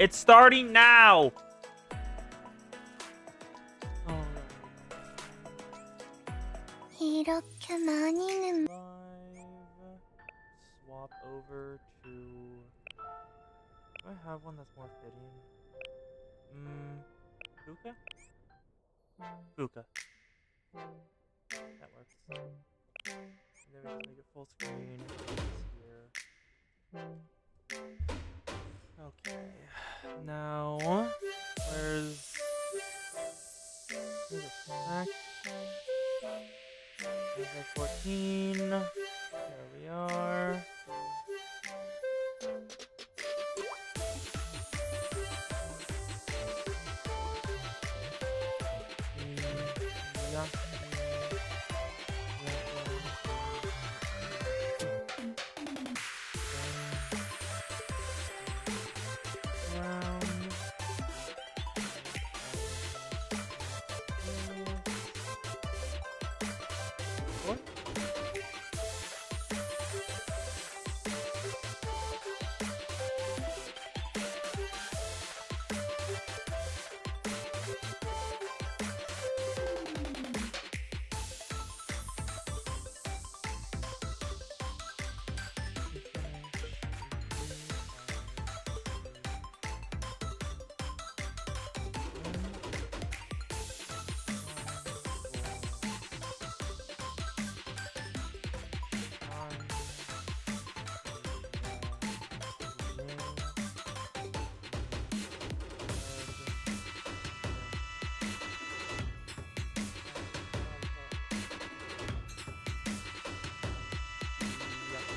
It's starting now. 이렇게 많이는 Live. Swap over to. Do I have one that's more fitting? Fuka? Fuka. That works. And then we just make it full screen here. Okay. Now, where's the snack? There's 14. There we are. Yeah.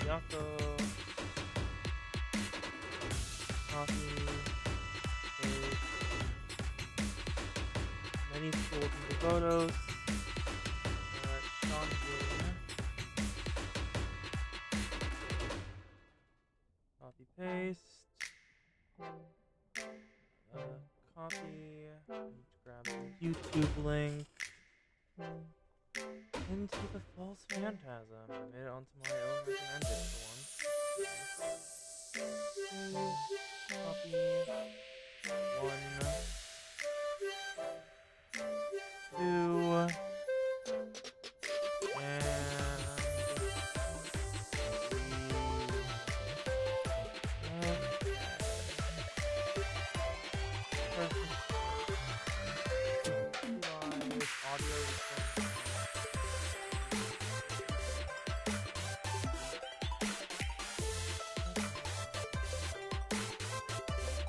Yako, coffee, cake, many schools and photos, Sean copy paste, copy, I need to grab the YouTube link, into the false phantasm. I made it onto my own recommended for once. Copy. 1, 2, and 3. Live audio recording.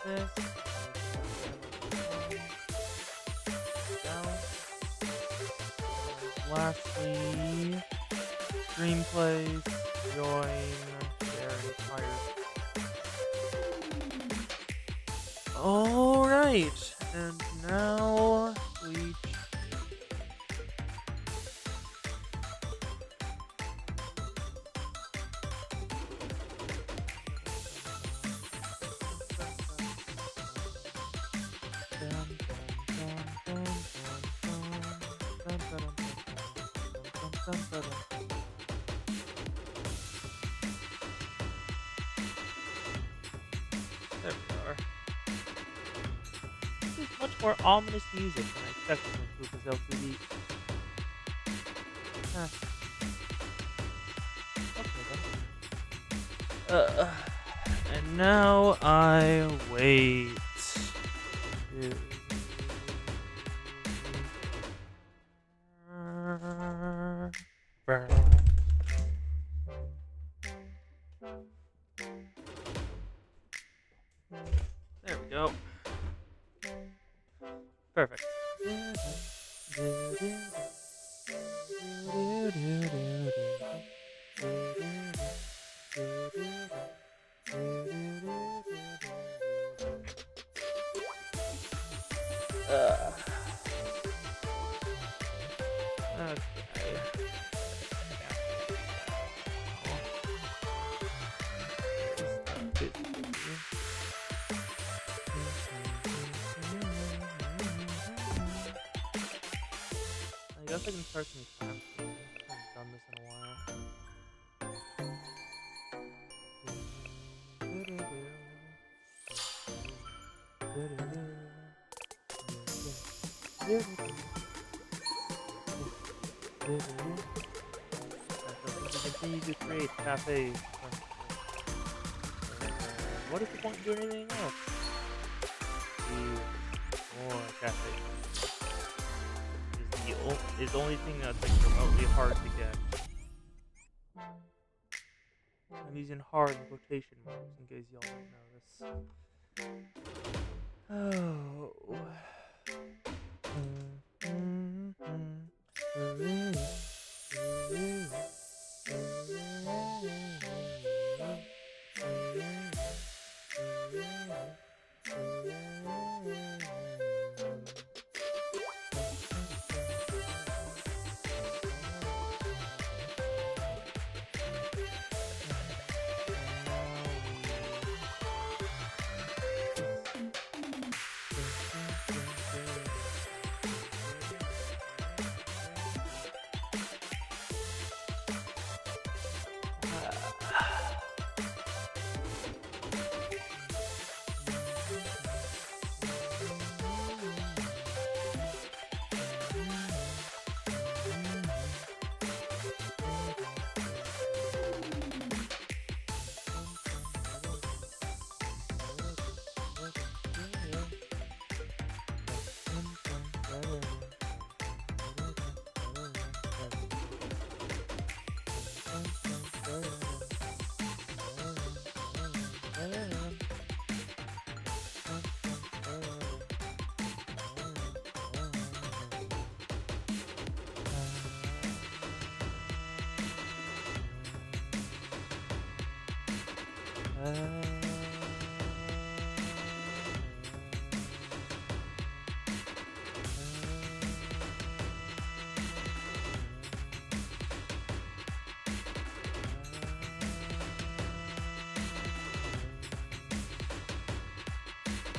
This down. Lastly, screenplays, join, share, and fire. Alright, and now we There we are. This is much more ominous music than I expected from Fuka's LTD. Huh. Okay then. And now I wait. There we go. Perfect. I guess I can start some time. I haven't done this in a while. We continue to create cafes. What is the point of doing anything else? More cafes. Is the only thing that's like remotely hard to get. I'm using hard in quotation marks in case y'all didn't notice. Oh.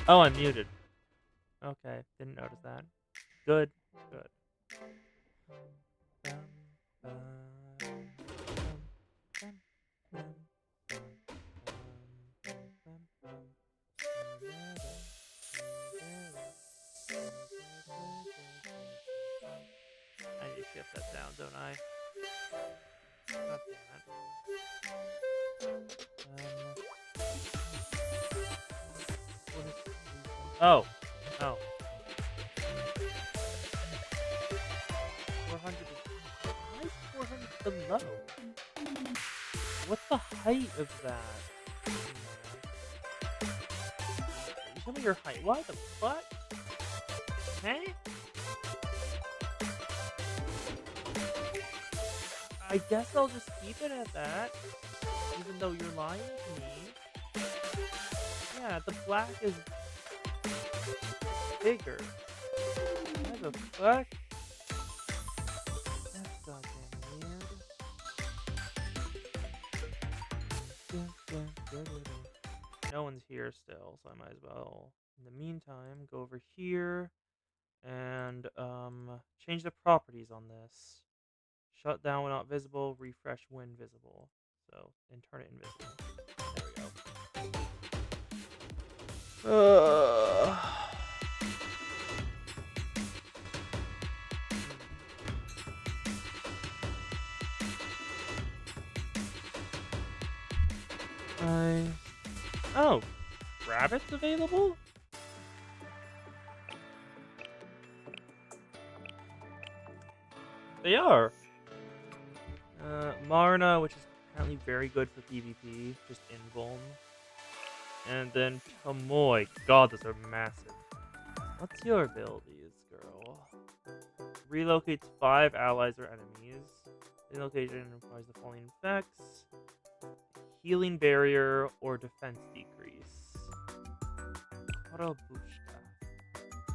Oh, I'm muted. Okay, didn't notice that. Good, good. I need to shift that down, don't I? God damn it. Oh. Oh. 400 why is 400 below? What's the height of that? You tell me your height. What the fuck? Hey? I guess I'll just keep it at that. Even though you're lying to me. Yeah, the black is bigger. What the fuck? That's goddamn weird. No one's here still, so I might as well, in the meantime, go over here and change the properties on this. Shut down when not visible, refresh when visible. So, and turn it invisible. There we go. Oh, rabbits available? They are. Marna, which is apparently very good for PvP, just invuln. And then Tomoy. God, those are massive. What's your abilities, girl? Relocates 5 allies or enemies. Relocation implies the following effects: healing barrier or defense decrease. Korobushka.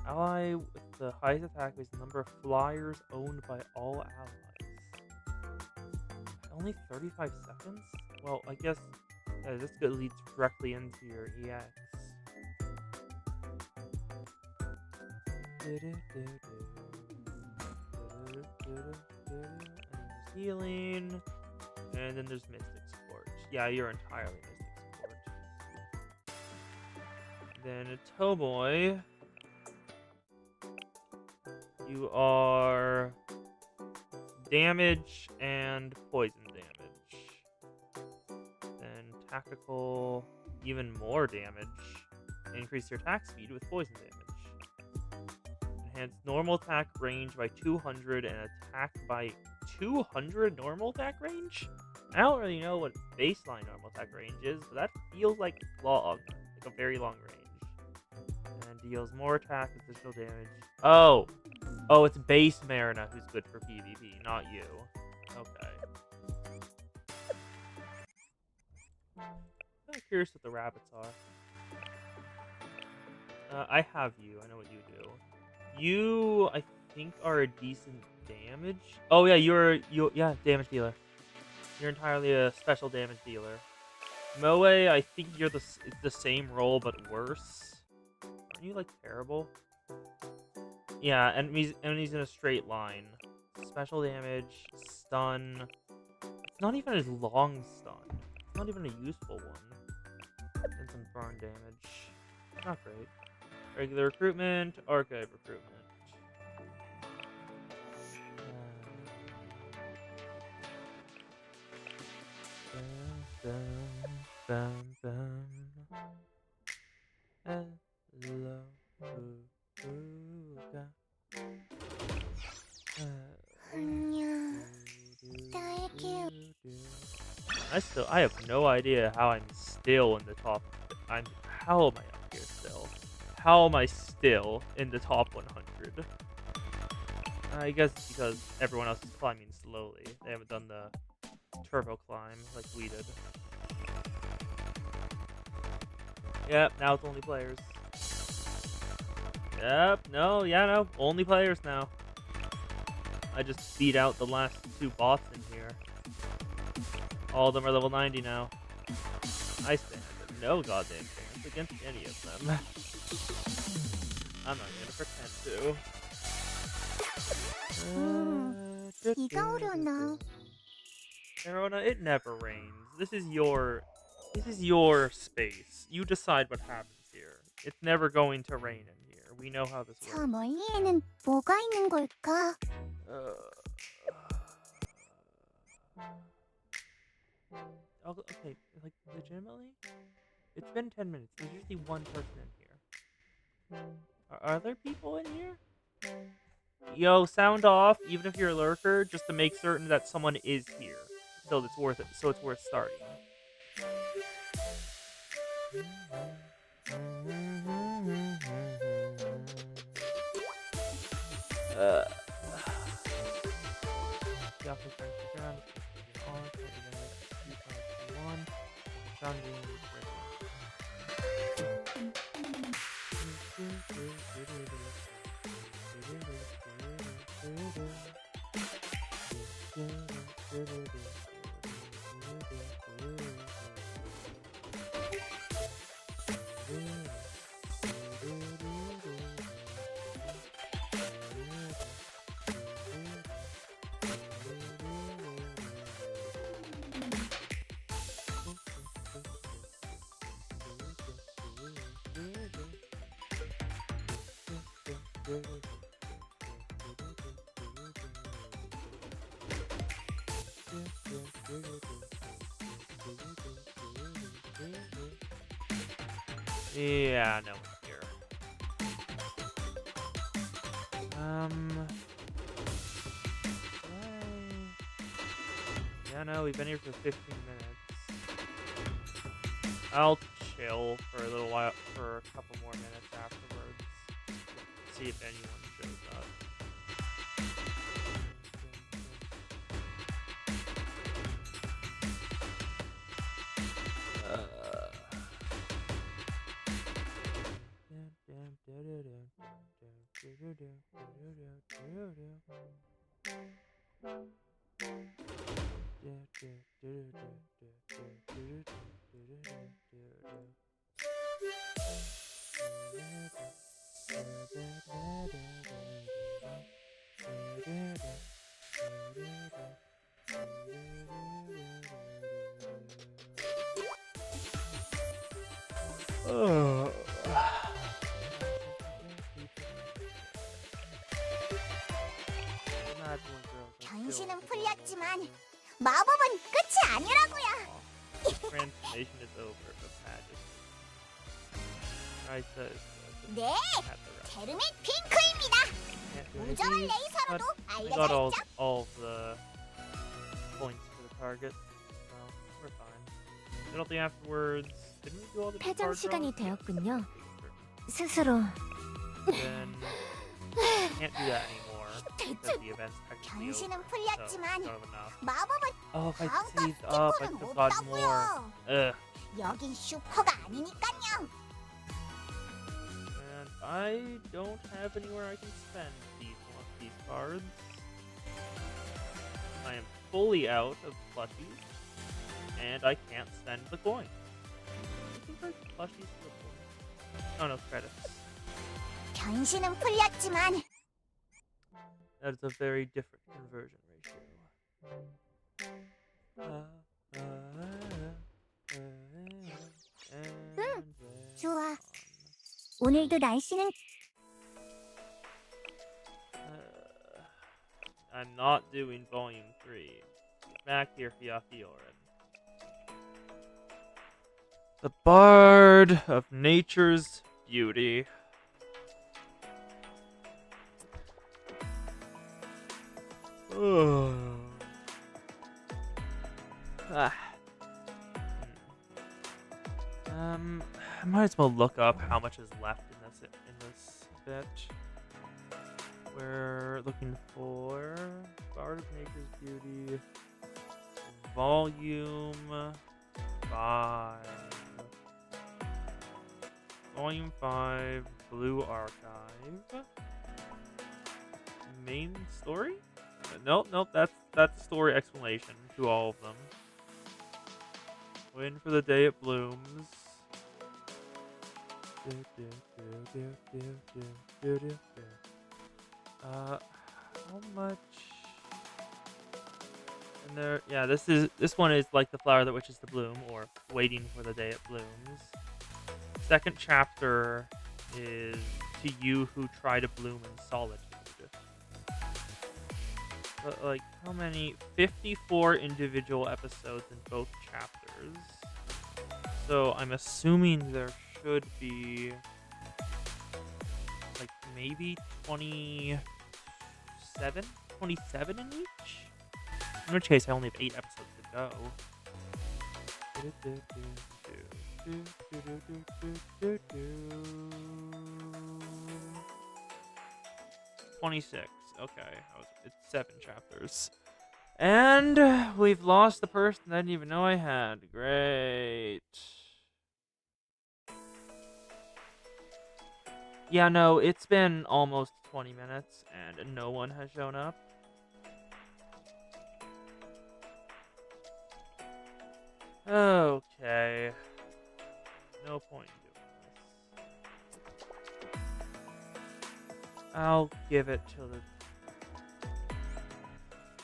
Ally with the highest attack is the number of flyers owned by all allies. Only 35 seconds? Well, I guess this leads directly into your EX. And there's healing. And then there's Mystic Scorch. Yeah, you're entirely Mystic Scorch. Then Tomoy, you are damage and poison damage. Then tactical, even more damage. Increase your attack speed with poison damage. Enhance normal attack range by 200 and attack by 200 normal attack range? I don't really know what baseline normal attack range is, but that feels like long, like a very long range. And deals more attack with additional damage. Oh! Oh, it's base Marina who's good for PvP, not you. Okay. I'm curious what the rabbits are. I have you. I know what you do. You, I think, are a decent damage. Oh yeah, yeah, damage dealer. You're entirely a special damage dealer. Moe, I think you're it's the same role but worse. Aren't you like terrible? Yeah, enemies in a straight line. Special damage, stun. It's not even a long stun. It's not even a useful one. And some burn damage. Not great. Regular recruitment, archive recruitment. Hello. I have no idea how I'm still in the top. How am I up here still? How am I still in the top 100? I guess it's because everyone else is climbing slowly. They haven't done the turbo climb like we did. Yep, now it's only players. Yep, no, only players now. I just beat out the last 2 bots in here. All of them are level 90 now. I stand no goddamn chance against any of them. I'm not gonna pretend to. Arona, it never rains. This is your space. You decide what happens here. It's never going to rain in here. We know how this works. 저 멀리에는 뭐가 있는 걸까? Okay, like, legitimately? It's been 10 minutes. There's usually one person in here. Are there people in here? Yo, sound off, even if you're a lurker, just to make certain that someone is here. So it's worth it. So it's worth starting. Yeah, no one's here. Yeah, no, we've been here for 15 minutes. I'll chill for a little while, for a couple more minutes afterwards. See if anyone shows up. 당신은 풀렸지만 마법은 끝이 아니라고요. The transformation is over, but magic. I said 네, at the rest. 제르민 핑크입니다. Can't do 우정한 anything. 레이서로도 I got 알려져 있죠. all of the points for the target, so we're fine. Penalty afterwards. Didn't we do all the 패전 card 시간이 draws? 되었군요. 스스로 Then can't do that anymore because the event's technically over. 당신은 So 풀렸지만 not enough. 마법은 Oh, if I 다음 saved 값 up, I 찍고는 could have 못 gotten more. 따고요. Ugh. 여긴 슈퍼가 아니니까요. And I don't have anywhere I can spend these cards. I am fully out of plushies, and I can't spend the coin. I think there's plushies for the coin. Oh no, credits. 변신은 풀렸지만 That is a very different conversion ratio. 좋아. 오늘도 날씨는 I'm not doing volume 3. Back here, Fiafiorin. The Bard of Nature's Beauty. Ah. I might as well look up how much is left in this bit. We're looking for Bard of Nature's Beauty, Volume 5. Volume 5, Blue Archive. Main story? Nope, that's story explanation to all of them. Win for the day it blooms. How much? And there, yeah, this one is like the flower that wishes to bloom, or waiting for the day it blooms. Second chapter is to you who try to bloom in solitude. But like, how many? 54 individual episodes in both chapters. So I'm assuming there should be like maybe 27 in each? In which case I only have 8 episodes to go. 26. Okay, it's 7 chapters. And we've lost the person I didn't even know I had. Great. Yeah, no, it's been almost 20 minutes and no one has shown up. Okay. No point in doing this. I'll give it to the...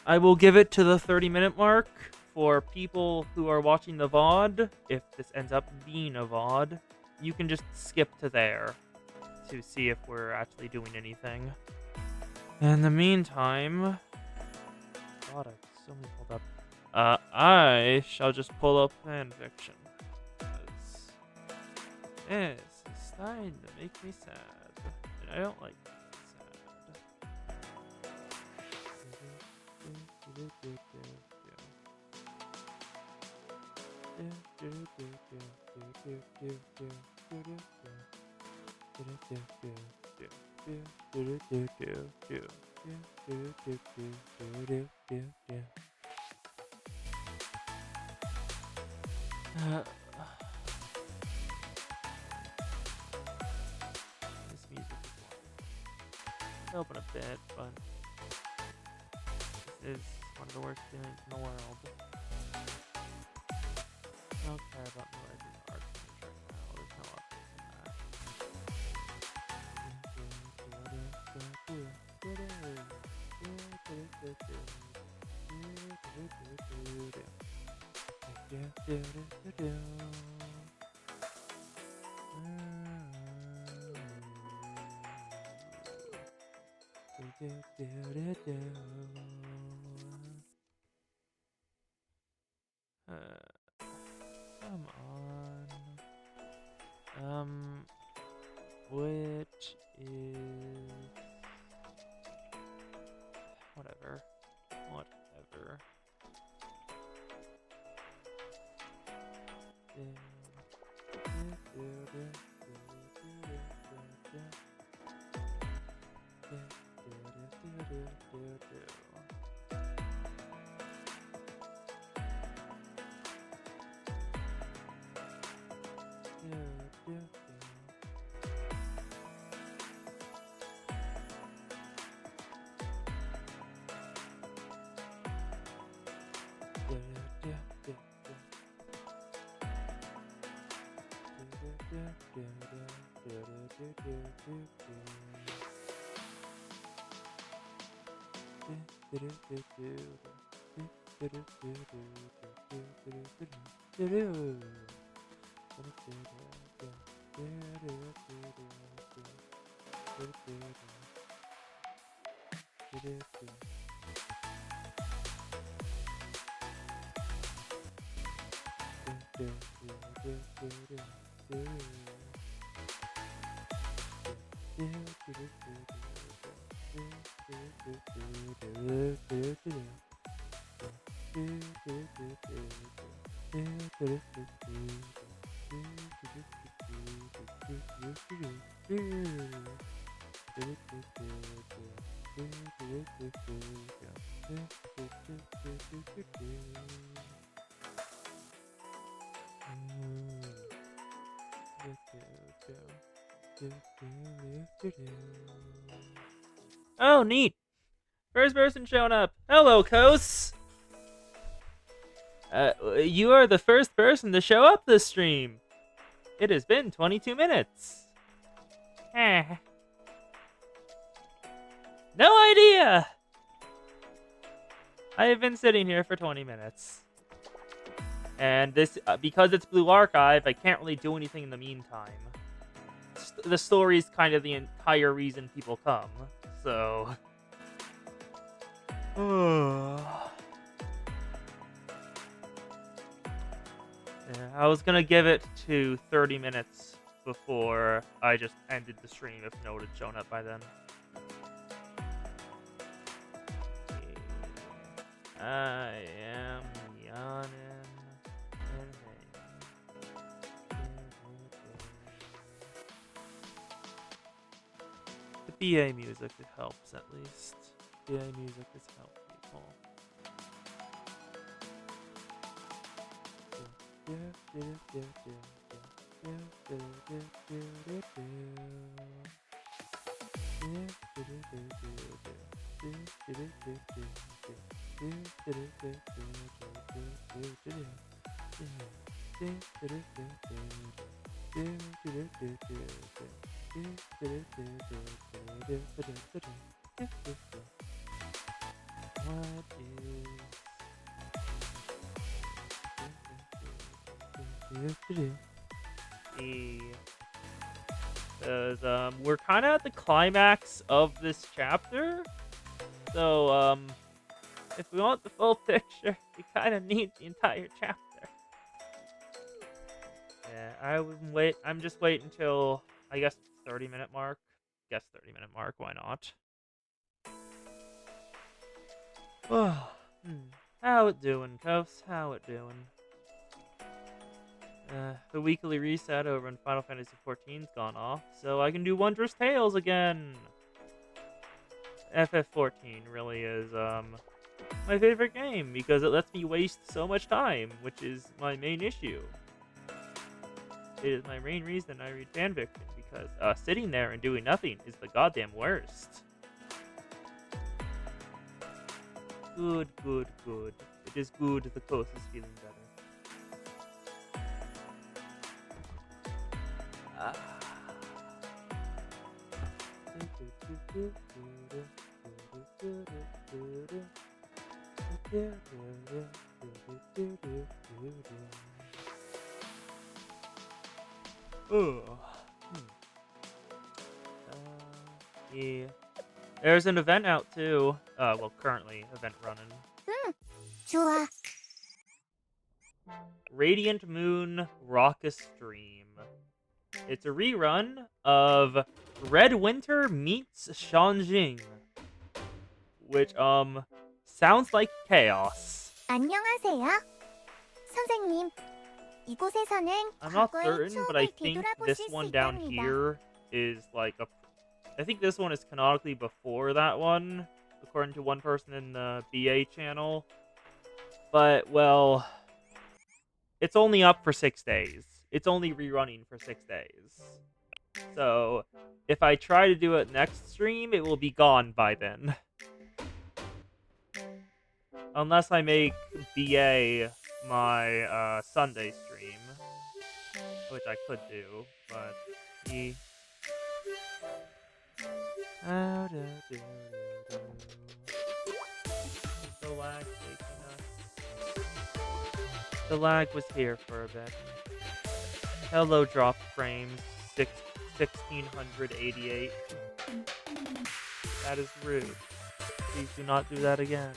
I will give it to the 30-minute mark for people who are watching the VOD. If this ends up being a VOD, you can just skip to there to see if we're actually doing anything. In the meantime... God, I so many pulled up. I shall just pull up fanfiction. Because this is starting to make me sad. And I don't like this music is wonderful. Open a bit, but this is one of the worst feelings in the world. I don't care about the legend art right now. There's no updates in that. Which is whatever. Oh, neat! First person showing up. Hello, Kos! You are the first person to show up this stream. It has been 22 minutes. Eh. No idea! I have been sitting here for 20 minutes. And this, because it's Blue Archive, I can't really do anything in the meantime. The story is kind of the entire reason people come, so... Yeah, I was gonna give it to 30 minutes before I just ended the stream if no one had shown up by then. I am yawning and hanging. The BA music helps at least. BA music has helped people. Because we're kind of at the climax of this chapter, so if we want the full picture, we kind of need the entire chapter. Yeah, I'm just waiting until I guess 30-minute mark. Guess 30-minute mark. Why not? How it doing, Kos? How it doing? The weekly reset over in Final Fantasy XIV's gone off, so I can do Wondrous Tales again! FF14 really is, my favorite game, because it lets me waste so much time, which is my main issue. It is my main reason I read fanfiction, because, sitting there and doing nothing is the goddamn worst. Good, good, good. It is good the Kos is feeling better. Yeah. There's an event out too. Well, currently event running. 좋아. Radiant Moon Raucous Stream. It's a rerun of Red Winter meets Shanjing, which sounds like chaos. 안녕하세요. 선생님, 이곳에서는 I'm not 과거의 certain, but I 추억을 think 되돌아보실 this 수 one down 있답니다. here is like a. I think this one is canonically before that one, according to one person in the BA channel. But, well, it's only up for 6 days. It's only rerunning for 6 days. So, if I try to do it next stream, it will be gone by then. Unless I make BA my Sunday stream, which I could do, but the lag taking us. The lag was here for a bit. Hello, drop frames. 1688. That is rude. Please do not do that again.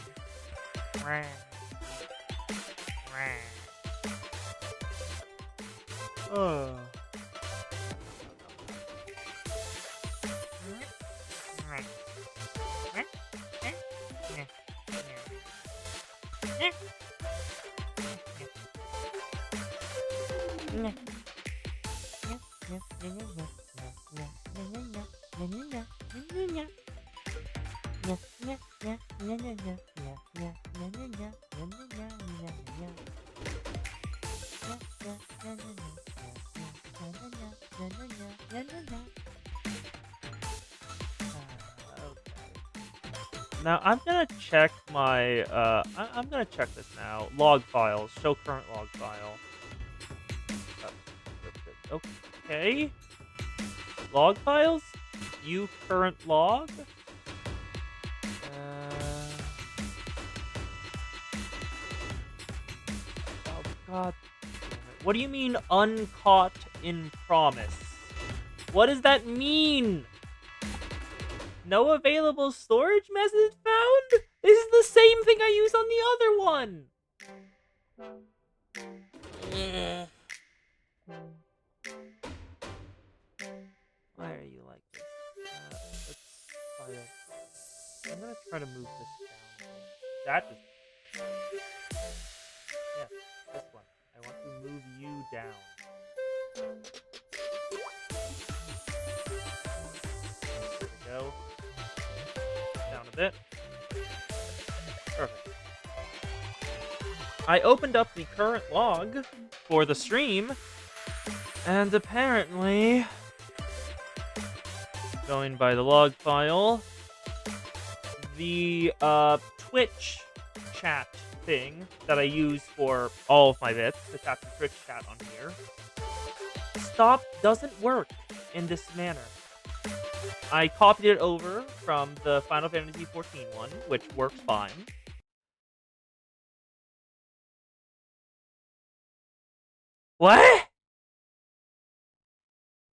Oh. Now I'm gonna check my I'm gonna check this now. Log files. Show current log file. Okay. Log files? View current log? Oh god. What do you mean uncaught in promise? What does that mean? No available storage message found? This is the same thing I use on the other one. Why are you like this? Let's try to... I'm gonna try to move this down. That is... Yeah, this one. I want to move you down. There we go. Down a bit. Perfect. I opened up the current log for the stream, and apparently, going by the log file, the Twitch chat thing that I use for all of my bits, the capture Twitch chat on here, doesn't work in this manner. I copied it over from the Final Fantasy XIV one, which works fine. What?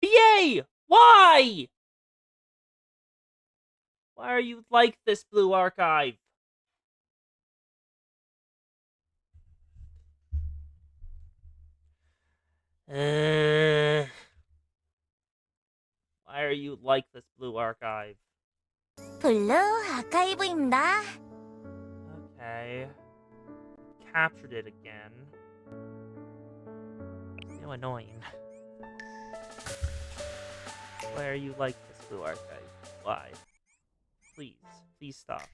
BA! Why? Why are you like this, Blue Archive? Why are you like this, Blue Archive? 블루 아카이브입니다. Okay. Captured it again. So annoying. Why are you like this, Blue Archive? Why? Please. Please stop.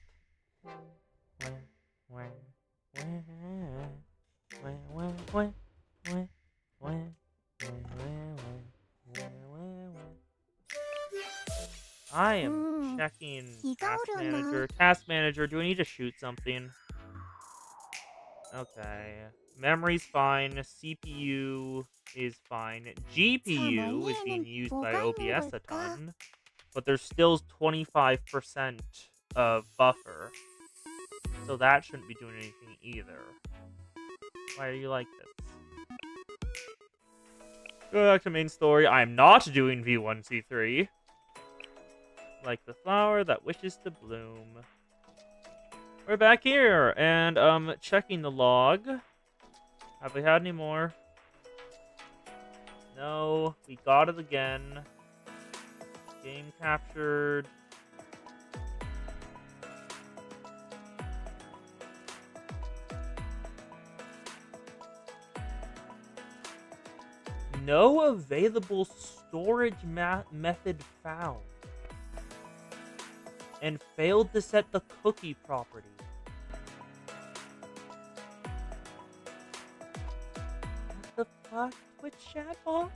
I am checking Task Manager. Task Manager, do I need to shoot something? Okay. Memory's fine. CPU is fine. GPU is being used by OBS a ton. But there's still 25% of buffer. So that shouldn't be doing anything either. Why are you like this? Go back to main story. I'm not doing V1C3. Like the flower that wishes to bloom. We're back here, and checking the log. Have we had any more? No, we got it again. Game captured. No available storage method found. And failed to set the cookie property. What the fuck, Twitch chat box?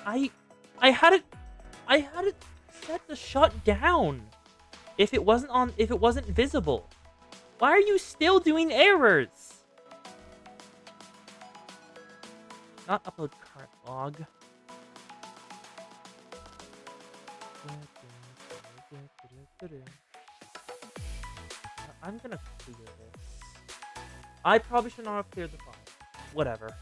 I had it set to shut down if it wasn't visible. Why are you still doing errors? Not upload current log. I'm gonna clear this. I probably should not have cleared the file. Whatever.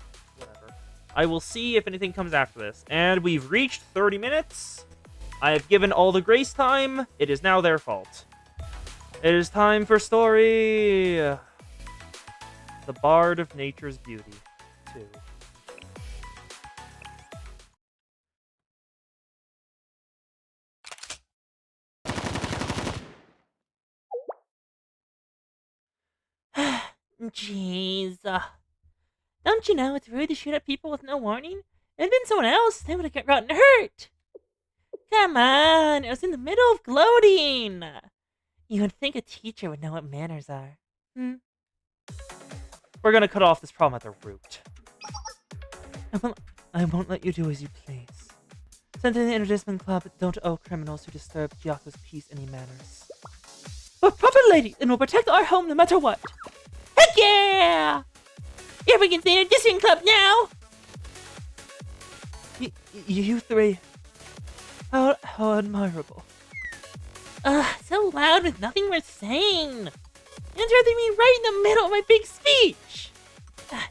I will see if anything comes after this. And we've reached 30 minutes. I have given all the grace time. It is now their fault. It is time for story. The Bard of Nature's Beauty 2. Jeez. Don't you know it's rude to shoot at people with no warning? If it had been someone else, they would have gotten hurt. Come on, I was in the middle of gloating. You would think a teacher would know what manners are. We're gonna cut off this problem at the root. I won't let you do as you please. Sent in the Interdiscipline Club don't owe criminals who disturb Gyaku's peace any manners. We're proper ladies and will protect our home no matter what. Heck yeah! If we can stay in a Interdiscipline Club now! You three. How admirable. So loud with nothing worth saying. Interrupting me right in the middle of my big speech.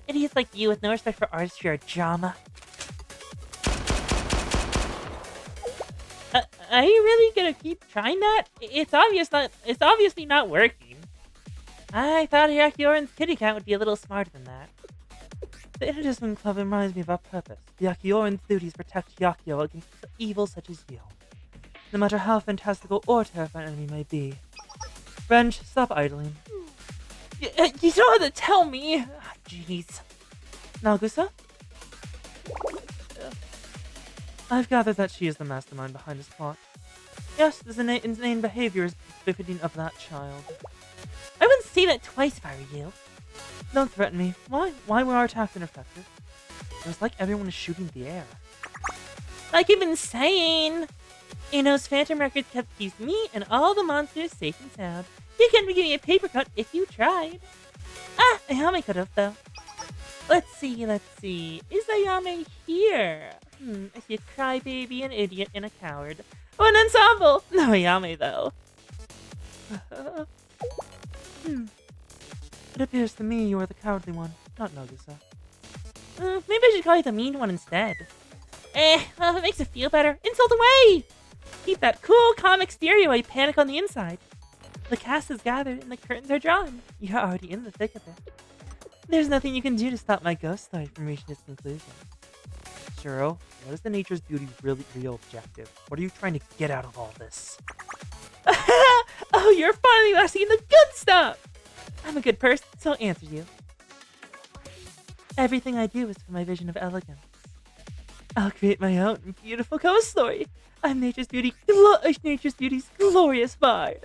Idiots like you with no respect for artistry or drama. Are you really gonna keep trying that? It's obviously not working. I thought Yakioran's kitty cat would be a little smarter than that. The Interdiscipline Club reminds me of our purpose. The Yakioran's duties protect Yakio against evil such as you. No matter how fantastical or terrifying an enemy may be. Friend, stop idling. You don't have to tell me! Jeez. Nagusa? I've gathered that she is the mastermind behind this plot. Yes, this insane behavior is befitting of that child. I wouldn't say that twice if I were you. Don't threaten me. Why were our attacks ineffective? It was like everyone was shooting the air. Like you've been saying! Ino's Phantom Records kept keeps me and all the monsters safe and sound. You couldn't be giving a paper cut if you tried. Ayame could have, though. Let's see. Is Ayame here? I see a crybaby, an idiot, and a coward. Oh, an ensemble! No Ayame, though. It appears to me you are the cowardly one, not Nagusa. Maybe I should call you the mean one instead. Well, if it makes it feel better, insult away! Keep that cool, calm exterior while you panic on the inside. The cast is gathered and the curtains are drawn. You're already in the thick of it. There's nothing you can do to stop my ghost story from reaching its conclusion. Shiro, what is the Nature's Beauty real objective? What are you trying to get out of all this? Oh, you're finally asking the good stuff! I'm a good person, so I'll answer you. Everything I do is for my vision of elegance. I'll create my own beautiful ghost story. I'm Nature's Beauty's glorious bard.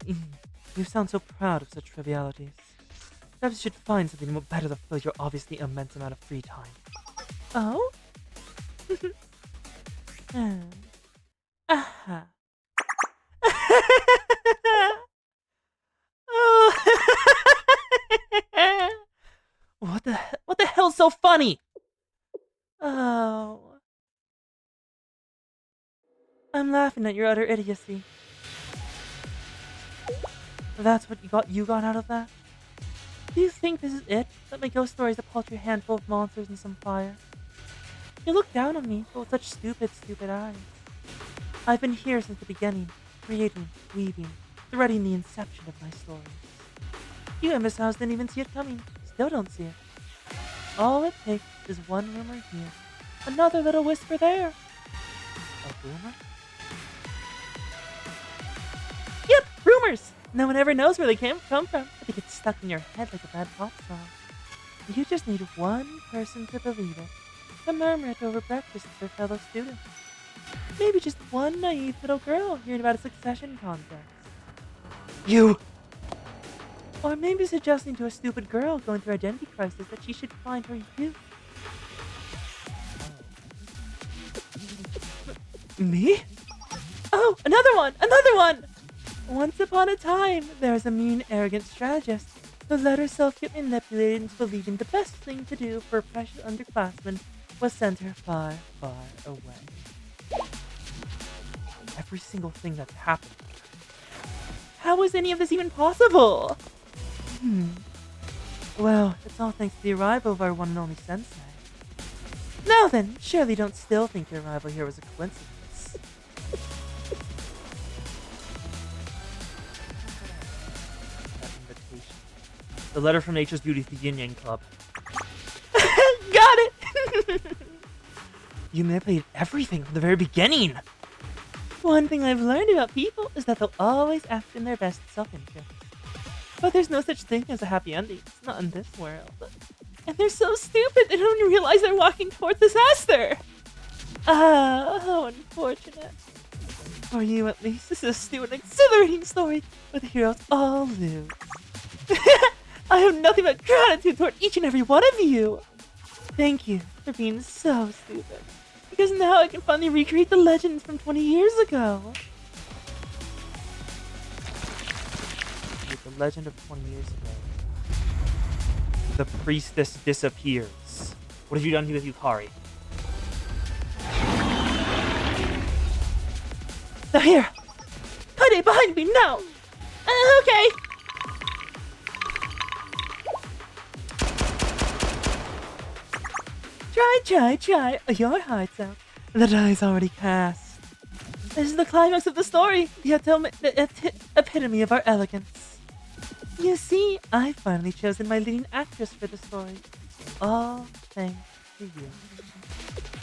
You sound so proud of such trivialities. Perhaps you should find something more better to fill your obviously immense amount of free time. Oh? Aha. What the hell's so funny? Oh. I'm laughing at your utter idiocy. That's what you got out of that? Do you think this is it? That my ghost story is a paltry handful of monsters and some fire? You look down on me, but with such stupid eyes. I've been here since the beginning, creating, weaving, threading the inception of my stories. You imbeciles didn't even see it coming. Still don't see it. All it takes is one rumor here, another little whisper there. A rumor? Yep, rumors! No one ever knows where they come from, but they get stuck in your head like a bad pop song. You just need one person to believe it, to murmur it over breakfast with their fellow students. Maybe just one naive little girl hearing about a succession contest. You! Or maybe suggesting to a stupid girl going through identity crisis that she should find her youth. Me? Oh, another one! Another one! Once upon a time, there was a mean, arrogant strategist who let herself get manipulated into believing the best thing to do for a precious underclassman was send her far, far away. Every single thing that's happened. How was any of this even possible? Well, it's all thanks to the arrival of our one and only sensei. Now then, surely you don't still think your arrival here was a coincidence. That invitation. The letter from Nature's Beauty to the Yin Yang Club. Got it! You manipulated everything from the very beginning. One thing I've learned about people is that they'll always act in their best self-interest. But there's no such thing as a happy ending. It's not in this world. And they're so stupid they don't even realize they're walking towards disaster. Ah, how unfortunate. For you, at least, this is still an exhilarating story where the heroes all lose. I have nothing but gratitude toward each and every one of you. Thank you for being so stupid. Because now I can finally recreate the legends from 20 years ago. With the legend of 20 years ago. The priestess disappears. What have you done with Yukari? Now here! Put it behind me now! Okay! Try. Your heart's out. The die's already cast. This is the climax of the story. The epitome of our elegance. You see, I've finally chosen my leading actress for the story. All thanks to you.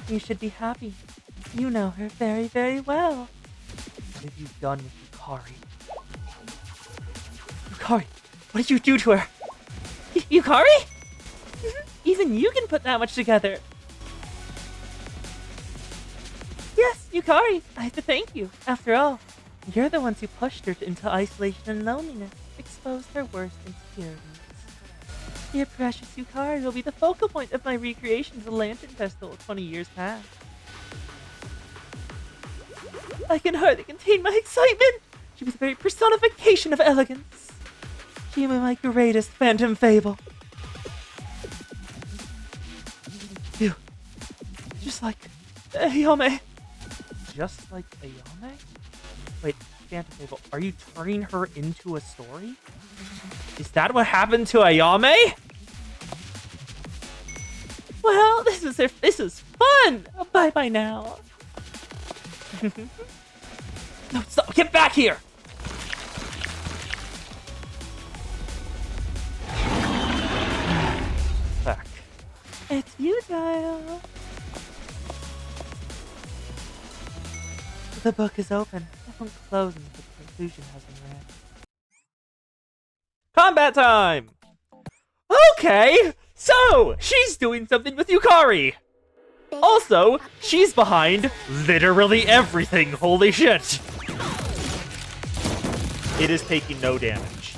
You should be happy. You know her very, very well. What have you done with Yukari? Yukari, what did you do to her? Yukari? Even you can put that much together. Yes, Yukari, I have to thank you. After all, you're the ones who pushed her into isolation and loneliness, exposed her worst insecurities. Dear precious Yukari will be the focal point of my recreation of the Lantern Festival 20 years past. I can hardly contain my excitement. She was the very personification of elegance. She was my greatest phantom fable. You, just like Ayame. Just like Ayame? Wait, Phantom Fable, are you turning her into a story? Is that what happened to Ayame? Well, this is fun! Bye-bye now. No, stop! Get back here! Back. It's futile. The book is open. It won't close until the conclusion has been read. Combat time! Okay, so she's doing something with Yukari. Also, she's behind literally everything. Holy shit! It is taking no damage.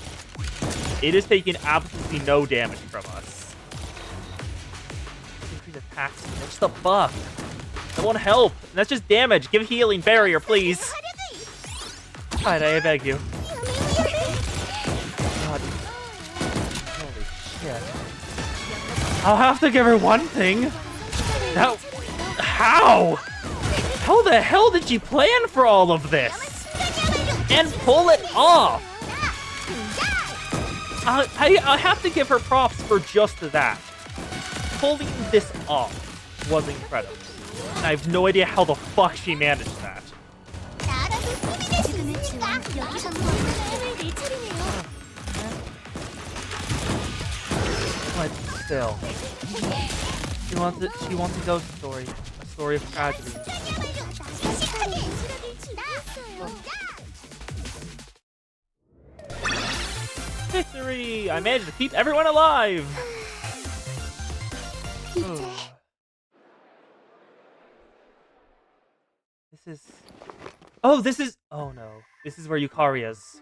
It is taking absolutely no damage from us. Increase attacks. That's the buff. That won't help. That's just damage. Give healing barrier, please. Alright, I beg you. God. Holy shit. I'll have to give her one thing. Now, how? How the hell did she plan for all of this? And pull it off? I have to give her props for just that. Pulling this off was incredible. And I have no idea how the fuck she managed that. Let's still. She wants a ghost story. A story of tragedy. Victory! I managed to keep everyone alive! Oh. This is... Oh, this is... Oh no. This is where Yukari is.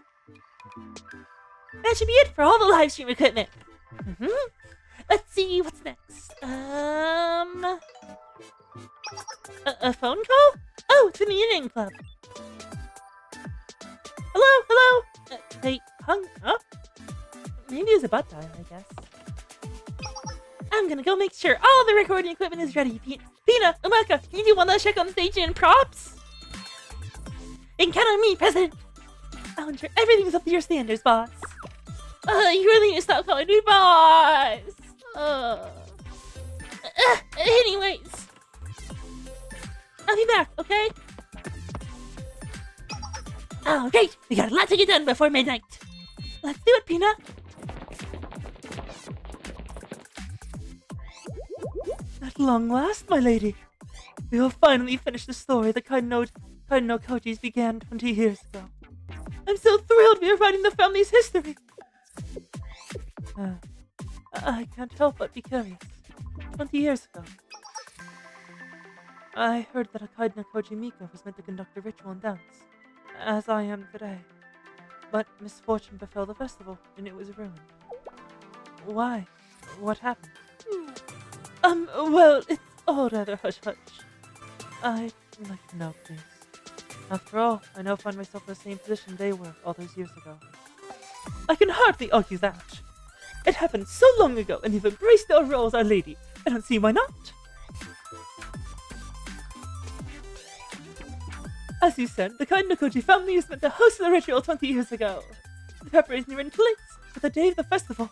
That should be it for all the live stream equipment. Let's see what's next. A phone call? Oh, it's in the Union Club. Hello? They hung up? Maybe it was a butt dial, I guess. I'm gonna go make sure all the recording equipment is ready. Pina, Umaka, can you do one last check on stage and props? You can count on me, President. I'll ensure everything's up to your standards, boss. You really need to stop calling me boss. Anyways, I'll be back, okay? Oh, great! We got a lot to get done before midnight. Let's do it, Pina. At long last, my lady, we will finally finish the story the Kaiden no Koji's began 20 years ago. I'm so thrilled we are writing the family's history. I can't help but be curious. 20 years ago, I heard that a Kaiden no Koji Miko was meant to conduct a ritual and dance, as I am today. But misfortune befell the festival, and it was ruined. Why? What happened? Well, it's all rather hush-hush. I'd like to know, please. After all, I now find myself in the same position they were all those years ago. I can hardly argue that. It happened so long ago, and you've embraced our role as Our Lady. I don't see why not. As you said, the Kaiden no Koji family is meant to host the ritual 20 years ago. The preparations are in place for the day of the festival.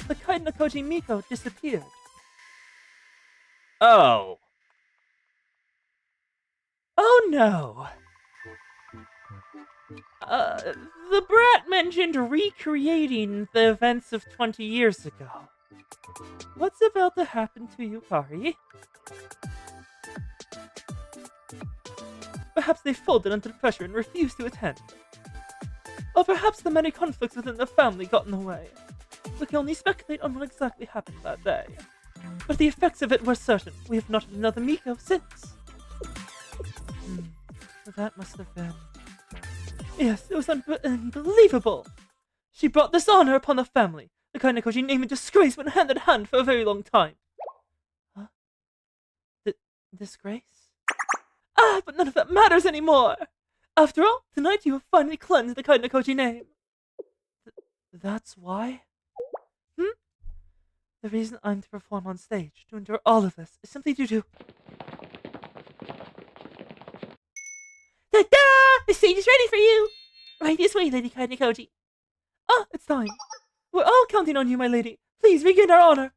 The Kaiden no Koji Miko disappeared. Oh. Oh no! The brat mentioned recreating the events of 20 years ago. What's about to happen to Yukari? Perhaps they folded under pressure and refused to attend. Or perhaps the many conflicts within the family got in the way. We can only speculate on what exactly happened that day. But the effects of it were certain. We have not had another Miko since. That must have been... Yes, it was unbelievable. She brought dishonor upon the family. The Kaiden no Koji name and disgrace went hand in hand for a very long time. Huh? Disgrace? But none of that matters anymore! After all, tonight you have finally cleansed the Kaiden no Koji name. That's why? The reason I'm to perform on stage, to endure all of this, is simply due to... Ta-da! The stage is ready for you! Right this way, Lady Kaiden no Koji. It's time. We're all counting on you, my lady. Please regain our honor.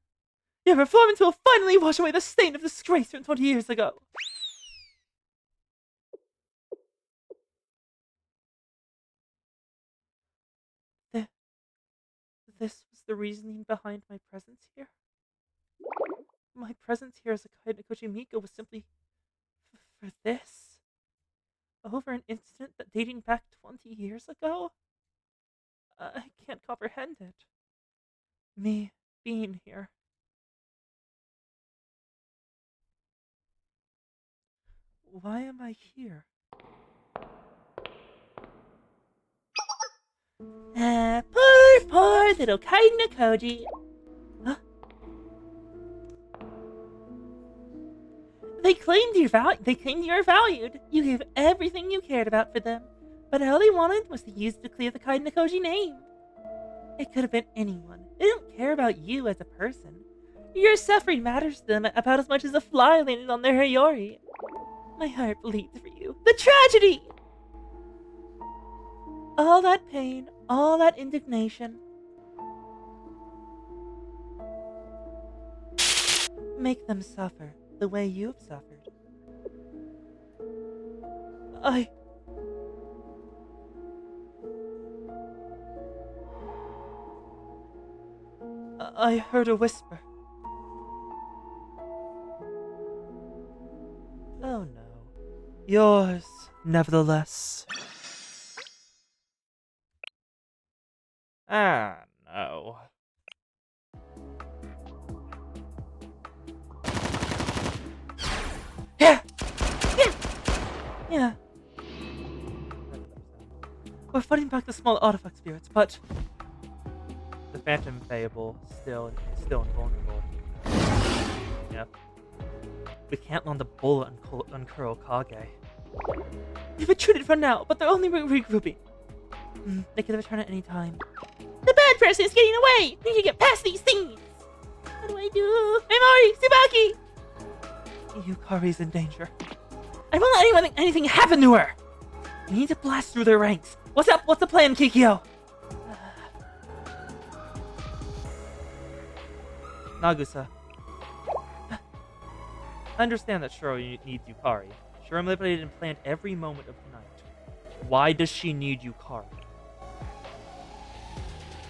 Your performance will finally wash away the stain of disgrace from 20 years ago. This was the reasoning behind my presence here? My presence here as a Kaiden no Koji Miko was simply for this? Over an incident that dating back 20 years ago? I can't comprehend it. Me being here. Why am I here? Poor little Kaiden no Koji. Huh? They claimed you were valued. You gave everything you cared about for them. But all they wanted was to use it to clear the Kaiden no Koji name. It could have been anyone. They don't care about you as a person. Your suffering matters to them about as much as a fly landing on their Hayori. My heart bleeds for you. The tragedy! All that pain, all that indignation. Make them suffer the way you've suffered. I heard a whisper. Oh no. Yours, nevertheless. Ah, no. Yeah! Yeah! Yeah. We're fighting back the small artifact spirits, but The Phantom Fable still invulnerable. Yep. We can't land a bullet on Kurokage. we've retreated for now, but they're only regrouping. They can return at any time. The bad person is getting away! We need to get past these things! What do I do? Memory! Tsubaki! Yukari's in danger. I won't let anything happen to her! We need to blast through their ranks. What's up? What's the plan, Kikyo? Nagusa. I understand that Shiro needs Yukari. Shiro manipulated and planned every moment of the night. Why does she need Yukari?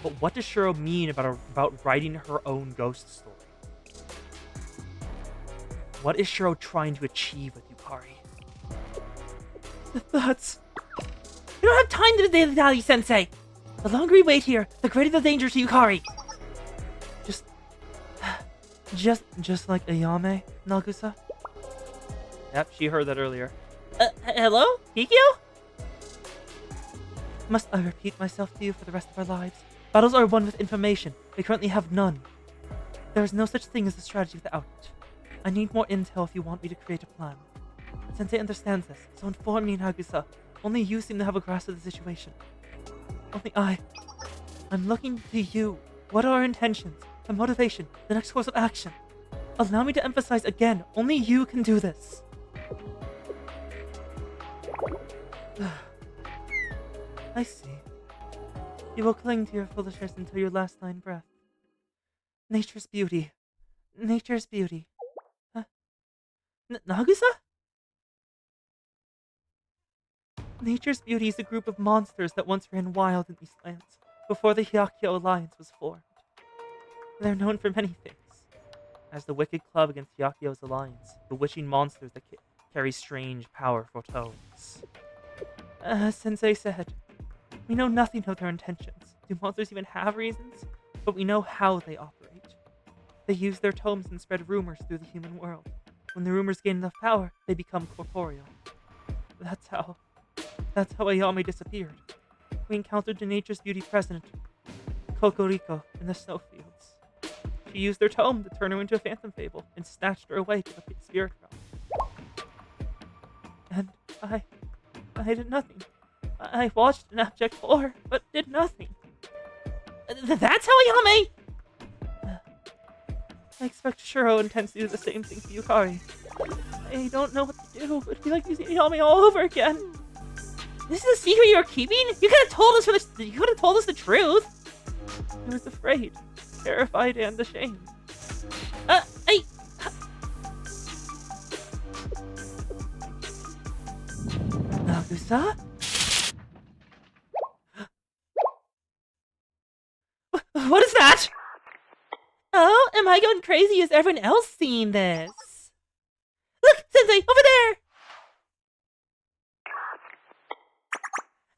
But what does Shiro mean about writing her own ghost story? What is Shiro trying to achieve with Yukari? The thoughts. We don't have time to dilly-dally, Sensei! The longer we wait here, the greater the danger to Yukari! Just like Ayame, Nagusa? Yep, she heard that earlier. Hello? Kikyo? Must I repeat myself to you for the rest of our lives? Battles are won with information. We currently have none. There is no such thing as a strategy without it. I need more intel if you want me to create a plan. Sensei understands this, so inform me, Nagusa. Only you seem to have a grasp of the situation. Only I'm looking to you. What are our intentions? The motivation? The next course of action? Allow me to emphasize again, only you can do this. I see. You will cling to your foolishness until your last dying breath. Nature's beauty. Nature's beauty. Nagusa? Nature's beauty is a group of monsters that once ran wild in these lands, before the Hyakyo Alliance was formed. They're known for many things. As the wicked club against Hyakyo's alliance, bewitching monsters that carry strange, powerful tones. As Sensei said, we know nothing of their intentions. Do monsters even have reasons? But we know how they operate. They use their tomes and spread rumors through the human world. When the rumors gain enough power, they become corporeal. That's how Ayame disappeared. We encountered the Nature's Beauty president, Kokoriko, in the snowfields. She used their tome to turn her into a phantom fable and snatched her away to the spirit realm. And I did nothing. I watched in abject horror, but did nothing. That's how Ayame... I expect Shiro intends to do the same thing to Yukari. I don't know what to do, but I feel like using Ayame all over again. This is a secret you're keeping? You could have told us you could have told us the truth. I was afraid, terrified, and ashamed. Nagusa? What is that? Oh, am I going crazy? Is everyone else seeing this? Look, Sensei, over there!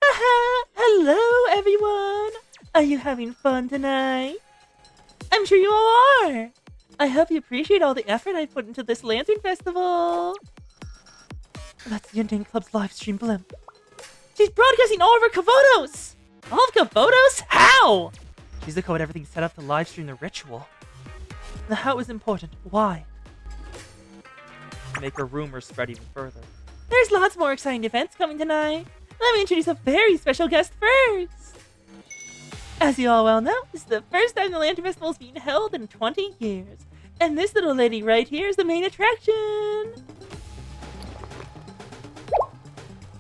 Haha! Hello, everyone! Are you having fun tonight? I'm sure you all are! I hope you appreciate all the effort I put into this Lantern Festival! That's the Indian Club's live stream blimp. She's broadcasting all of her Kavotos! All of Kavotos? How? She's the code everything set up to live stream the ritual. The how is important. Why? Make her rumors spread even further. There's lots more exciting events coming tonight. Let me introduce a very special guest first. As you all well know, this is the first time the Lantern Festival is being held in 20 years. And this little lady right here is the main attraction.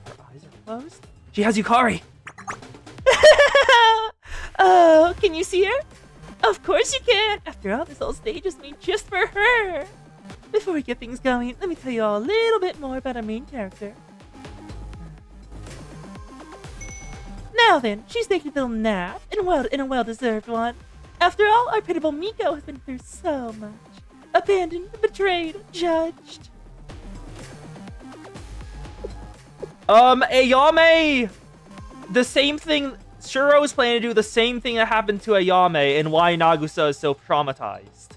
Her eyes are closed. She has Yukari. Oh, can you see her? Of course you can! After all, this whole stage is made just for her! Before we get things going, let me tell you all a little bit more about our main character. Now then, she's taking a little nap, and a well-deserved one. After all, our pitiful Miko has been through so much. Abandoned, betrayed, judged. Ayame! The same thing... Shuro is planning to do the same thing that happened to Ayame and why Nagusa is so traumatized.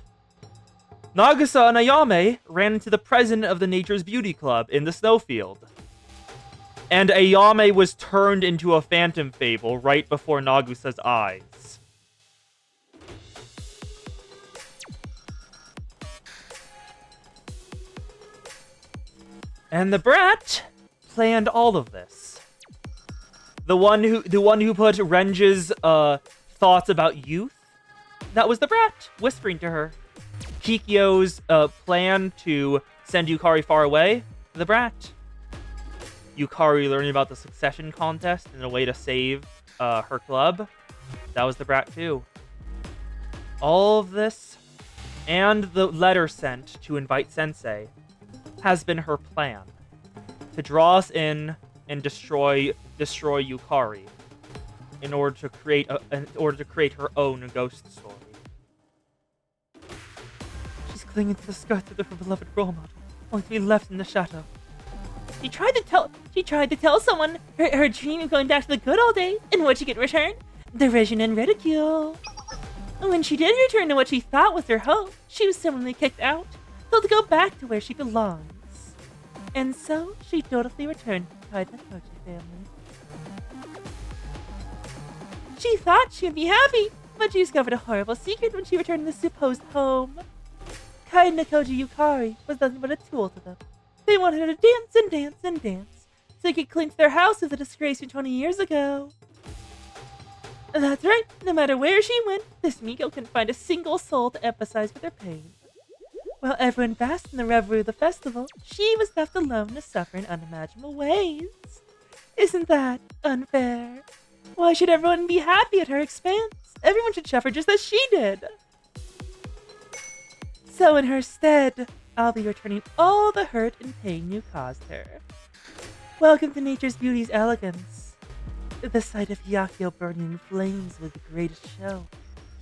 Nagusa and Ayame ran into the president of the Nature's Beauty Club in the snowfield. And Ayame was turned into a phantom fable right before Nagusa's eyes. And the brat planned all of this. The one who put Renja's thoughts about youth, that was the brat whispering to her. Kikyo's plan to send Yukari far away, the brat. Yukari learning about the succession contest and a way to save her club, that was the brat too. All of this, and the letter sent to invite Sensei, has been her plan. To draw us in and destroy Yukari in order to create her own ghost story. She's clinging to the skirts of her beloved role model, only to be left in the shadow. She tried to tell someone her dream of going back to the good old days, and what she get in return? Derision and ridicule. When she did return to what she thought was her home, she was suddenly kicked out, told to go back to where she belongs. And so, she dutifully returned to the Koji family. She thought she would be happy, but she discovered a horrible secret when she returned to the supposed home. Kai Nakoji Yukari was nothing but a tool to them. They wanted her to dance and dance and dance, so they could cling to their house with a disgrace from 20 years ago. That's right, no matter where she went, this Miko couldn't find a single soul to empathize with her pain. While everyone basked in the revelry of the festival, she was left alone to suffer in unimaginable ways. Isn't that unfair? Why should everyone be happy at her expense? Everyone should suffer just as she did. So in her stead, I'll be returning all the hurt and pain you caused her. Welcome to Nature's Beauty's elegance. The sight of Hyakio burning in flames was the greatest show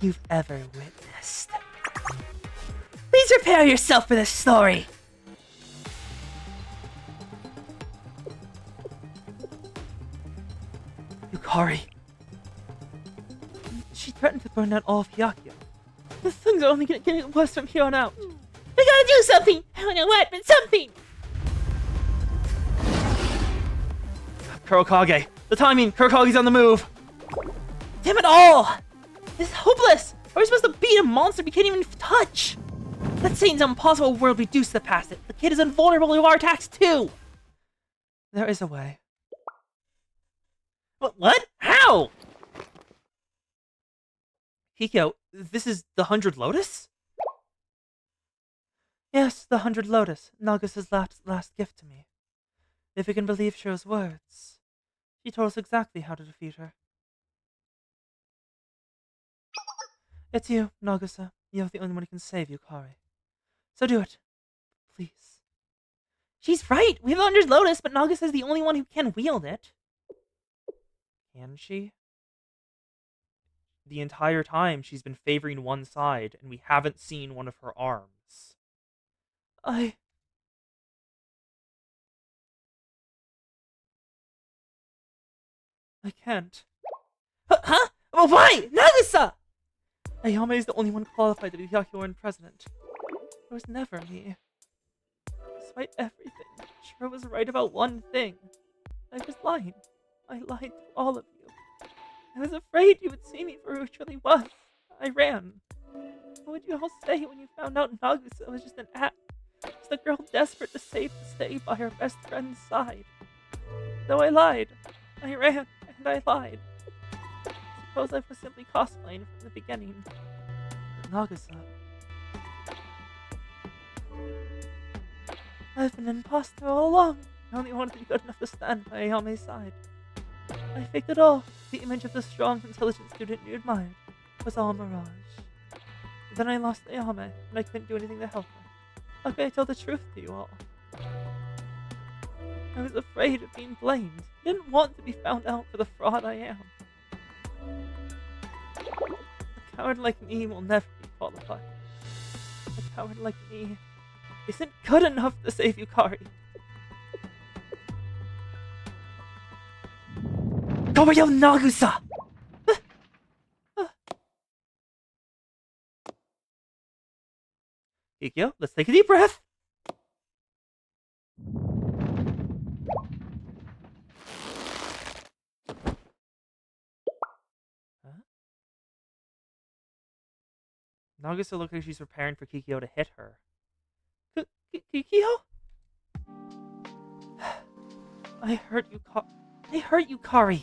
you've ever witnessed. Please prepare yourself for this story! Yukari. She threatened to burn out all of Hyakio. The things are only getting worse from here on out. We gotta do something! I don't know what, but something! Kurokage. The timing! Kurokage's on the move! Damn it all! This is hopeless! Are we supposed to beat a monster we can't even touch? That Satan's impossible world reduced to past it. The kid is invulnerable to our attacks too! There is a way. What? How? Hikyo, this is the 100 Lotus? Yes, the 100 Lotus, Nagusa's last gift to me. If we can believe Shiro's words, she told us exactly how to defeat her. It's you, Nagusa. You're the only one who can save Yukari. So do it. Please. She's right! We have the 100 Lotus, but Nagusa's the only one who can wield it. Can she? The entire time she's been favoring one side, and we haven't seen one of her arms. I can't. Huh? Well, why? Nagusa! Ayame is the only one qualified to be Hyakyoran president. It was never me. Despite everything, Shiro was right about one thing. I was lying. I lied to all of you. I was afraid you would see me for who I truly was. I ran. What would you all say when you found out Nagusa was just an act? Just a girl desperate to stay by her best friend's side. Though I lied. I ran, and I lied. Suppose I was simply cosplaying from the beginning. But Nagusa... I've been an imposter all along. I only wanted to be good enough to stand by Ayame's side. I faked it all. The image of the strong, intelligent student you admired was all a mirage. Then I lost Ayame, and I couldn't do anything to help her. How could I tell the truth to you all? I was afraid of being blamed. I didn't want to be found out for the fraud I am. The coward like me will never be qualified. A coward like me isn't good enough to save Yukari. Goyo Nagusa! Kikyo, let's take a deep breath. Nagusa looks like she's preparing for Kikyo to hit her. Kikyo? I hurt Yukari.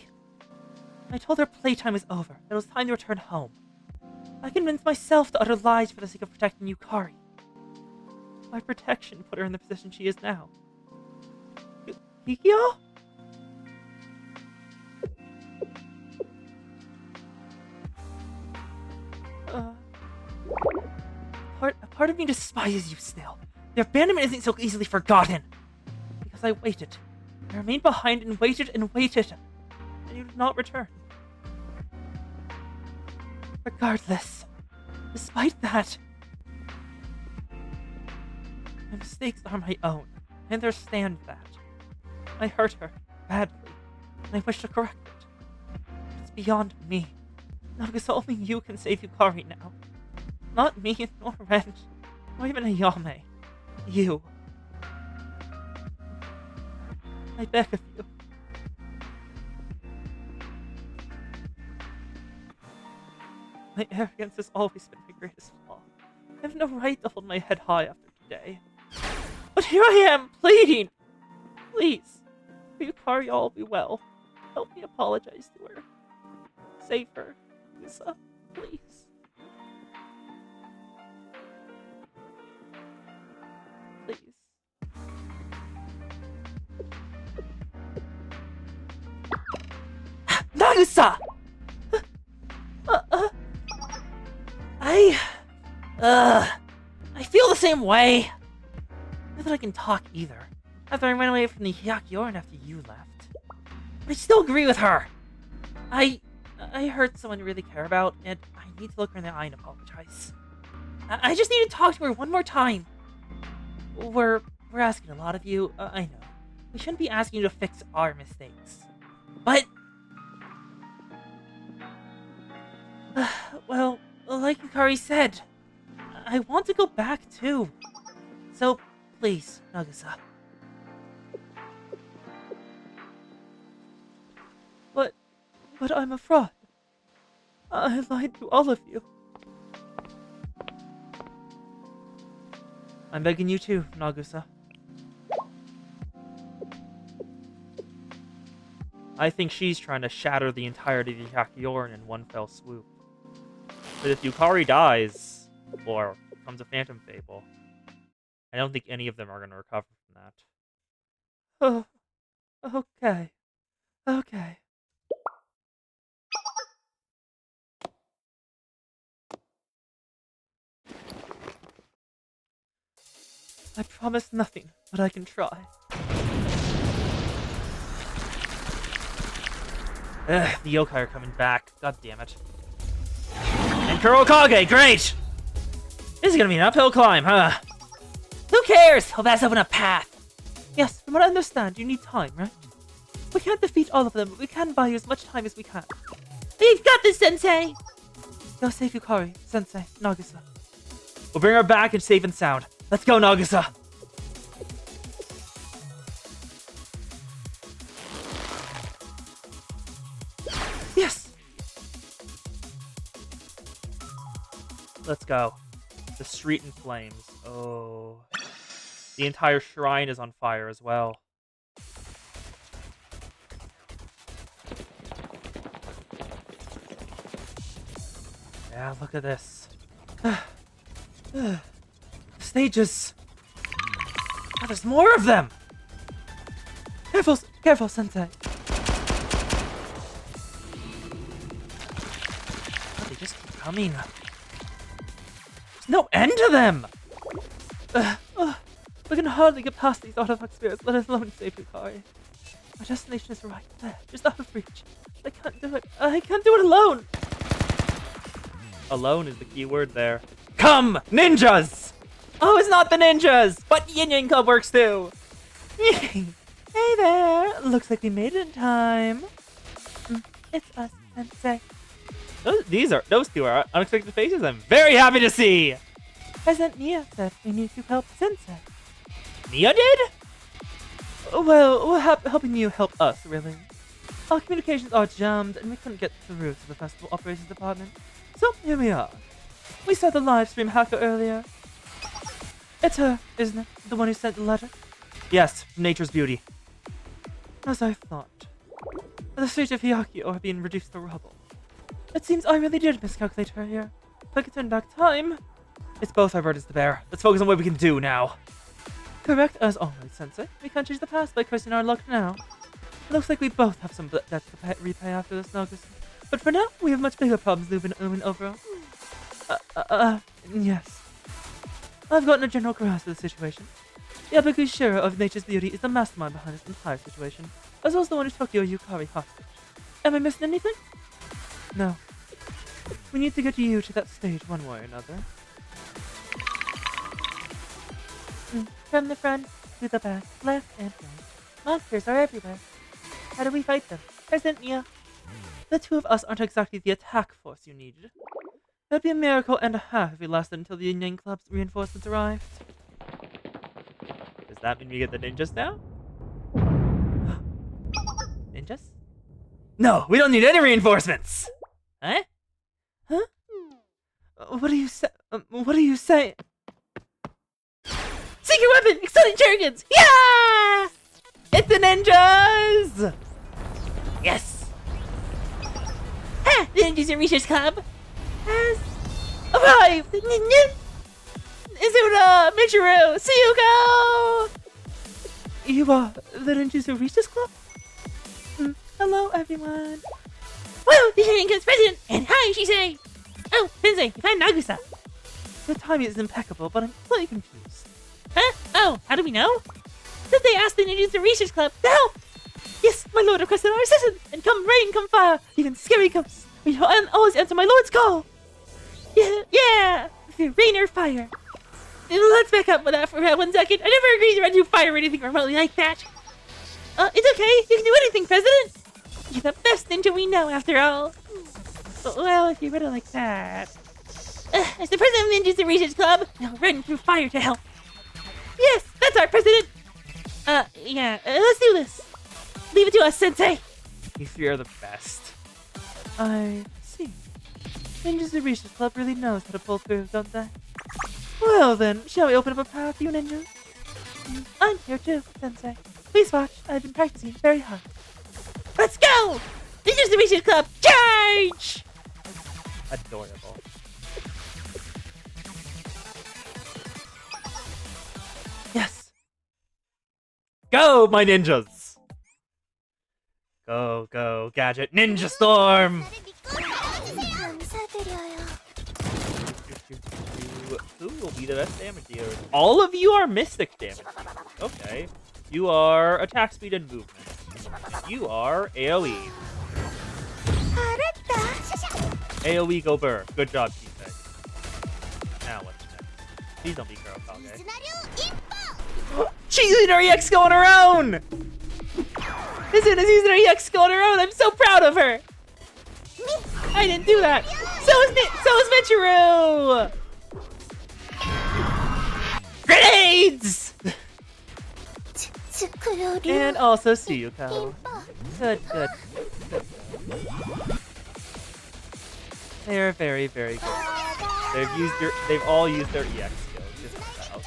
I told her playtime was over. It was time to return home. I convinced myself to utter lies for the sake of protecting Yukari. My protection put her in the position she is now. Kikyo? A part of me despises you still. Their abandonment isn't so easily forgotten. Because I waited. I remained behind and waited and waited. And you did not return. Regardless, despite that, my mistakes are my own. I understand that. I hurt her badly, and I wish to correct it. It's beyond me. Nagusa, only you can save Yukari now. Not me, nor Ren, nor even Ayame. You. I beg of you. My arrogance has always been my greatest flaw. I have no right to hold my head high after today. But here I am, pleading! Please, for Yukari all be well. Help me apologize to her. Save her, Lisa, please. Please. Nagusa! I feel the same way. Not that I can talk either. After I ran away from the Hyakyoran after you left. But I still agree with her. I hurt someone I really care about, and I need to look her in the eye and apologize. I just need to talk to her one more time. We're asking a lot of you. I know. We shouldn't be asking you to fix our mistakes. But... well, like Yukari said, I want to go back too. So, please, Nagusa. But I'm a fraud. I lied to all of you. I'm begging you too, Nagusa. I think she's trying to shatter the entirety of the Hyakyoran in one fell swoop. But if Yukari dies, or becomes a Phantom Fable, I don't think any of them are going to recover from that. Oh, okay. Okay. I promise nothing, but I can try. Ugh, the yokai are coming back. God damn it. And Kurokage, great! This is gonna be an uphill climb, huh? Who cares? He'll pass open a path. Yes, from what I understand, you need time, right? We can't defeat all of them, but we can buy you as much time as we can. We've got this, Sensei! Go save Yukari, Sensei, Nagusa. We'll bring her back and safe and sound. Let's go, Nagusa! Yes! Let's go. The street in flames. Oh. The entire shrine is on fire as well. Yeah, look at this. Stages. Oh, there's more of them. Careful, careful, Sensei. Oh, they just keep coming. There's no end to them. We can hardly get past these artifact spirits, let alone save Yukari. Our destination is right there, just out of reach. I can't do it. I can't do it alone. Alone is the key word there. Come, ninjas! Oh, it's not the ninjas, but Yin Yang Club works too. Hey there, looks like we made it in time. It's us, Sensei. Those two are unexpected faces I'm very happy to see. President Nia said we need to help Sensei. Nia did? Well, we're helping you help us, really. Our communications are jammed, and we couldn't get through to the festival operations department. So here we are. We saw the live stream hacker earlier. It's her, isn't it? The one who sent the letter? Yes, nature's beauty. As I thought. The streets of Hyakio are being reduced to rubble. It seems I really did miscalculate her here. If I could turn back time... It's both our burdens to bear. Let's focus on what we can do now. Correct as always, Sensei. We can't change the past by cursing our luck now. Looks like we both have some debts to repay after this August. But for now, we have much bigger problems looming over. Yes. I've gotten a general grasp of the situation. Yabuku Shira of Nature's Beauty is the mastermind behind this entire situation, as well as the one who took your Yukari hostage. Am I missing anything? No. We need to get you to that stage one way or another. From the front to the back, left and right. Monsters are everywhere. How do we fight them? President Nia. The two of us aren't exactly the attack force you needed. That'd be a miracle and a half if we lasted until the Yin Yang Club's reinforcements arrived. Does that mean we get the ninjas now? Ninjas? No, we don't need any reinforcements! Huh? Huh? What do you say? What do you say? Secret weapon! Exciting dragons! Yeah! It's the ninjas! Yes! Ha! The Ninjas and Research Club has arrived! Izuna! Michiru! Suyuko! You are the Ninjas and Research Club? Hello, everyone. Whoa! The Yin Club's president! And hi, she say! Oh, Sensei, you find Nagusa. The timing is impeccable, but I'm slightly confused. Huh? Oh, how do we know? Did they ask the Ninjas and Research Club to help? Yes, my lord requested our assistance, and come rain, come fire, even scary comes. We always answer my lord's call. Yeah, through rain or fire. Let's back up with that for 1 second. I never agreed to run through fire or anything remotely like that. It's okay. You can do anything, President. You're the best ninja we know, after all. Well, if you put it like that. As the president of the Ninjas and Research Club, I'll run through fire to help. Yes, that's our president. Yeah, let's do this. Leave it to us, Sensei. You three are the best. I see. Ninjas and Research Club really knows how to pull through, don't they? Well then, shall we open up a path, you ninjas? I'm here too, Sensei. Please watch. I've been practicing very hard. Let's go! Ninjas and Research Club, charge! Adorable. Yes. Go, my ninjas! Go, go, Gadget Ninja Storm! Who will be the best damage dealers? All of you are mystic damage. Okay. You are attack speed and movement. And you are AoE. AoE go burr. Good job, Kisei. Now what's next? Please don't be Kurokage. She's using her EX going her own! Izuna's using her EX skill on her own. I'm so proud of her. I didn't do that. So is Michiru. Grenades! And also Suyuko. Good. They are very, very good. They've all used their EX skills. Just about.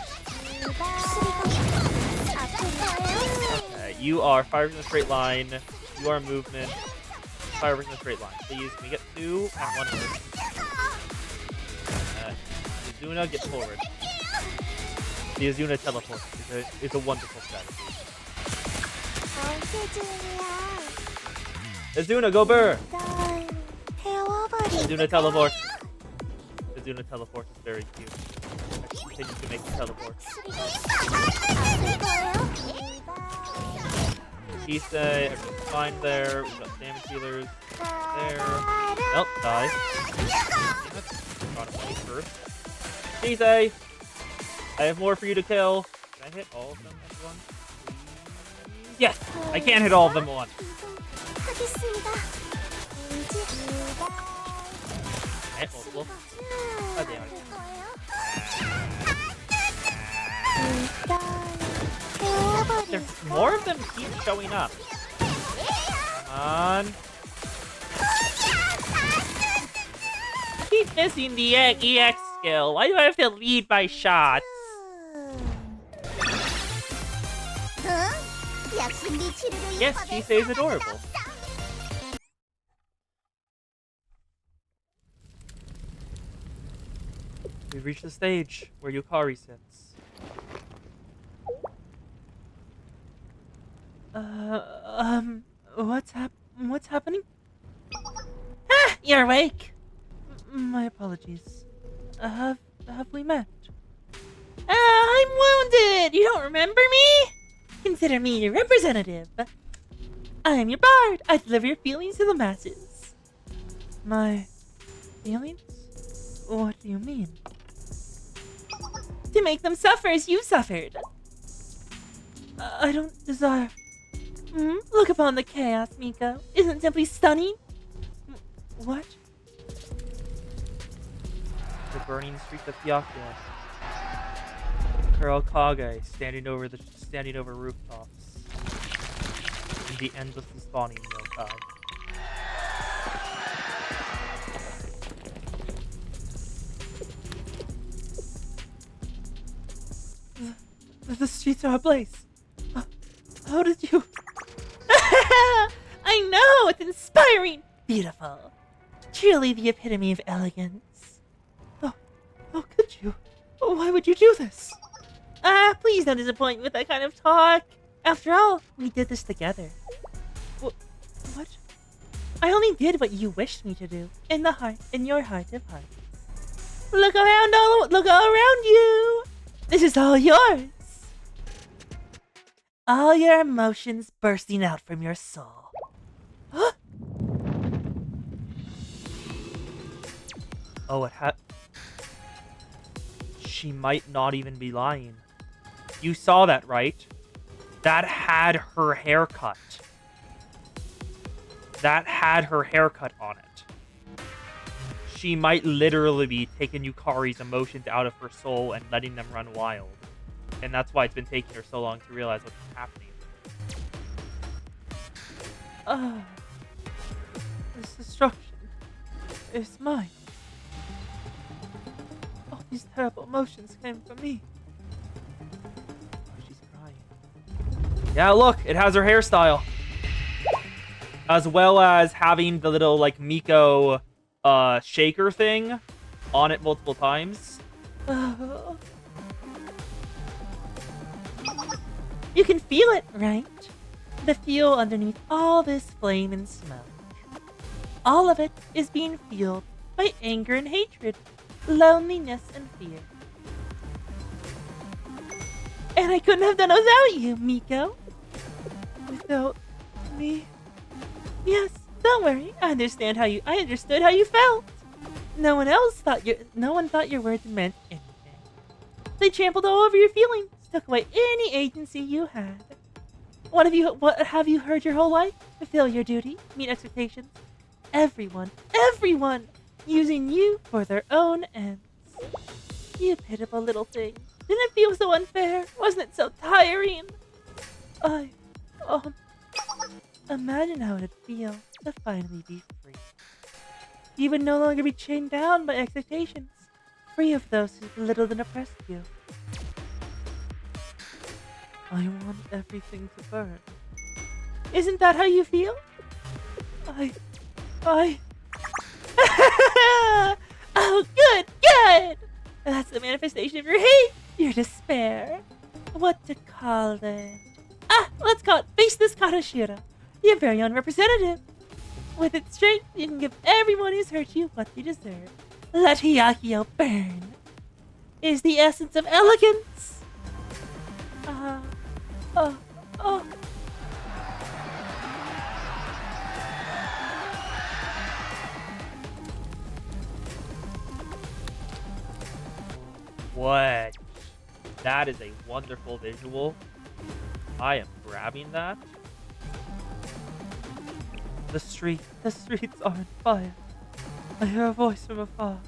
Okay, you are fire in a straight line. You are movement. Fire in a straight line. Please, can we get 2 and 1 movement? Izuna, get forward. The Izuna teleport is a wonderful strategy. Izuna, go burr! Izuna teleport. Izuna teleport is very cute. I continue to make the teleport. Kisei, everything's fine there. We've got damage healers there. Nope, die. on him first. Cheese A! I have more for you to kill. Can I hit all of them at once? Yes! I can't hit all of them at once. 하겠습니다. Hit multiple. Oh, damn it. More of them keep showing up. Come on. I keep missing the EX skill. Why do I have to lead by shots? Yes, Chise is adorable. We've reached the stage where Yukari sits. What's happening? Ah, you're awake. My apologies. Have we met? I'm wounded. You don't remember me? Consider me your representative. I am your bard. I deliver your feelings to the masses. My feelings? What do you mean? To make them suffer as you suffered. I don't desire. Look upon the chaos, Miko. Isn't it simply stunning? What? The burning streets of Hyakya. Kurokage standing over rooftops. And the endlessly spawning yokai. The streets are ablaze. How did you? I know! It's inspiring! Beautiful. Truly the epitome of elegance. How could you? Why would you do this? Please don't disappoint me with that kind of talk. After all, we did this together. What? I only did what you wished me to do. In your height of heights. Look all around you! This is all yours! All your emotions bursting out from your soul. Oh, she might not even be lying. You saw that, right? That had her haircut. That had her haircut on it. She might literally be taking Yukari's emotions out of her soul and letting them run wild. And that's why it's been taking her so long to realize what's happening. This destruction is mine. All these terrible emotions came from me. Oh, she's crying. Yeah, look, it has her hairstyle. As well as having the little, like, Miko shaker thing on it multiple times. You can feel it, right? The fuel underneath all this flame and smoke. All of it is being fueled by anger and hatred, loneliness and fear. And I couldn't have done it without you, Miko. Without me. Yes, don't worry. I understood how you felt. No one thought your words meant anything. They trampled all over your feelings, took away any agency you had. What have you heard your whole life? Fulfill your duty, meet expectations. Everyone, using you for their own ends. You pitiful little thing. Didn't it feel so unfair? Wasn't it so tiring? Imagine how it'd feel to finally be free. You would no longer be chained down by expectations, free of those who belittled and oppressed you. I want everything to burn. Isn't that how you feel? Oh, good! That's the manifestation of your hate, your despair. What to call it? Let's call it Face This Katashira, your very own representative. With its strength, you can give everyone who's hurt you what they deserve. Let Hyakio burn. It is the essence of elegance. That is a wonderful visual. I am grabbing that. The streets are on fire. I hear a voice from afar.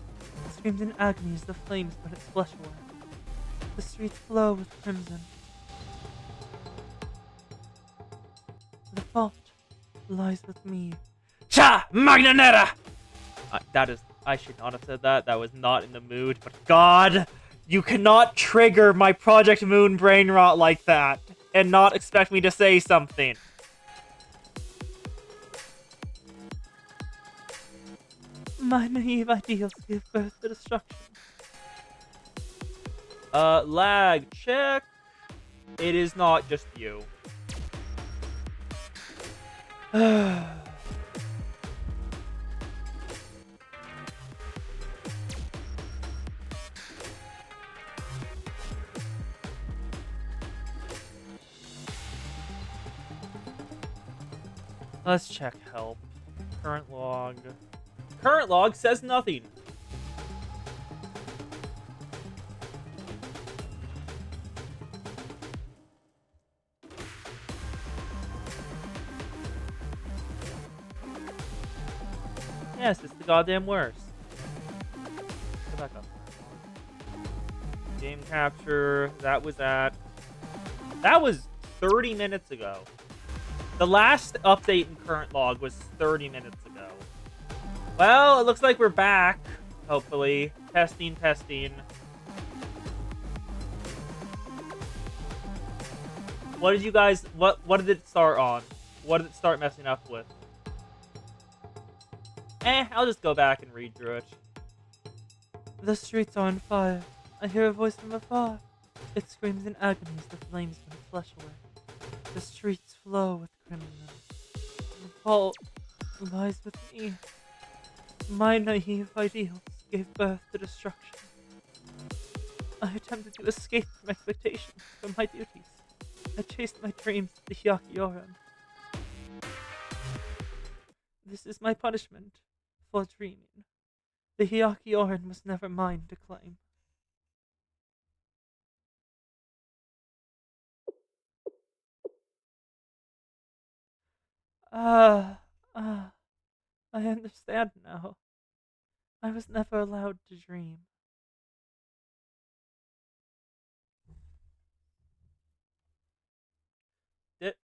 It screams in agony as the flames burn its flesh away. The streets flow with crimson. The fault lies with me. Cha! Magnanera! I should not have said that. That was not in the mood. But God, you cannot trigger my Project Moon brain rot like that and not expect me to say something. My naive ideals give birth to destruction. Lag check. It is not just you. Let's check help. Current log. Current log says nothing. Yes, it's the goddamn worst. Go back up. Game capture. That was 30 minutes ago. The last update in current log was 30 minutes ago. Well, it looks like we're back. Hopefully. Testing. What did you guys... What did it start on? What did it start messing up with? I'll just go back and read through it. The streets are on fire. I hear a voice from afar. It screams in agony as the flames burn its flesh away. The streets flow with crimson. The fault lies with me. My naive ideals gave birth to destruction. I attempted to escape from expectations, from my duties. I chased my dreams to the Hyakioran. This is my punishment for dreaming. The Hyakioran was never mine to claim. I understand now. I was never allowed to dream.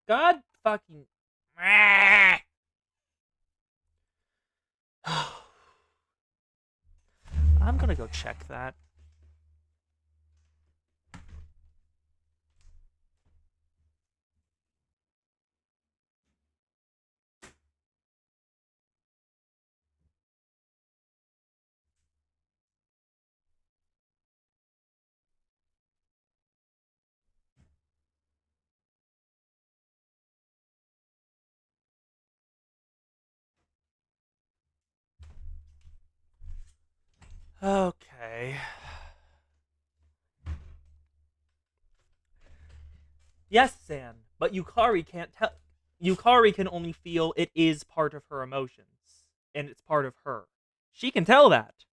God fucking... I'm gonna go check that. Okay. Yes, San, but Yukari can't tell. Yukari can only feel it is part of her emotions, and it's part of her. She can tell that.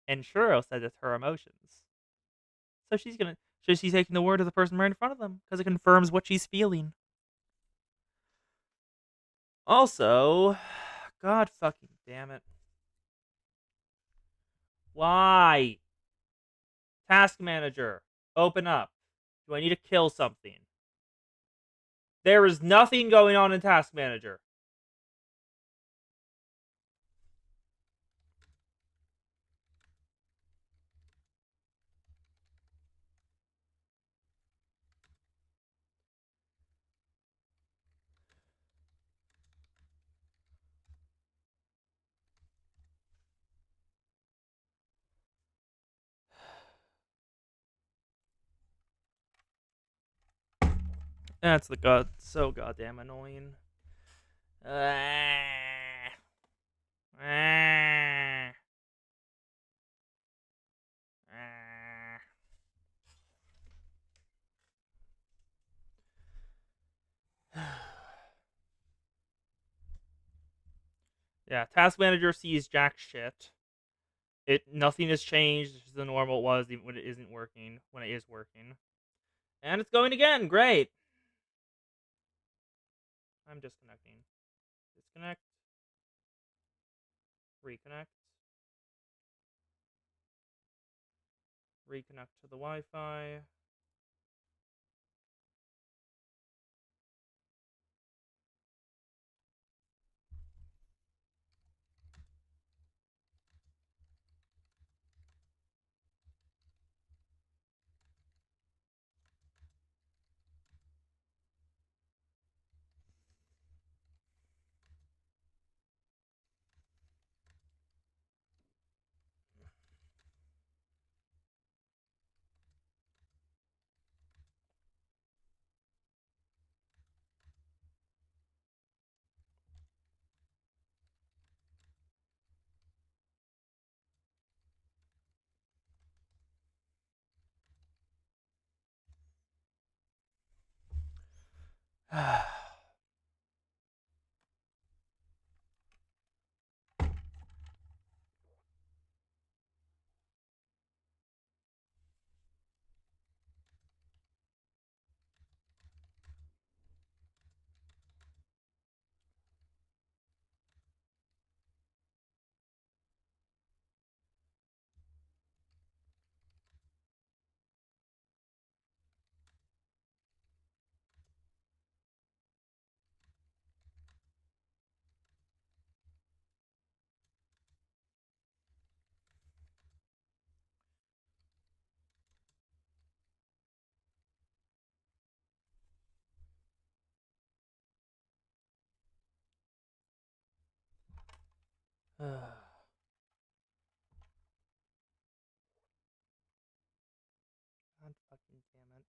And Shuro said it's her emotions. So she's taking the word of the person right in front of them, because it confirms what she's feeling. Also, God fucking damn it. Why? Task manager, open up. Do I need to kill something? There is nothing going on in task manager. That's so goddamn annoying. Ah. Ah. Ah. Yeah, task manager sees jack shit. Nothing has changed. It's just the normal it was even when it isn't working. When it is working, and it's going again. Great. I'm disconnecting. Disconnect. Reconnect. Reconnect to the Wi-Fi. God fucking damn it.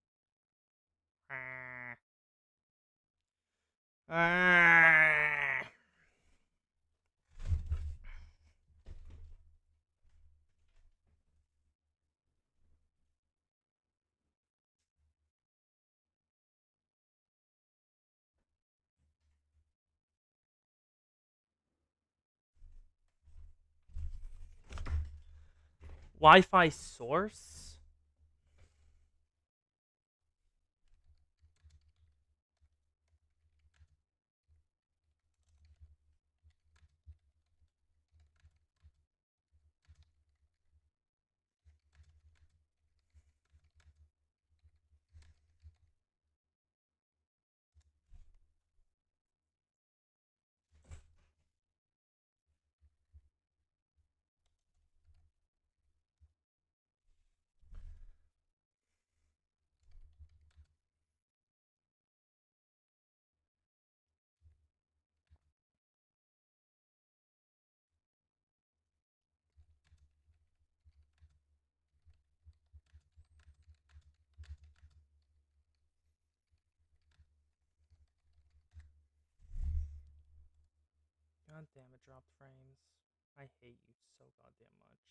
Wi-Fi source? God damn it, dropped frames. I hate you so goddamn much.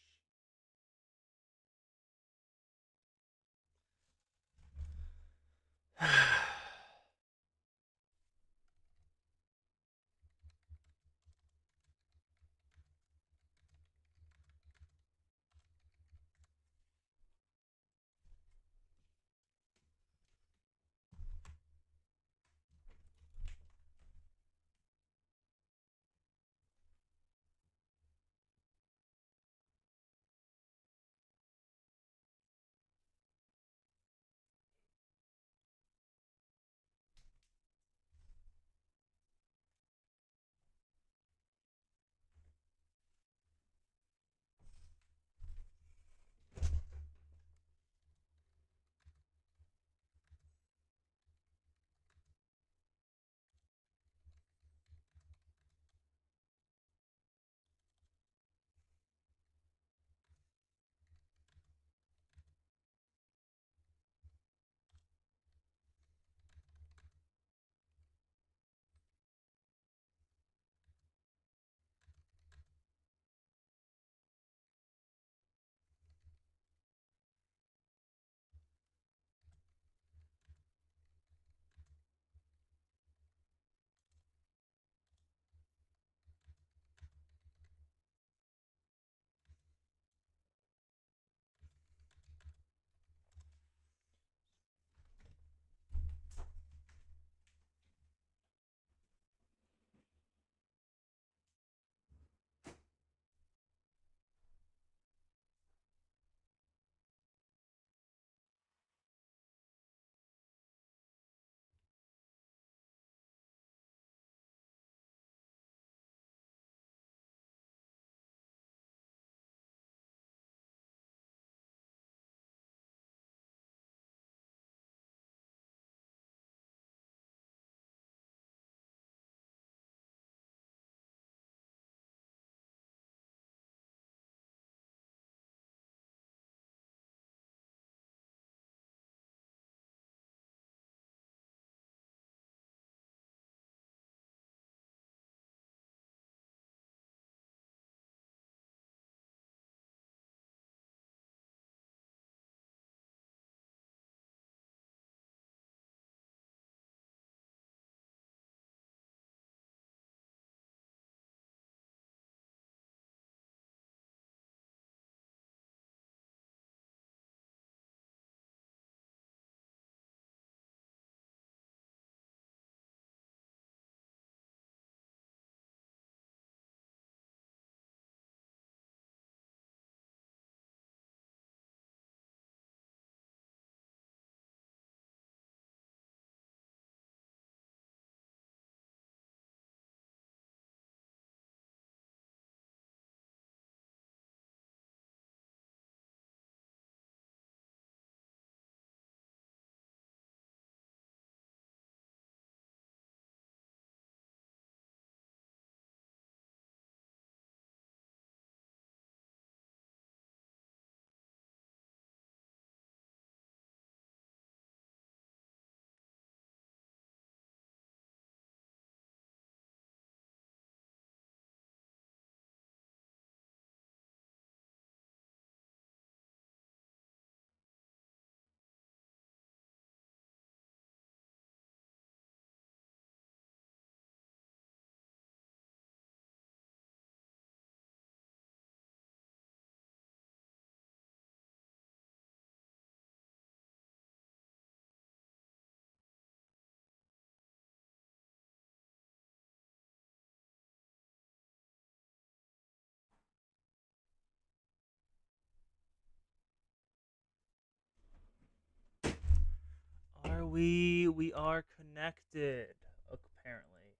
We are connected. Apparently,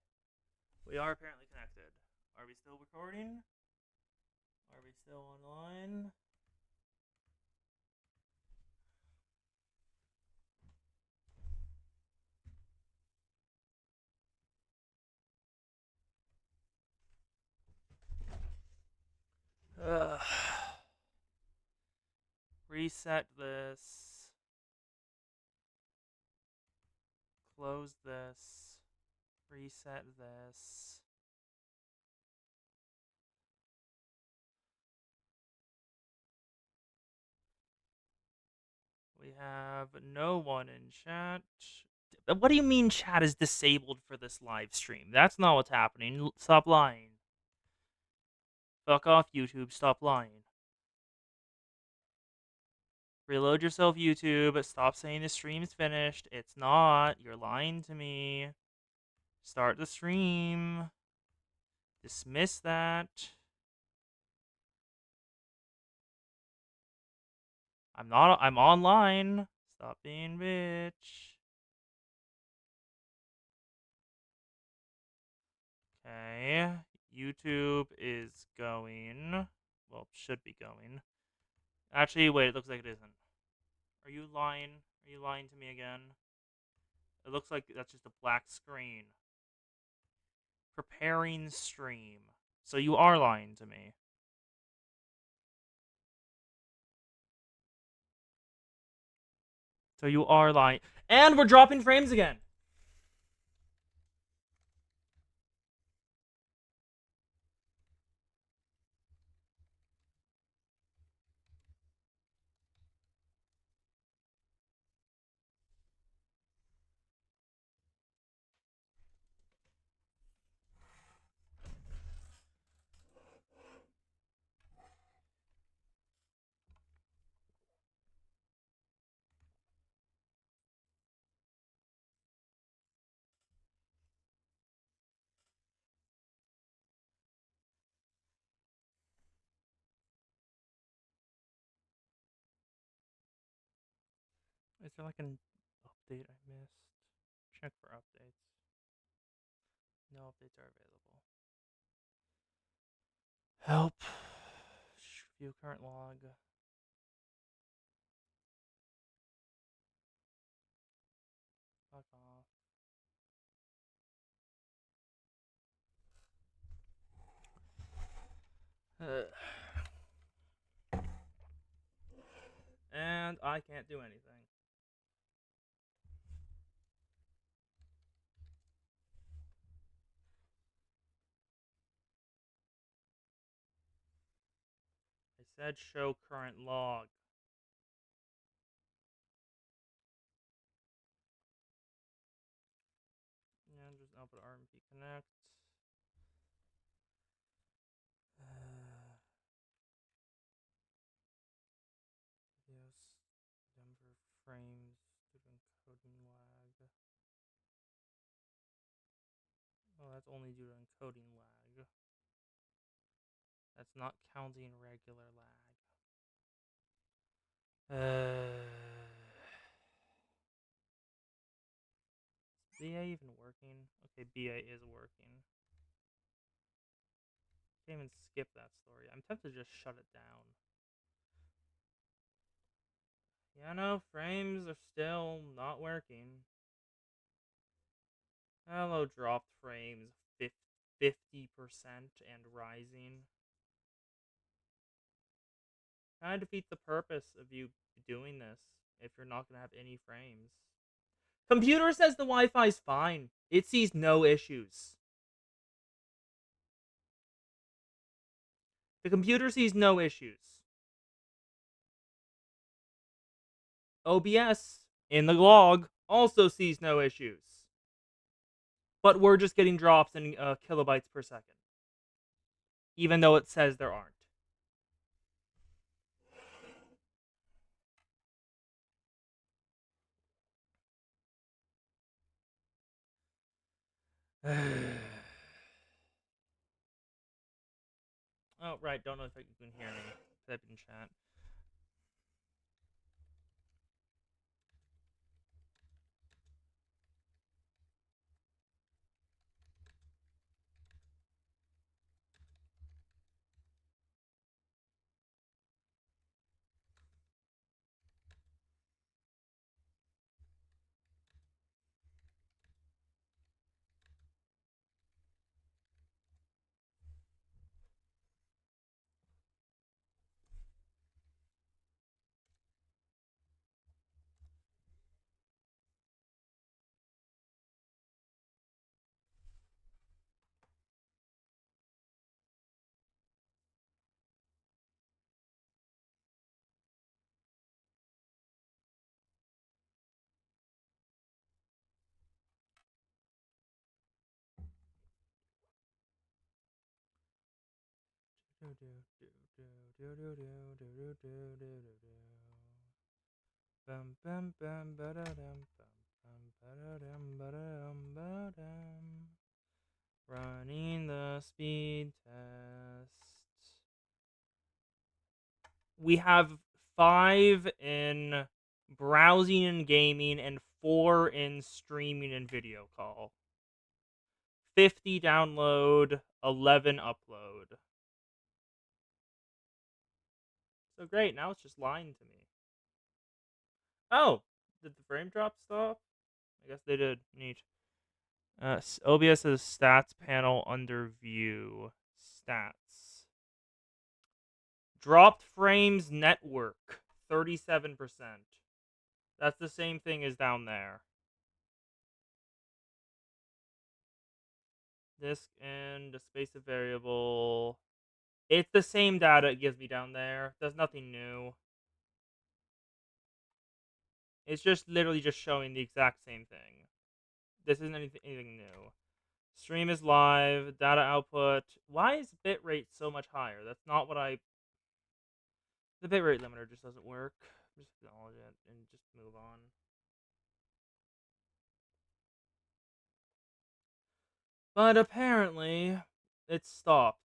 we are apparently connected. Are we still recording? Are we still online? Ugh. Reset this. Close this. Reset this. We have no one in chat. What do you mean chat is disabled for this live stream? That's not what's happening. Stop lying. Fuck off, YouTube. Stop lying. Reload yourself, YouTube. Stop saying the stream's finished. It's not. You're lying to me. Start the stream. Dismiss that. I'm not. I'm online. Stop being bitch. Okay. YouTube is going. Well, should be going. Actually, wait. It looks like it isn't. Are you lying? Are you lying to me again? It looks like that's just a black screen. Preparing stream. So you are lying to me. So you are lying. And we're dropping frames again. Is there like an update I missed? Check for updates. No updates are available. Help. View current log. Fuck off. And I can't do anything. I said show current log. Yeah, just output RMP connect. Yes. Denver frames due to encoding lag. Well, that's only due to encoding lag. That's not counting regular lag. Is BA even working? Okay, BA is working. Can't even skip that story. I'm tempted to just shut it down. Yeah, no, frames are still not working. Hello, dropped frames 50% and rising. Kind of defeats the purpose of you doing this if you're not going to have any frames. Computer says the Wi-Fi's fine. It sees no issues. The computer sees no issues. OBS in the log also sees no issues. But we're just getting drops in kilobytes per second. Even though it says there aren't. Oh, right. Don't know if you can hear me. Type in chat. Bum bum bum ba-da-dum bum ba-da-dum ba-da-dum ba-dum. Running the speed test. We have 5 in browsing and gaming and 4 in streaming and video call. 50 download, 11 upload. So great, now it's just lying to me. Oh, did the frame drop stop? I guess they did. Neat. OBS is stats panel under view. Stats. Dropped frames network, 37%. That's the same thing as down there. Disk and a space of variable. It's the same data it gives me down there. There's nothing new. It's just literally just showing the exact same thing. This isn't anything new. Stream is live. Data output. Why is bitrate so much higher? That's not what I... The bitrate limiter just doesn't work. Just acknowledge it and just move on. But apparently, it stopped.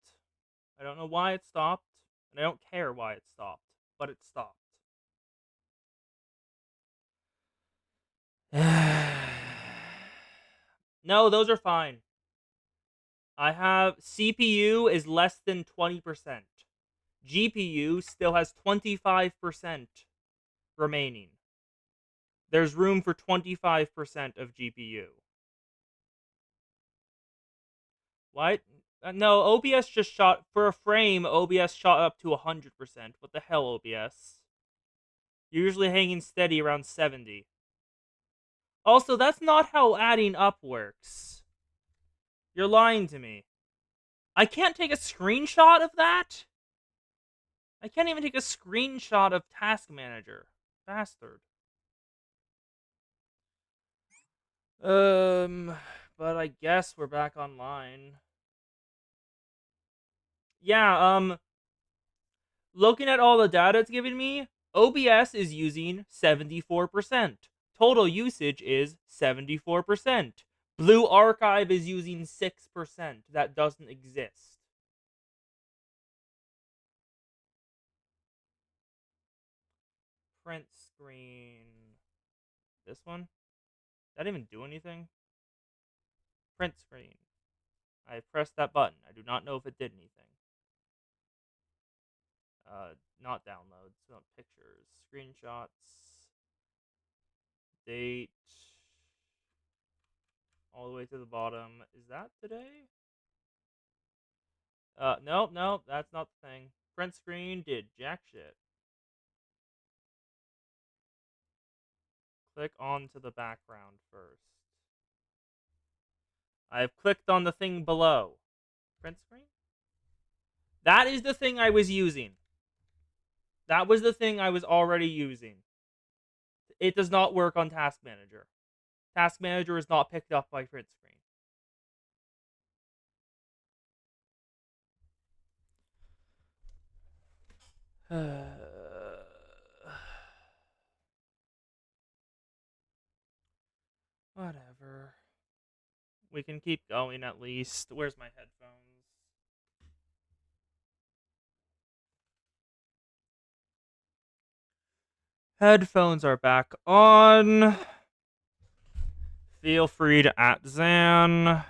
I don't know why it stopped, and I don't care why it stopped, but it stopped. No, those are fine. I have CPU is less than 20%. GPU still has 25% remaining. There's room for 25% of GPU. What? No, OBS just shot for a frame. OBS shot up to 100%. What the hell, OBS? You're usually hanging steady around 70. Also, that's not how adding up works. You're lying to me. I can't take a screenshot of that? I can't even take a screenshot of Task Manager. Bastard. But I guess we're back online. Yeah, looking at all the data it's giving me, OBS is using 74%. Total usage is 74%. Blue Archive is using 6%. That doesn't exist. Print screen. This one? That didn't even do anything? Print screen. I pressed that button. I do not know if it did anything. Not downloads, not pictures. Screenshots. Date. All the way to the bottom. Is that today? No, that's not the thing. Print screen did jack shit. Click onto the background first. I've clicked on the thing below. Print screen? That is the thing I was using. That was the thing I was already using. It does not work on Task Manager. Task Manager is not picked up by print screen. Whatever. We can keep going at least. Where's my headphones? Headphones are back on. Feel free to at Zan.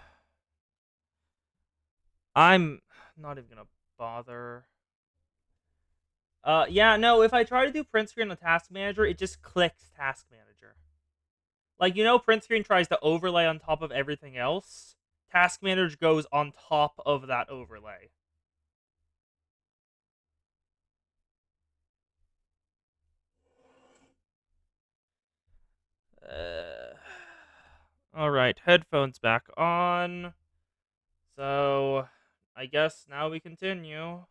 I'm not even gonna bother. Yeah, no, if I try to do print screen on Task Manager, it just clicks Task Manager. Like, print screen tries to overlay on top of everything else. Task Manager goes on top of that overlay. Alright, headphones back on. So, I guess now we continue.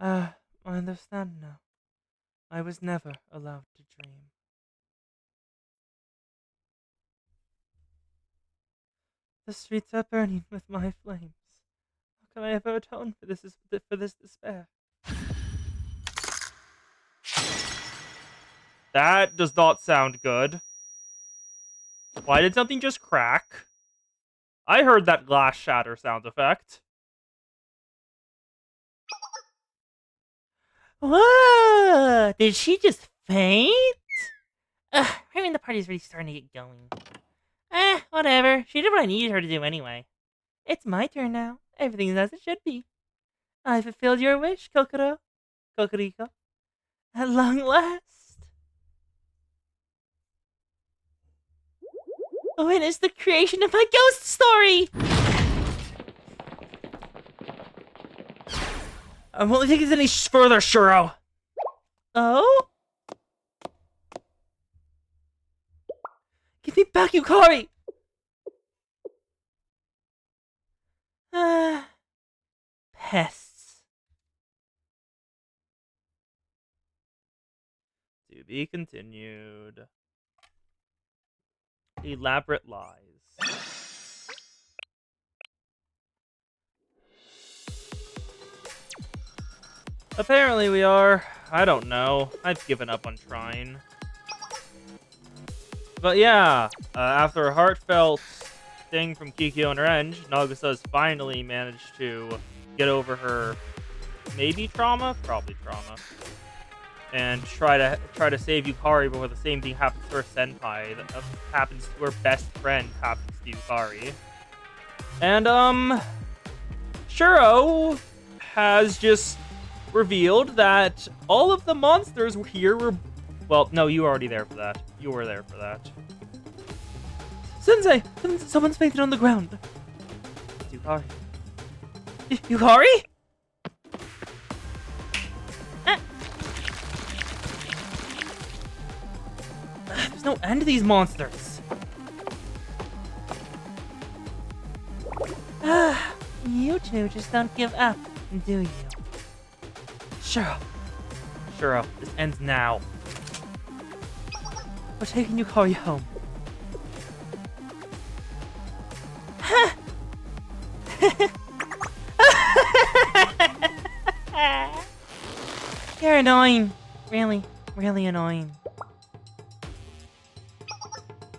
I understand now. I was never allowed to dream. The streets are burning with my flames. How can I ever atone for this despair? That does not sound good. Why did something just crack? I heard that glass shatter sound effect. Whoa! Did she just faint? Ugh, I mean, the party's really starting to get going. Whatever. She did what I needed her to do anyway. It's my turn now. Everything's as it should be. I fulfilled your wish, Kokoriko. At long last. Witness the creation of my ghost story! I won't take this any further, Shuro. Oh? Give me back, Yukari! Pests. To be continued. Elaborate lies. Apparently we are. I don't know. I've given up on trying. But yeah, after a heartfelt thing from Kikyo and Renge, Nagisa finally managed to get over her maybe trauma, probably trauma, and try to save Yukari before the same thing happens to her senpai that happens to her best friend happens to Yukari. And Shuro has just revealed that all of the monsters here were, well, no, you were already there for that. You were there for that. Sensei! Someone's fainted on the ground. It's Yukari. Yukari? There's no end to these monsters. You two just don't give up, do you? Shuro, this ends now. We're taking Yukari home. You're annoying. Really, really annoying.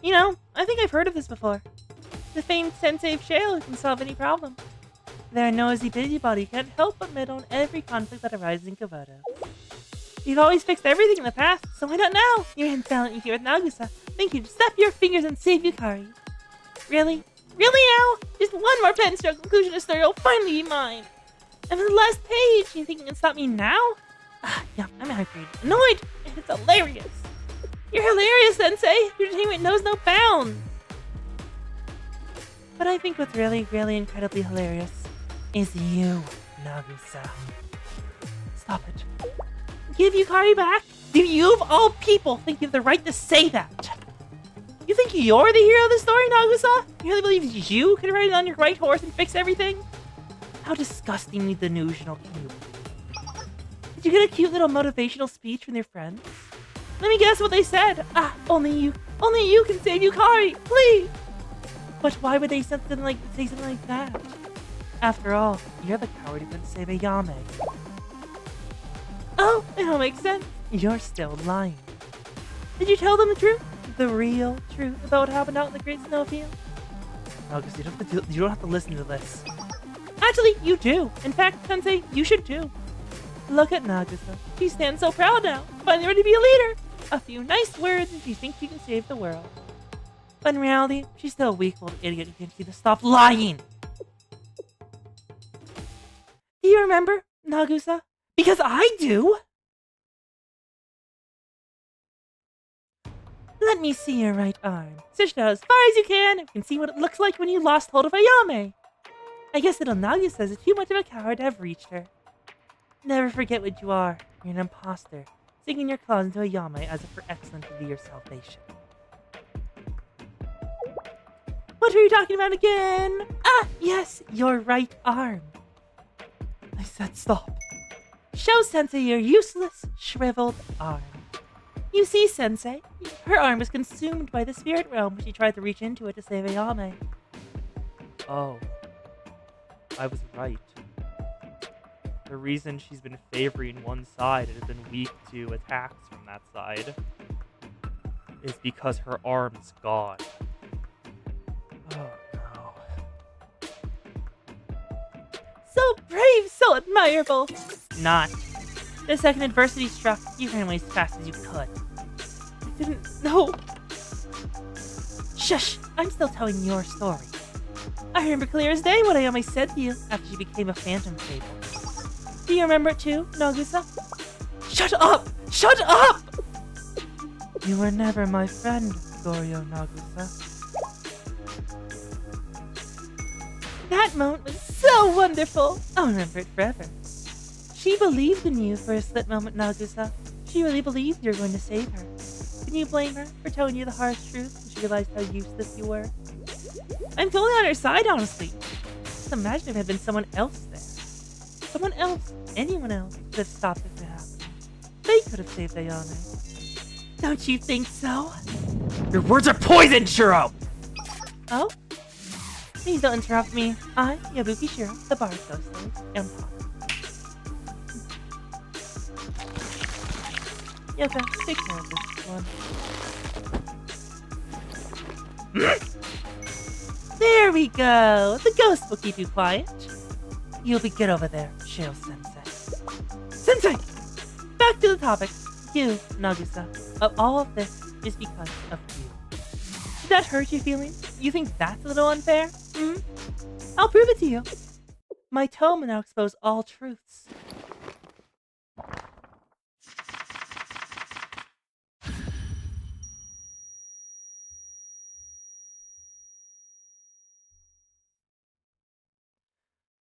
You know, I think I've heard of this before. The famed Sensei of Shale who can solve any problem. Their nosy busybody can't help but meddle in every conflict that arises in Komodo. You've always fixed everything in the past, so why not now? You're in talent here with Nagusa. Think you'd snap your fingers and save Yukari. Really? Really now? Just one more pen stroke conclusion of the story will finally be mine. And for the last page, you think you can stop me now? Yeah, I'm hyper annoyed, and it's hilarious. You're hilarious, Sensei. Your entertainment knows no bounds. But I think what's really, really incredibly hilarious is you, Nagusa. Stop it. Give Yukari back? Do you, of all people, think you have the right to say that? You think you're the hero of the story, Nagusa? You really believe you can ride on your right horse and fix everything? How disgustingly delusional can you be? Did you get a cute little motivational speech from your friends? Let me guess what they said. Only you can save Yukari, please. But why would they say something like that? After all, you're the coward who couldn't save a Yame. Oh, it all makes sense. You're still lying. Did you tell them the truth? The real truth about what happened out in the Great Snowfield? August, you don't have to listen to this. Actually, you do. In fact, Sensei, you should too. Look at Nagisa. She stands so proud now, finally ready to be a leader. A few nice words and she thinks she can save the world. But in reality, she's still a weak-willed idiot who can't see to stop lying. Do you remember, Nagusa? Because I do! Let me see your right arm. Stretch it out as far as you can, and you can see what it looks like when you lost hold of Ayame. I guess little Nagusa is too much of a coward to have reached her. Never forget what you are. You're an imposter, sinking your claws into Ayame as if for excellence to be your salvation. What were you talking about again? Yes, your right arm. I said stop. Show Sensei your useless, shriveled arm. You see, Sensei, her arm was consumed by the spirit realm when she tried to reach into it to save Ayame. Oh. I was right. The reason she's been favoring one side and has been weak to attacks from that side is because her arm's gone. Oh no. So brave, so admirable! Not. The second adversity struck, you ran away as fast as you could. I didn't know. Shush! I'm still telling your story. I remember clear as day what Ayame said to you after she became a phantom fable. Do you remember it too, Nagusa? Shut up! Shut up! You were never my friend, Goryo Nagusa. That moment was so wonderful! I'll remember it forever. She believed in you for a split moment, Nagusa. She really believed you were going to save her. Can you blame her for telling you the harsh truth when she realized how useless you were? I'm totally on her side, honestly. Just imagine if it had been someone else there. Someone else, anyone else, could have stopped it from happening. They could have saved Ayane. Don't you think so? Your words are poison, Shiro! Oh? Please don't interrupt me. I, Yabuki Shiro, the Bard Ghost Lord, am talking. Yoga, take care of this one. There we go! The ghost will keep you quiet. You'll be good over there, Shiro Sensei. Sensei! Back to the topic. You, Nagusa. Of all of this is because of you. Did that hurt your feelings? You think that's a little unfair? Hmm? I'll prove it to you. My tome will now expose all truths.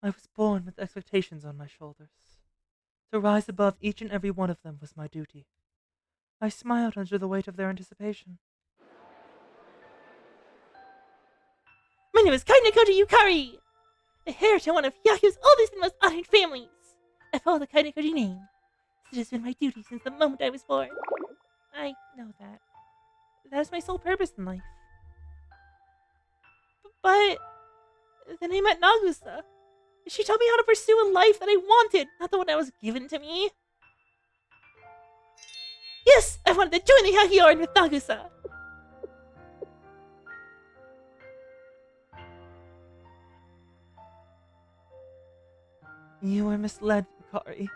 I was born with expectations on my shoulders. To rise above each and every one of them was my duty. I smiled under the weight of their anticipation. My name is Kainakoji Yukari! The heir to one of Hyaku's oldest and most honored families. I follow the Kainakoji name. It has been my duty since the moment I was born. I know that. That is my sole purpose in life. But then I met Nagusa. She taught me how to pursue a life that I wanted, not the one that was given to me. Yes, I wanted to join the Hyakuyoran with Nagusa. You were misled, Yukari.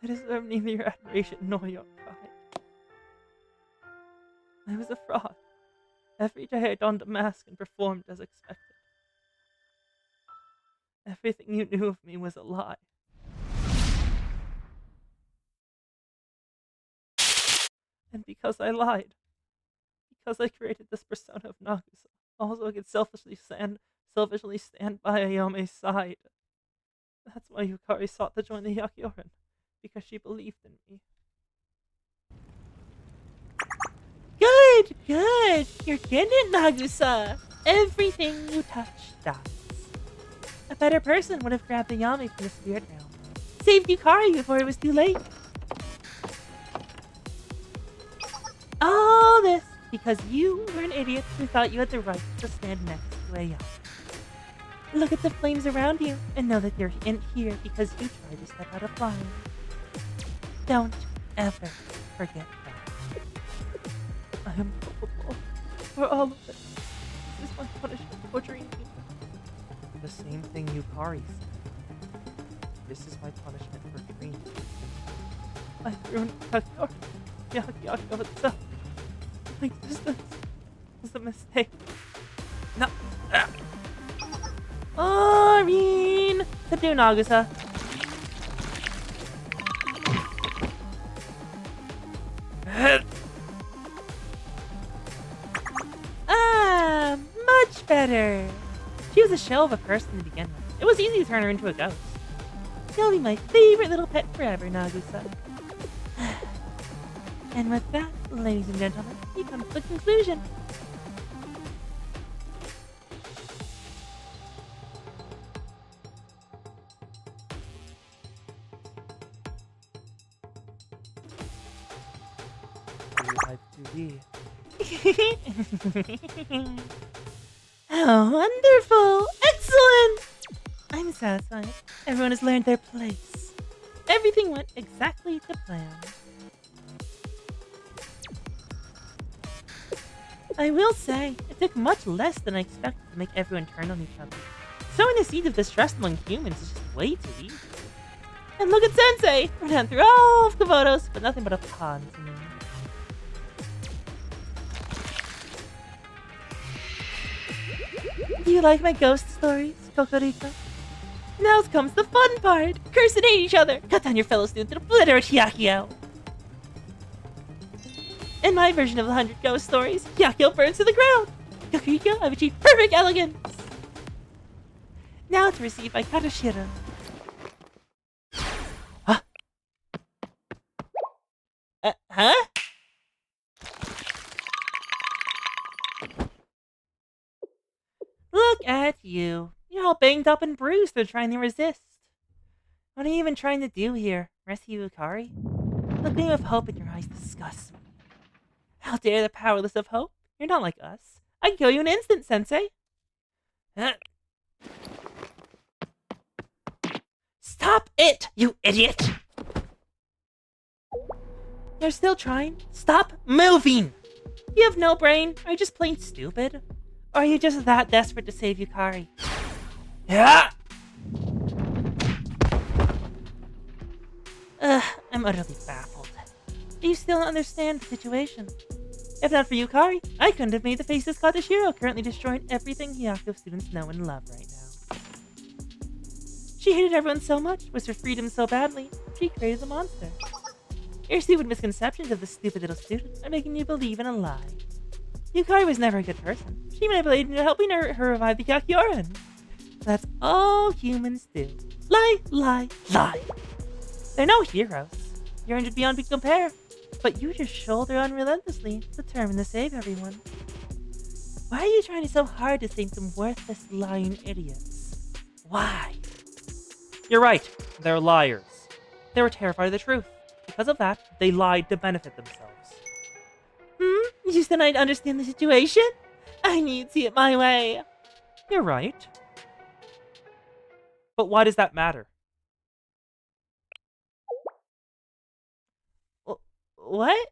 I deserve neither your admiration nor your pride. I was a fraud. Every day I donned a mask and performed as expected. Everything you knew of me was a lie. And because I lied, because I created this persona of Nagusa, also I could selfishly stand by Ayame's side. That's why Yukari sought to join the Hyakuyoran, because she believed in me. Good, good. You're getting it, Nagusa. Everything you touch dies. A better person would have grabbed the Yami from the spirit realm, saved Yukari before it was too late. All this because you were an idiot who thought you had the right to stand next to a Yami. Look at the flames around you and know that you're in here because you tried to step out of line. Don't ever forget that. I am culpable for all of it. This is my punishment for dreaming. The same thing Yukari said. This is my punishment for dreaming. I ruined Hyakuyoran itself. My existence was a mistake. No. Armin! Subdue Nagusa. Much better. She was a shell of a person to begin with. It was easy to turn her into a ghost. You'll be my favorite little pet forever, Nagusa. And with that, ladies and gentlemen, we come to the conclusion. Life 2D. Oh, wonderful! Excellent! I'm satisfied. Everyone has learned their place. Everything went exactly to plan. I will say, it took much less than I expected to make everyone turn on each other. Sowing the seeds of distrust among humans is just way too easy. And look at Sensei! We're down through all of the photos, but nothing but a pawn to me. Do you like my ghost stories, Kokoriko? Now comes the fun part! Curse and hate each other! Cut down your fellow students and obliterate Hyakio! In my version of the 100 ghost stories, Hyakio burns to the ground! Kokoriko, I've achieved perfect elegance! Now to receive my Katashiro. Huh? Huh? Look at you. You're all banged up and bruised for trying to resist. What are you even trying to do here? Rescue Yukari? The gleam of hope in your eyes disgusts me. How dare the powerless of hope? You're not like us. I can kill you in an instant, Sensei. Stop it, you idiot! You're still trying? Stop moving! You have no brain? Are you just plain stupid? Or are you just that desperate to save Yukari? Yeah! I'm utterly baffled. Do you still not understand the situation? If not for Yukari, I couldn't have made the faceless Katashiro currently destroying everything Hyakko students know and love right now. She hated everyone so much, was for freedom so badly, she created the monster. Your stupid misconceptions of this stupid little student are making you believe in a lie. Yukari was never a good person. She manipulated into helping her revive the Kakyoran. That's all humans do. Lie, lie, lie. They're no heroes. You're injured beyond compare. But you just shoulder on relentlessly, determined to save everyone. Why are you trying so hard to save some worthless, lying idiots? Why? You're right. They're liars. They were terrified of the truth. Because of that, they lied to benefit themselves. You still not understand the situation? I need to see it my way. You're right. But why does that matter? What?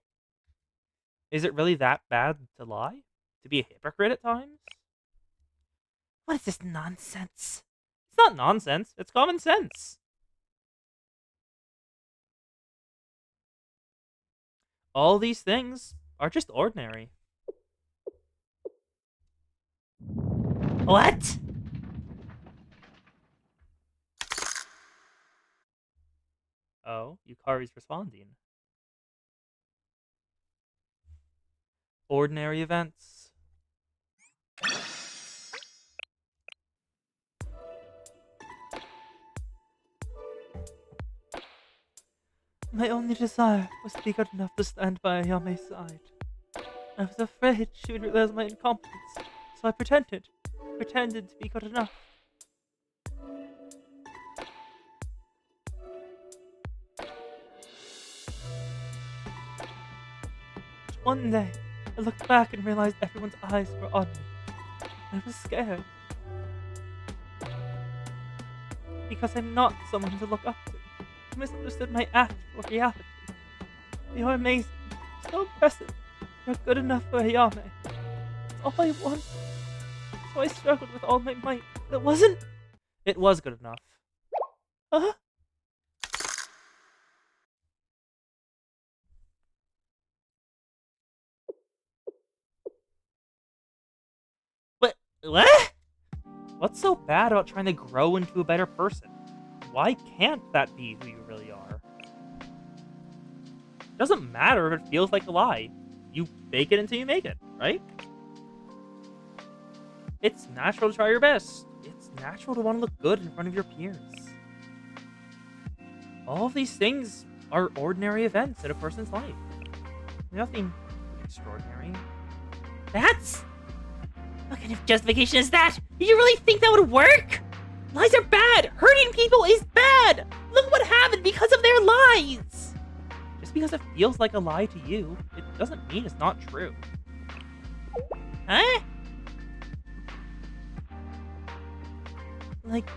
Is it really that bad to lie? To be a hypocrite at times? What is this nonsense? It's not nonsense. It's common sense. All these things are just ordinary. What? Oh, Yukari's responding. Ordinary events. My only desire was to be good enough to stand by Ayame's side. I was afraid she would realize my incompetence, so I pretended to be good enough. But one day, I looked back and realized everyone's eyes were on me. I was scared. Because I'm not someone to look up to. You misunderstood my act for reality. You're amazing. So impressive. You're good enough for Ayame. It's all I wanted. So I struggled with all my might. It wasn't... It was good enough. Huh? What? What's so bad about trying to grow into a better person? Why can't that be who you really are? It doesn't matter if it feels like a lie. You fake it until you make it, right? It's natural to try your best. It's natural to want to look good in front of your peers. All of these things are ordinary events in a person's life. Nothing extraordinary. That's... What kind of justification is that? Do you really think that would work? Lies are bad! Hurting people is bad! Look what happened because of their lies! Just because it feels like a lie to you, it doesn't mean it's not true. Huh? Like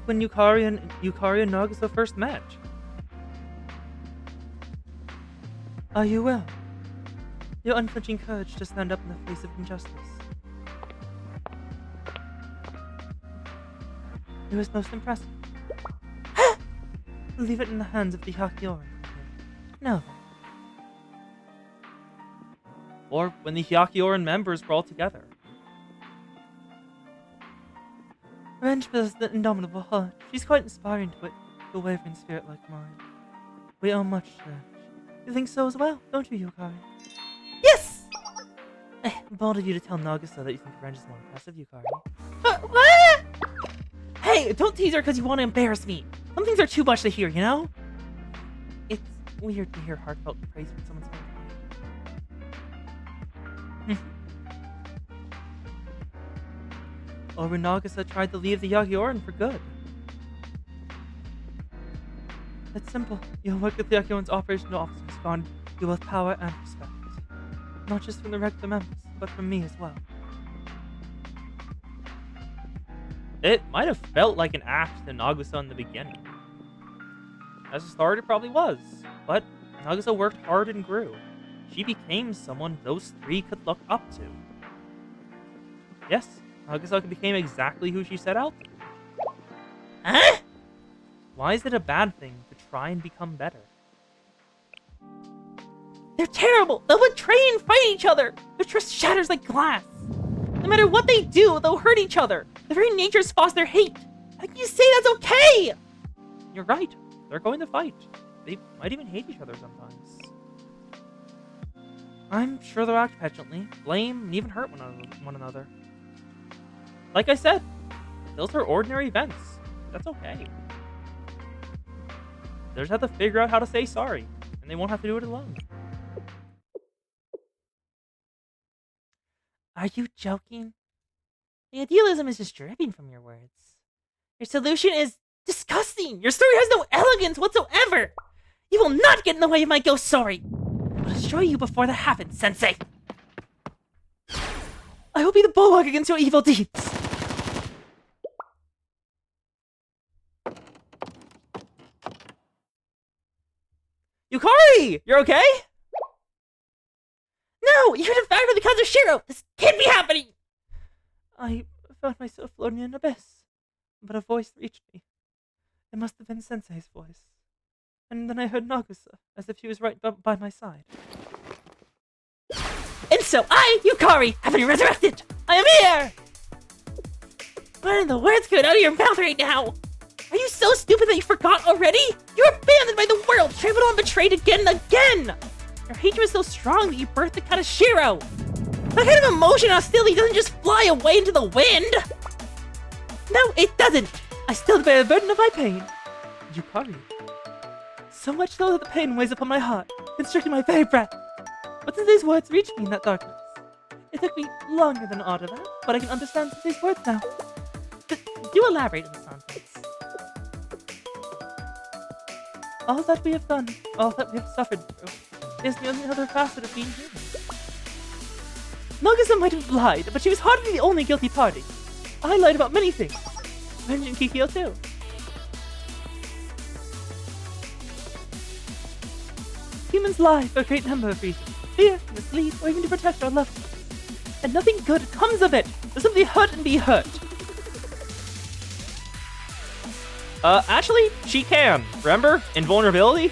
when Yukari and Nagisa first met. Are you well? Your unflinching courage to stand up in the face of injustice. It was most impressive. Leave it in the hands of the Hyakioran. No. Or when the Hyakioran members were all together. Revenge possesses the indomitable heart. She's quite inspiring to a wavering spirit like mine. We owe much to her. You think so as well, don't you, Yukari? Yes! Bold of you to tell Nagisa that you think revenge is more impressive, Yukari. What? Hey, don't tease her because you want to embarrass me. Some things are too much to hear, you know? It's weird to hear heartfelt praise from someone's own kind. Or when Nagisa tried to leave the Yagyoran for good. It's simple. You'll work with the Yagyoran's operational officers, gone you with power and respect. Not just from the regular members, but from me as well. It might have felt like an act to Nagisa in the beginning. As a start, it probably was, but Nagisa worked hard and grew. She became someone those three could look up to. Yes, Nagisa became exactly who she set out to be. Huh? Why is it a bad thing to try and become better? They're terrible! They'll betray and fight each other! Their trust shatters like glass! No matter what they do, they'll hurt each other! Their very natures foster hate! How can you say that's okay? You're right. They're going to fight. They might even hate each other sometimes. I'm sure they'll act petulantly, blame, and even hurt one another. Like I said, those are ordinary events. That's okay. They just have to figure out how to say sorry, and they won't have to do it alone. Are you joking? The idealism is just dripping from your words. Your solution is disgusting! Your story has no elegance whatsoever! You will not get in the way of my ghost story! I'll destroy you before that happens, Sensei! I will be the bulwark against your evil deeds! Yukari! You're okay? No! You're the founder of the Kazushiro! This can't be happening! I found myself floating in an abyss, but a voice reached me. It must have been Sensei's voice. And then I heard Nagisa, as if he was right by my side. And so I, Yukari, have been resurrected! I am here! What are the words coming out of your mouth right now? Are you so stupid that you forgot already? You were abandoned by the world, trampled on, betrayed again and again! Your hatred was so strong that you birthed the Kanashiro! That kind of emotion and hostility doesn't just fly away into the wind! No, it doesn't! I still bear the burden of my pain. Yukari. So much so that the pain weighs upon my heart, constricting my very breath. But Sensei's words reached me in that darkness. It took me longer than aught of that, but I can understand Sensei's words now. Do elaborate on this nonsense. All that we have done, all that we have suffered through, is the only other facet of being human. Nagisa might have lied, but she was hardly the only guilty party. I lied about many things. Revenge and Kikyo too. Humans lie for a great number of reasons. Fear, mislead, or even to protect our loved ones. And nothing good comes of it. They simply hurt and be hurt. Actually, she can. Remember? Invulnerability?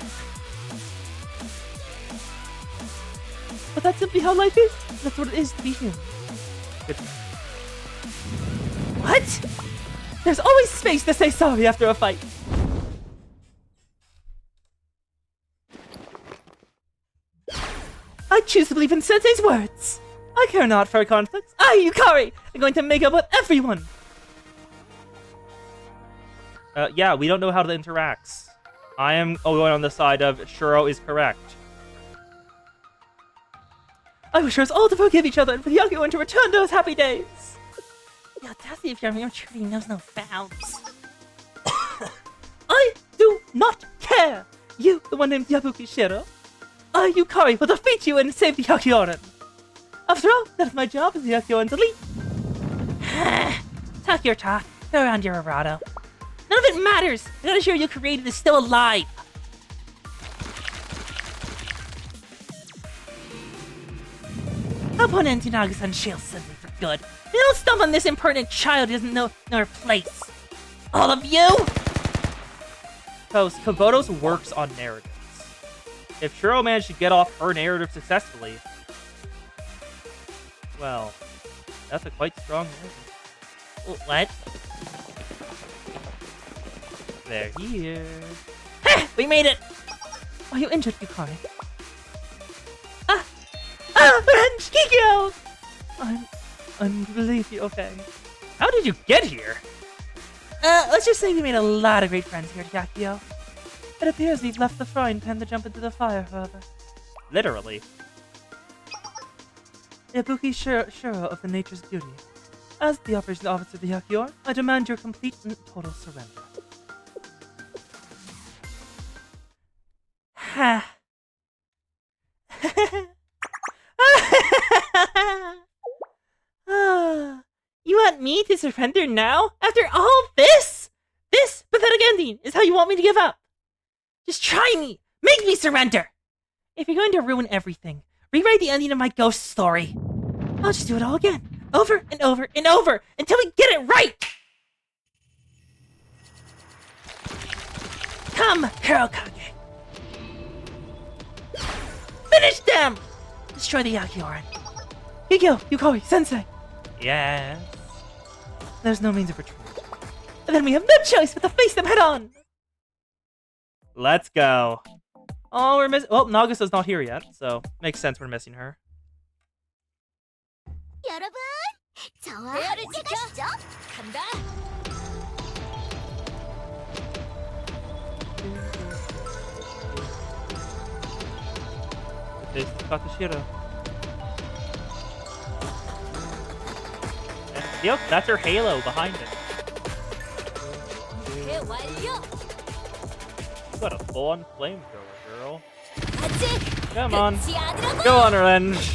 But that's simply how life is. That's what it is to be human. Good. What? There's always space to say sorry after a fight. I choose to believe in Sensei's words. I care not for conflicts. I, Yukari, am going to make up with everyone. Yeah, we don't know how to interact. I am going on the side of Shuro is correct. I wish us all to forgive each other and for the Yakuin to return to his happy days. The audacity of your truly knows no bounds. I do not care. You, the one named Yabuki Shiro. I I, Yukari, will defeat you and save the Yakyoran. After all, that's my job as the Yakyoran's elite. Talk your talk. Go around your errata. None of it matters. I gotta show you created is still alive. Upon ending Naga-san's shield suddenly for good. You don't stump on this impertinent child who doesn't know her place. All of you! Post, Kabuto's works on narratives. If Shiro managed to get off her narrative successfully, well, that's a quite strong narrative. What? They're here. We made it! Are you injured, Yukari? Friends, Kikyo! I'm relieved you're okay. How did you get here? Let's just say we made a lot of great friends here at Yakyo. It appears we've left the frying pan to jump into the fire, however. Literally. Ibuki Shiro of the Nature's Beauty. As the operations officer of the Yakyor, I demand your complete and total surrender. Ha. You want me to surrender now? After all this? This pathetic ending is how you want me to give up? Just try me! Make me surrender! If you're going to ruin everything, rewrite the ending of my ghost story. I'll just do it all again. Over and over and over until we get it right! Come, Hirokage! Finish them! Destroy the Yakyoran. Hikyo, Yukari, Sensei! Yes. There's no means of retreat. And then we have no choice but to face them head on! Let's go. Oh, we're missing. Well, Nagasa's not here yet, so makes sense we're missing her. 여러분, 저와 함께 가시죠. 간다. This is Takashiro. And, yep, that's her halo behind it. 개 완료. You got a full-on flamethrower, girl. 아직 Come on. 끝이 아니라고. Go on, Revenge.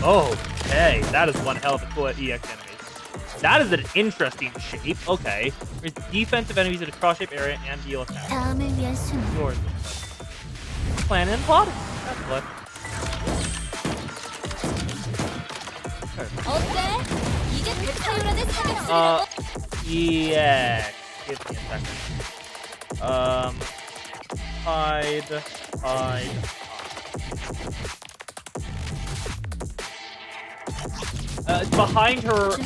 Okay, that is one hell of a cool EX animation. That is an interesting shape. Okay. There's defensive enemies in a cross-shape area and deal attack. 다음을 위한 순위. Yours. Planning and plotting. That's what. 어때? 이게 백화요란의 사격수라고. Yeah. Give me a second. Hide. Behind her,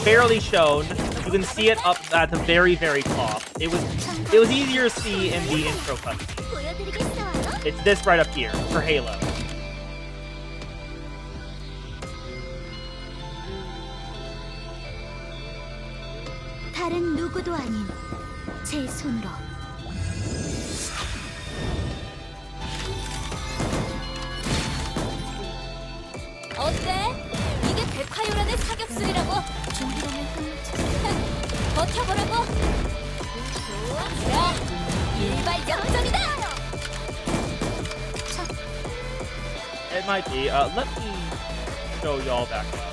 barely shown. You can see it up at the very, very top. It was easier to see in the intro cutscene. 보여드리겠어요. It's this right up here for Halo. 다른 누구도 아닌 제 손으로. 어때? 이게 백화요란의 사격술이라고. 준비되면 끝났지. 버텨보라고. 좋아. 자, 일발 역전이다. It might be. Let me show y'all back up.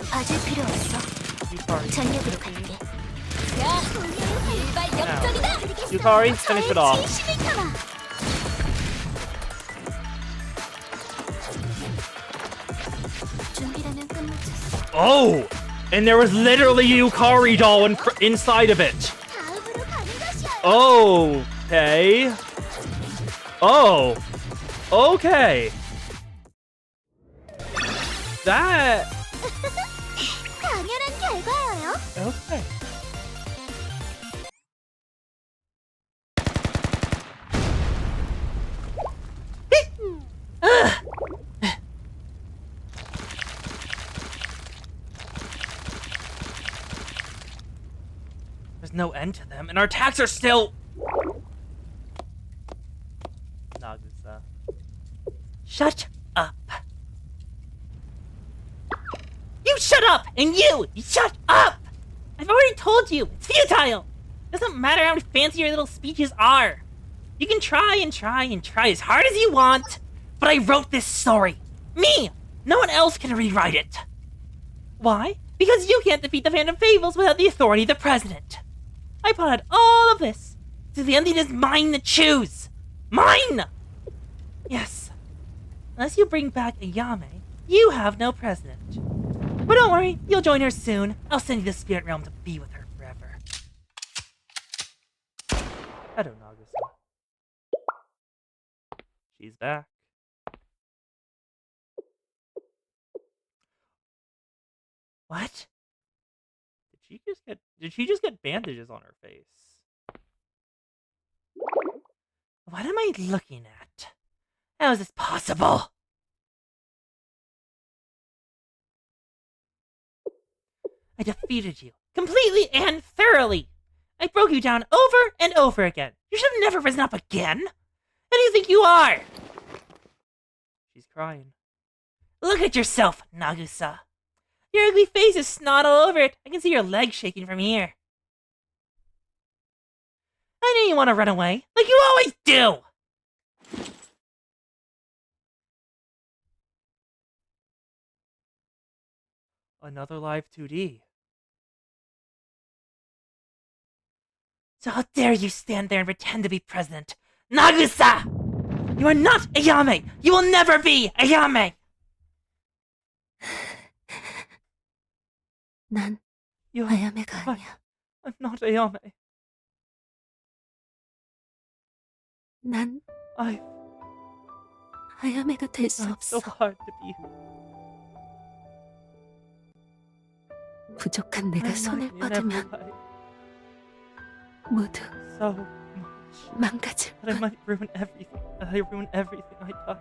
봐줄 필요 없어. Yukari. 전력으로 갈게. 자, 일발 역전이다. Yukari, finish it off. 진심을 담아. 준비라면 끝났어. Oh! And there was literally a Yukari doll inside of it. 다음으로 가는 것이야. Okay. Oh. Okay. That. 당연한 결과예요. Okay. There's no end to them, and our attacks are still... Nagisa. Shut up. You shut up! And you shut up! I've already told you, it's futile! Doesn't matter how fancy your little speeches are. You can try and try and try as hard as you want, but I wrote this story. Me! No one else can rewrite it. Why? Because you can't defeat the Phantom Fables without the authority of the president. I plotted all of this, so the ending is mine to choose. Mine! Yes. Unless you bring back Ayame, you have no president. But don't worry, you'll join her soon. I'll send you to the spirit realm to be with her forever. Hello, Nagusa. She's back. What? Did she just get bandages on her face? What am I looking at? How is this possible? I defeated you, completely and thoroughly. I broke you down over and over again. You should have never risen up again. Who do you think you are? She's crying. Look at yourself, Nagusa. Your ugly face is snot all over it. I can see your legs shaking from here. I knew you want to run away, like you always do! Another live 2D. So how dare you stand there and pretend to be president? Nagusa! You are not Ayame! You will never be Ayame! 난 You're 아야메가 right. 아니야. I'm not Ayame. 난 I've 아야메가 될 수 tried so 없어. hard to be 부족한 내가 I'm 손을 like in every 뻗으면 way. 모두 So much. 망가질 That I 뿐. might ruin everything. That I ruin everything I touch.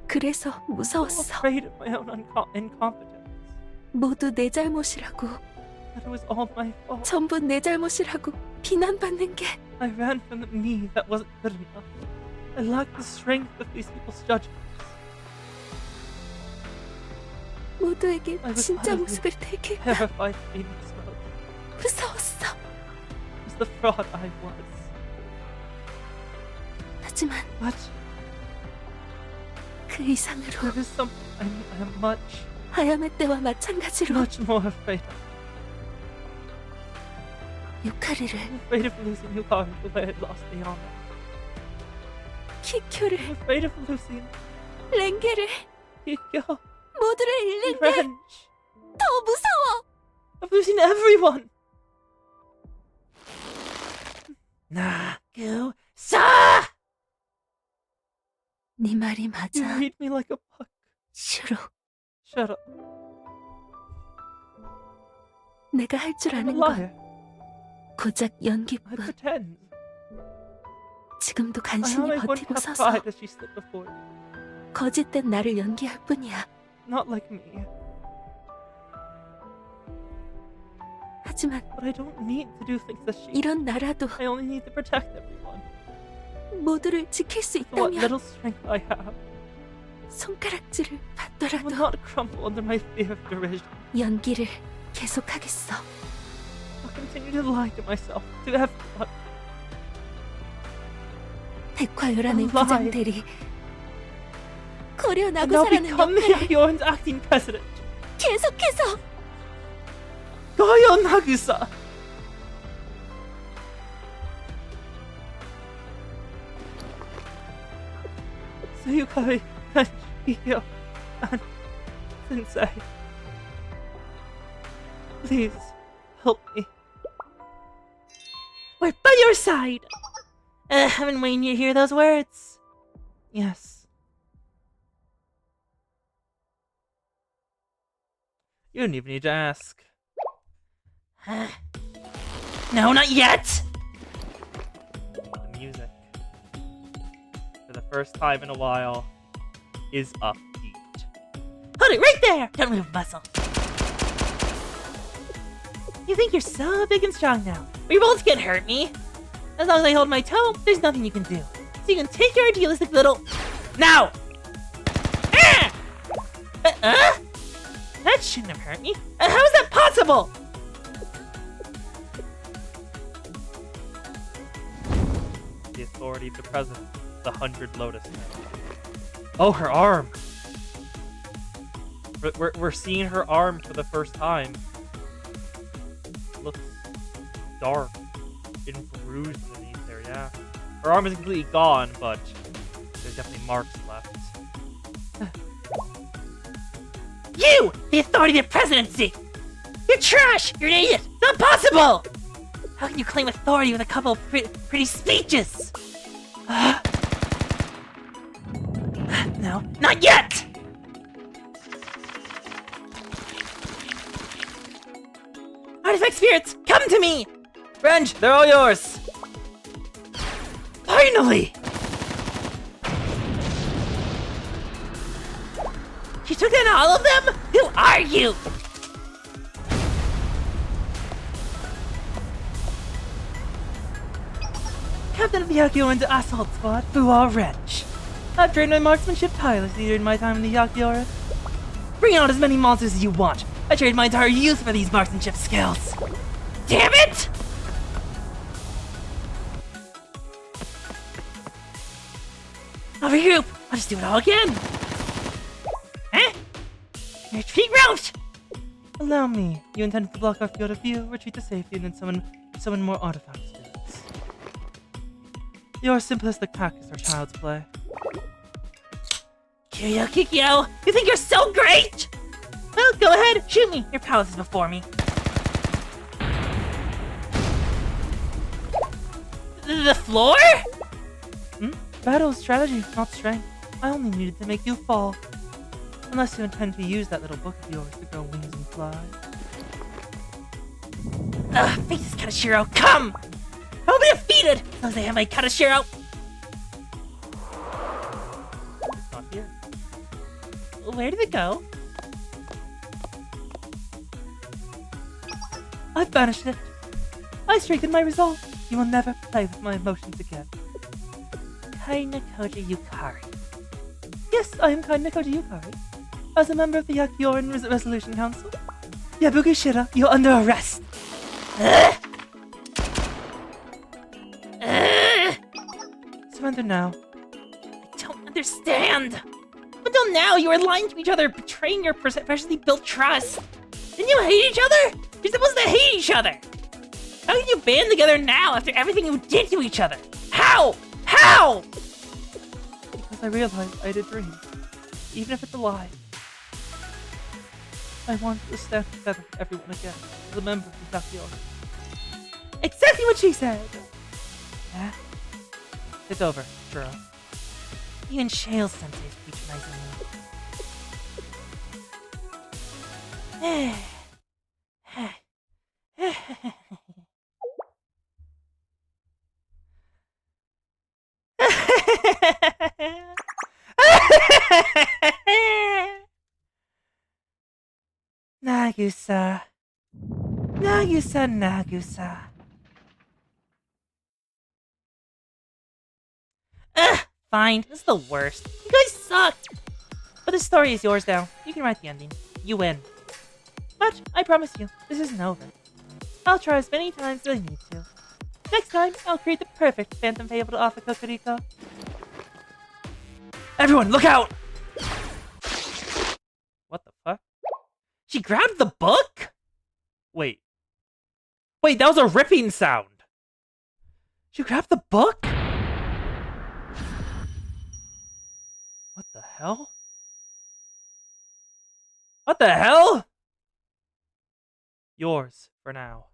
그래서 I'm 무서웠어. afraid of my own incompetence. 모두 내 잘못이라고, That it was all my fault. 전부 내 잘못이라고 비난받는 게 I ran from the me that wasn't good enough. I lacked the strength of these people's judgments. 모두에게 I was 진짜 utterly 모습을 들킬까 terrified of being exposed. 무서웠어. It was the fraud I was. 하지만 But 그 이상으로 there is something I am much, 하야메 때와 마찬가지로 much more afraid of. 유카리를, I'm afraid of losing Yukari the way I lost Ayame. 키쿄를, I'm afraid of losing 렌게를, Kikyo. 모두를 잃는 게 Revenge. 더 무서워. Of losing everyone. Nagusa! 네 말이 You 맞아. read me like a book. 슈로, Shut up. 내가 할 줄 I'm a 아는 건 liar. 고작 I 연기뿐. pretend. 지금도 간신히 Ayame wouldn't 버티고 have 서서 cried as she stood before you. 거짓된 나를 연기할 뿐이야. Not like me. 하지만 But I don't need to do things as she. 이런 나라도 I only need to protect everyone. 모두를 지킬 수 With what 있다면 little strength I have, 손가락질을 I will 받더라도 not crumble under my fear of derision. 연기를 계속하겠어. I'll continue to lie to myself, to everyone. 백화요란의 Lie. 부장들이 고려 And I'll 나구사라는 become 역할을 Miyagi-Owen's acting president. 계속해서 Goyo Nagusa! Sayukai and Shio and Sensei. Please, help me. We're by your side! I've been waiting to hear those words. Yes. You didn't even need to ask. No, not yet! The music, for the first time in a while, is upbeat. Hold it right there! Don't move, muscle. You think you're so big and strong now, but your bullets can't hurt me. As long as I hold my toe, there's nothing you can do. So you can take your idealistic little... Now! Ah! That shouldn't have hurt me. How is that possible? authority of the president, the 100 Lotus Petals. Oh, her arm! We're seeing her arm for the first time. Looks dark and bruised underneath there, yeah. Her arm is completely gone, but there's definitely marks left. You! The authority of the presidency! You're trash! You're an idiot! It's not possible! How can you claim authority with a couple of pretty speeches? No, not yet! Artifact spirits, come to me! Revenge, they're all yours! Finally! You took down all of them? Who are you? Captain of the Yakiora Assault Squad, Fuwa Wrench. I've trained my marksmanship tirelessly during my time in the Yakiora. Bring out as many monsters as you want. I traded my entire youth for these marksmanship skills. Damn it! I'll regroup. I'll just do it all again. Huh? Retreat route! Allow me. You intended to block our field of view, retreat to safety, and then summon more artifact spirits. Your simplistic tactics are child's play. Kikyo, Kikyo! You think you're so great? Well, go ahead, shoot me. Your palace is before me. The floor? Battle is strategy, not strength. I only needed to make you fall. Unless you intend to use that little book of yours to grow wings and fly. Face this Katashiro, come! I'll be defeated! As long as I have my Katashiro! It's not here. Where did it go? I've banished it. I strengthened my resolve. You will never play with my emotions again. Kai Nakoji Yukari. Yes, I am Kai Nakoji Yukari. As a member of the Yakioran Resolution Council. Yabuki Shira, you're under arrest. Surrender now. I don't understand. Until now, you were lying to each other, betraying your freshly built trust. Didn't you hate each other? You're supposed to hate each other. How can you band together now after everything you did to each other? How? How? Because I realized I had a dream, even if it's a lie. I wanted to stand together with everyone again, as a member of the Yakiora. Exactly what she said! Yeah? It's over, Juro. Even Shale Sensei is patronizing me. Nagusa. Nagusa. Fine. This is the worst. You guys suck! But the story is yours now. You can write the ending. You win. But, I promise you, this isn't over. I'll try as many times as I need to. Next time, I'll create the perfect Phantom Fable to offer Kokoriko. Everyone, look out! What the fuck? She grabbed the book? Wait, that was a ripping sound. She grabbed the book? What the hell? What the hell? Yours, for now.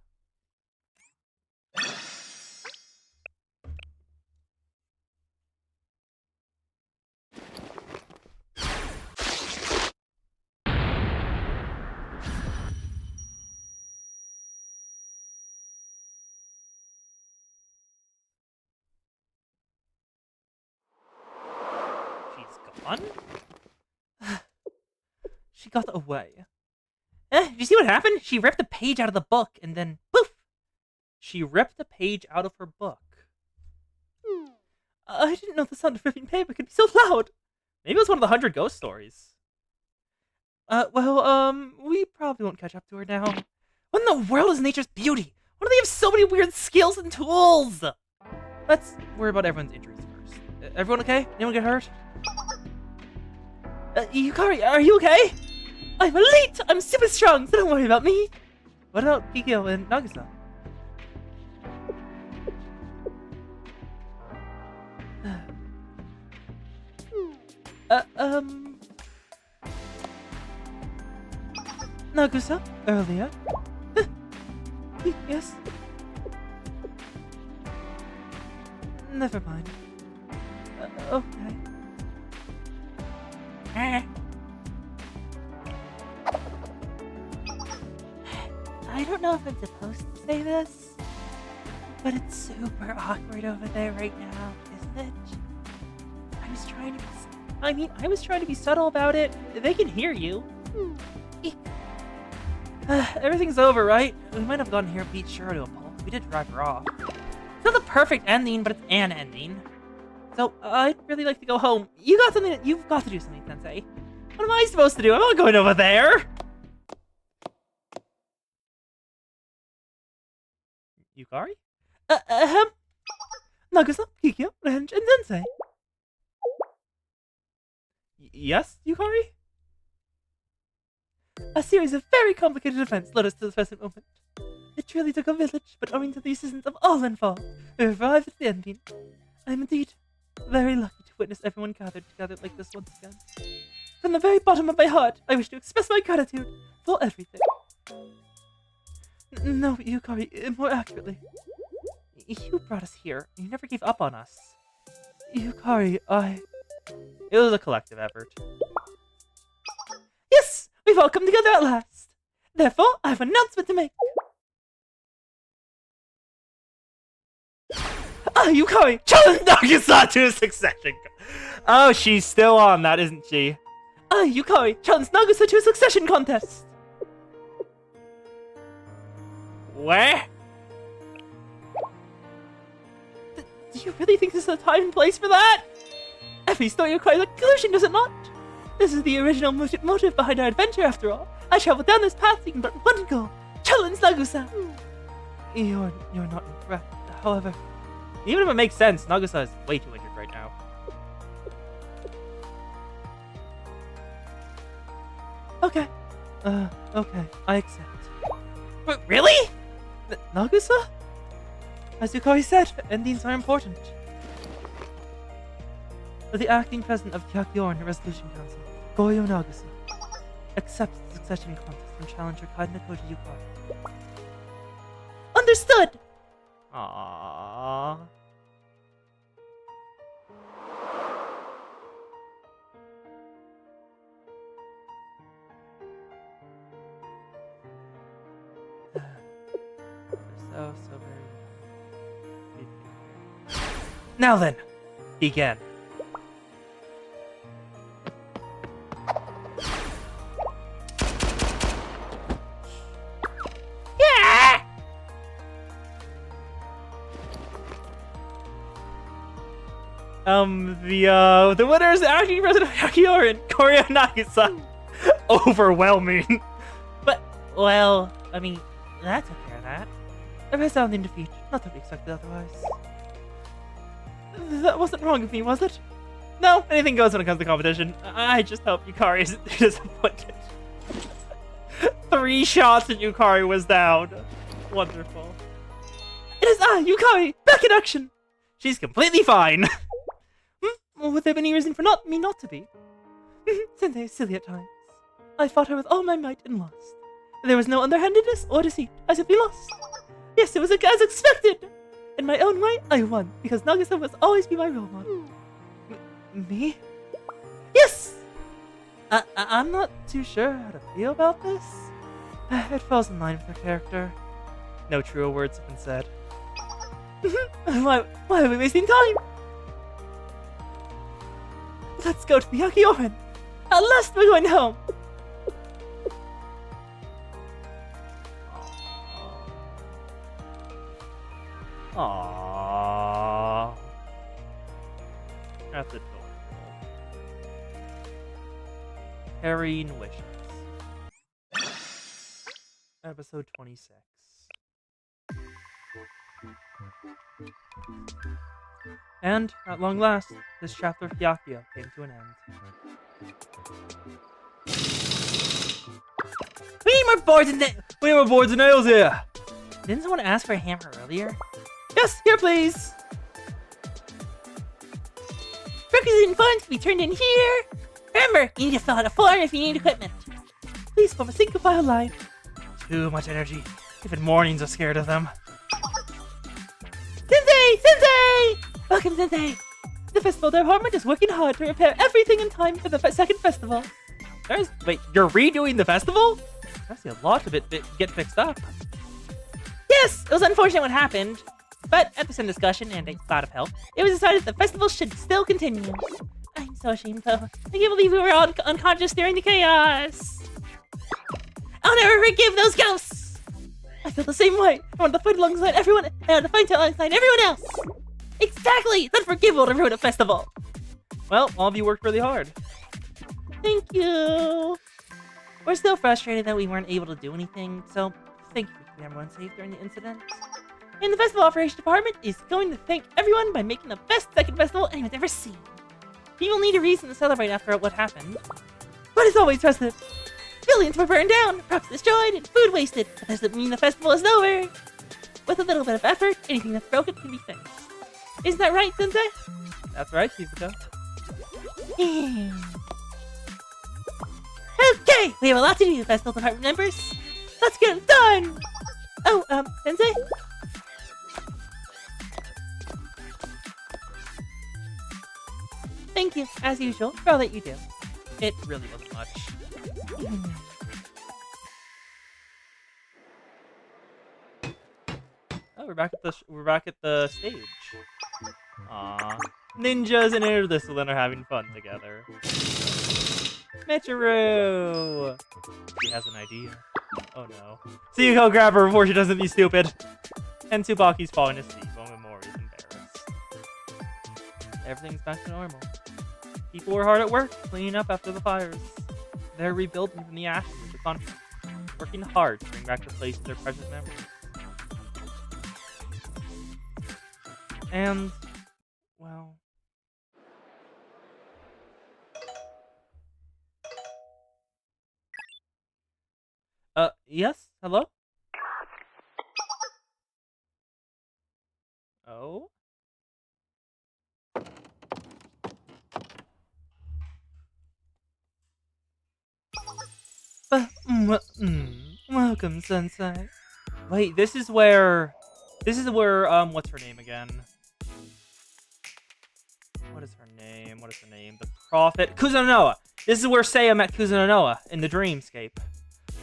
She's gone? She got away. Did you see what happened? She ripped a page out of the book, and then, poof! She ripped a page out of her book. I didn't know the sound of ripping paper could be so loud. Maybe it was one of the 100 ghost stories. We probably won't catch up to her now. What in the world is Nature's Beauty? Why do they have so many weird skills and tools? Let's worry about everyone's injuries first. Everyone okay? Anyone get hurt? Yukari, are you okay? I'm elite! I'm super strong, so don't worry about me! What about Kikyo and Nagisa? Nagisa, earlier? Yes? Never mind. Okay. I don't know if I'm supposed to say this, but it's super awkward over there right now, isn't it? I was trying to be subtle about it. They can hear you. Everything's over, right? We might have gotten here and beat Shiro to a pulp. We did drive her off. It's not the perfect ending, but it's an ending. So, I'd really like to go home. You've got to do something, Sensei. What am I supposed to do? I'm not going over there! Yukari? Nagisa, Kikyo, Renge, and Sensei. Yes, Yukari? A series of very complicated events led us to the present moment. It truly took a village, but owing to the assistance of all involved, we arrived at the ending. I am indeed very lucky to witness everyone gathered together like this once again. From the very bottom of my heart, I wish to express my gratitude for everything. No, Yukari, more accurately. You brought us here. You never gave up on us. Yukari, It was a collective effort. Yes! We've all come together at last! Therefore, I have an announcement to make. Yukari! Challenge Nagisa to a succession! Oh, she's still on that, isn't she? Yukari! Challenge Nagisa to a succession contest! Where? Do you really think this is the time and place for that? Every story requires a conclusion, does it not? This is the original motive behind our adventure, after all. I traveled down this path seeking but one goal: challenge Nagisa. You're not incorrect. However, even if it makes sense, Nagisa is way too injured right now. Okay. Okay, I accept. Wait, really? Nagisa? As Yukari said, endings are important. The acting president of Kakyoran Resolution Council, Goyo Nagisa, accepts the succession contest from challenger Kainako to Yukari. Understood! Aww. So very... Now then, begin. The winner is the acting president of Kakyoran, Goyo Nagisa. Overwhelming. But, well, I mean, that took care of that. A resounding defeat, not to be expected otherwise. That wasn't wrong of me, was it? No, anything goes when it comes to competition. I just hope Yukari isn't too disappointed. 3 shots and Yukari was down. Wonderful. It is I, Yukari, back in action! She's completely fine. Would there be any reason for me not to be? Sensei is silly at times. I fought her with all my might and lost. There was no underhandedness or deceit. I simply lost. Yes, it was as expected. In my own way, I won, because Nagisa must always be my role model. Me? Yes! I'm not too sure how to feel about this. It falls in line with her character. No truer words have been said. Why are we wasting time? Let's go to the Kakyoran. At last we're going home. Aww. That's adorable. Carrying wishes. Episode 26. And, at long last, this chapter of Hyakuya came to an end. We need more boards and We need more boards and nails here! Didn't someone ask for a hammer earlier? Yes, here please! Requisite funds can be turned in here! Remember, you need to fill out a form if you need equipment. Please form a single file line. Too much energy. Even mornings are scared of them. Sensei! Sensei! Welcome, Sensei! The festival department is working hard to repair everything in time for the second festival. Wait, you're redoing the festival? I see a lot of it get fixed up. Yes, it was unfortunate what happened. But after some discussion and a lot of help, it was decided the festival should still continue. I'm so ashamed though. I can't believe we were all unconscious during the chaos. I'll never forgive those ghosts! I feel the same way. I want to fight alongside everyone. I want to fight alongside everyone else. Exactly! It's unforgivable to ruin a festival. Well, all of you worked really hard. Thank you. We're still frustrated that we weren't able to do anything, so thank you for keeping everyone safe during the incident. And the festival operations department is going to thank everyone by making the best second festival anyone's ever seen. People need a reason to celebrate after what happened. But as always, President, billions were burned down, crops destroyed, and food wasted. But that doesn't mean the festival is over. With a little bit of effort, anything that's broken can be fixed. Isn't that right, Sensei? That's right, Shizuka. Okay, we have a lot to do, festival department members. Let's get it done! Oh, Sensei? Thank you, as usual, for all that you do. It really wasn't much. Oh, we're back at the stage. Aww. Ninjas and Interdiscipline are having fun together. Michiru! She has an idea. Oh no. Tsuko, grab her before she doesn't be stupid! And Tsubaki's falling asleep while Memori's embarrassed. Everything's back to normal. People were hard at work, cleaning up after the fires. They're rebuilding from the ashes of the conflict, working hard to bring back the place of their precious memories. And, well... yes? Hello? Oh? Welcome, Sensei. Wait, this is where, what's her name again? What is her name? The Prophet? Kuzunonoa! This is where Seiya met Kuzunonoa in the dreamscape.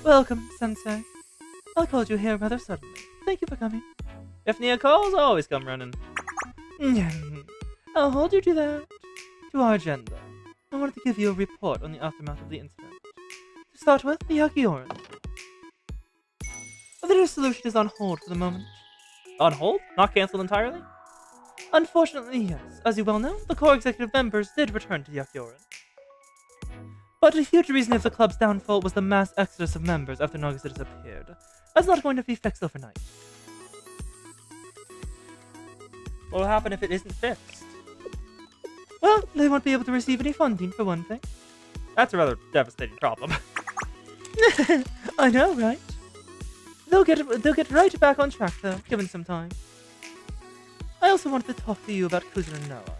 Welcome, Sensei. I called you here rather suddenly. Thank you for coming. If Nia calls, I'll always come running. I'll hold you to that. To our agenda. I wanted to give you a report on the aftermath of the incident. To start with, the Yakioran. The dissolution is on hold for the moment. On hold? Not cancelled entirely? Unfortunately, yes. As you well know, the core executive members did return to Yakioran. But a huge reason of the club's downfall was the mass exodus of members after Nagisa disappeared. That's not going to be fixed overnight. What will happen if it isn't fixed? Well, they won't be able to receive any funding, for one thing. That's a rather devastating problem. I know, right? They'll get right back on track, though, given some time. I also wanted to talk to you about Kuzunonoa.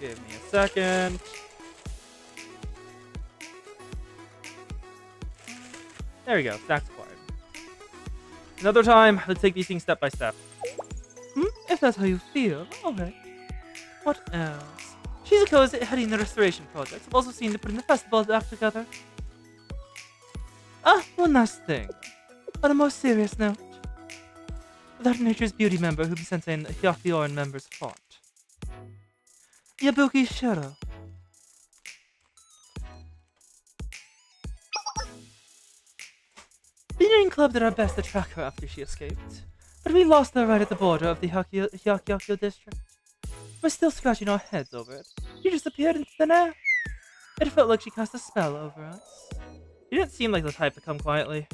Give me a second. There we go, stacks acquired. Another time, let's take these things step by step. If that's how you feel, alright. What else? Shizuko is heading the restoration project. I've also seen to putting the festival back together. Ah, one last thing. On a more serious note. That Nature's Beauty member who Sensei and Hyakioran members fought. Yabuki Shiro. The Union Club did our best to track her after she escaped, but we lost her right at the border of the Hyakyo district. We're still scratching our heads over it. She just appeared into thin air. It felt like she cast a spell over us. She didn't seem like the type to come quietly.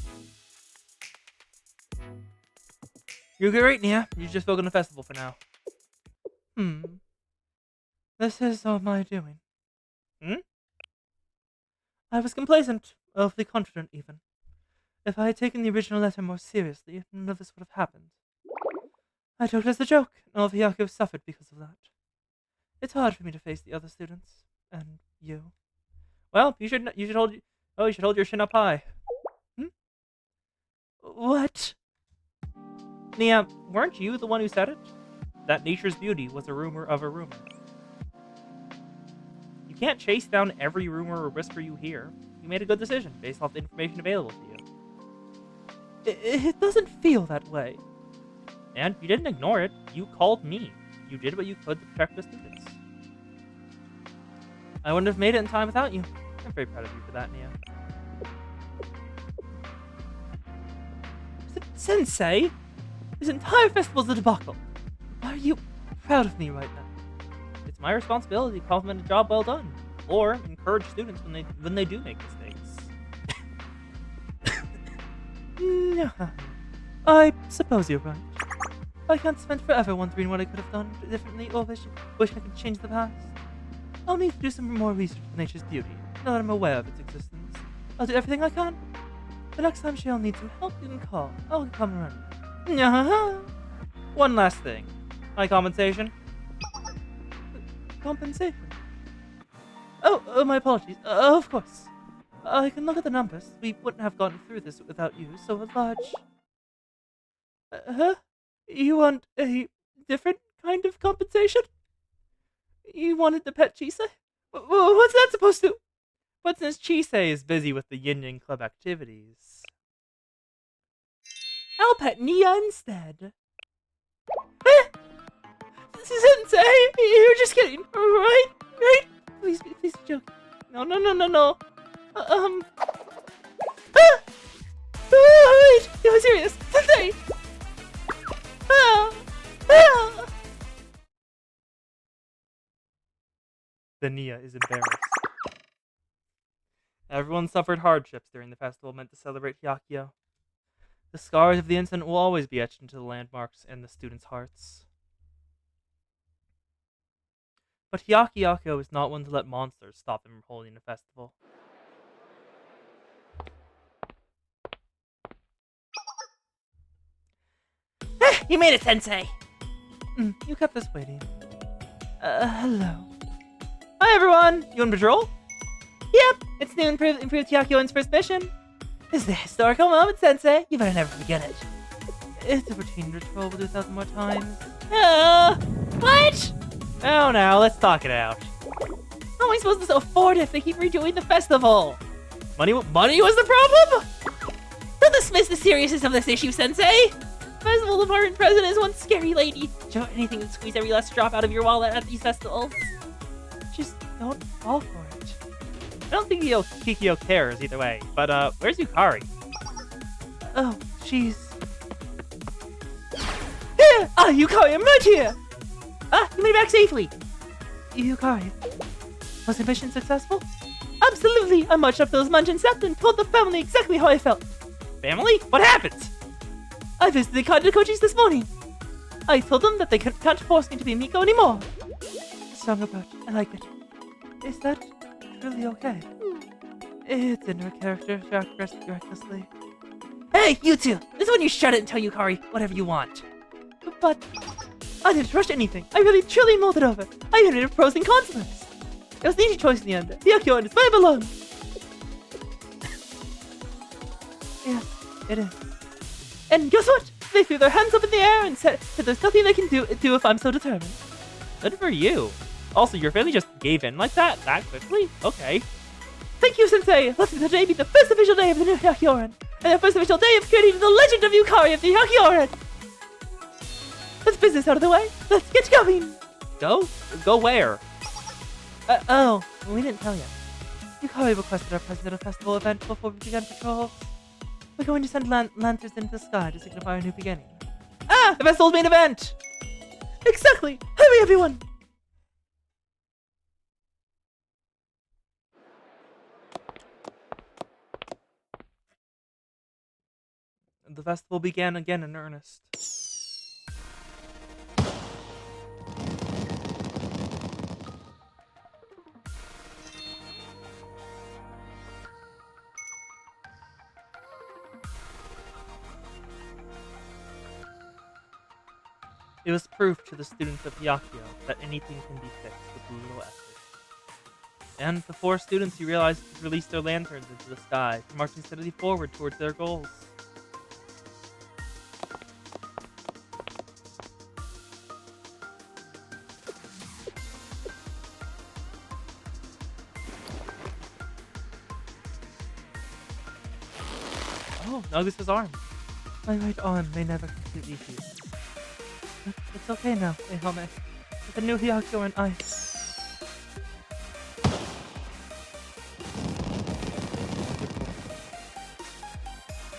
You're great, Nia. You just focus on the festival for now. This is all my doing. I was complacent, awfully confident even. If I had taken the original letter more seriously, none of this would have happened. I took it as a joke, and all of Hyaku suffered because of that. It's hard for me to face the other students, and you. Well, you should hold your chin up high. What? Nia, weren't you the one who said it? That nature's beauty was a rumor of a rumor. You can't chase down every rumor or whisper you hear. You made a good decision based off the information available to you. It doesn't feel that way. And you didn't ignore it. You called me. You did what you could to protect the students. I wouldn't have made it in time without you. I'm very proud of you for that, Nia. Sensei, this entire festival's a debacle. Are you proud of me right now? It's my responsibility to compliment a job well done, or encourage students when they do make mistakes. No, I suppose you're right. I can't spend forever wondering what I could have done differently or wish I could change the past. I'll need to do some more research for nature's beauty, now that I'm aware of its existence. I'll do everything I can. The next time she'll need some help, you can call. I'll come around. One last thing. My compensation? Compensation? Oh, my apologies. Of course. I can look at the numbers. We wouldn't have gotten through this without you, so a large... You want a different kind of compensation? You wanted the pet Chisei? What's that supposed to... But since Chisei is busy with the Yin Yang Club activities... I'll pet Nia instead. Sensei! You're just kidding, right? Right? Please be joking. No. Wait! I'm serious! Sensei! The Nia is embarrassed. Everyone suffered hardships during the festival meant to celebrate Hyakio. The scars of the incident will always be etched into the landmarks in the students' hearts. But Hyakio is not one to let monsters stop him from holding a festival. You made it, Sensei! You kept us waiting. Hello. Hi, everyone! You on patrol? Yep, it's new improved Hyakio's first mission. This is the historical moment, Sensei. You better never forget it. It's a routine ritual. We'll do 1,000 more times. What? Oh, now, let's talk it out. How am I supposed to afford it if they keep redoing the festival? Money was the problem? Don't dismiss the seriousness of this issue, Sensei. Festival department president is one scary lady. Do anything to squeeze every last drop out of your wallet at these festivals. Just don't fall for it. I don't think Kikyo cares either way, but where's Yukari? Oh, she's... Here! Yukari, I'm right here! You made it back safely! Yukari, was the mission successful? Absolutely! I marched up to those mansions and told the family exactly how I felt. Family? What happened? I visited Kandakochis this morning. I told them that they can't force me to be Miko anymore. Strong approach, I like it. Is that really okay? It's in her character to act recklessly. Hey, you two! This is when you shut it and tell Yukari whatever you want. But I didn't rush anything. I really truly mulled it over. I heard it pros and cons of this. It was an easy choice in the end. Hyakio is where I belong. Yes, it is. And guess what? They threw their hands up in the air and said that there's nothing they can do if I'm so determined. Good for you. Also, your family just gave in like that quickly? Okay. Thank you, Sensei! Let today be the first official day of the new Hyakioran, and the first official day of creating the legend of Yukari of the Hyakioran! Let's business out of the way. Let's get going! Go? Go where? Oh, we didn't tell you. Yukari requested our presence at a festival event before we began patrols. We're going to send lanterns into the sky to signify a new beginning. The festival's main event! Exactly! Hurry, everyone! The festival began again in earnest. It was proof to the students of Hyakio that anything can be fixed with a little effort. And the 4 students he realized could release their lanterns into the sky, marching steadily forward towards their goals. Oh, Nagus's arm. My right arm may never completely heal. But it's okay now, Ehime. With the new Hyakyo and ice.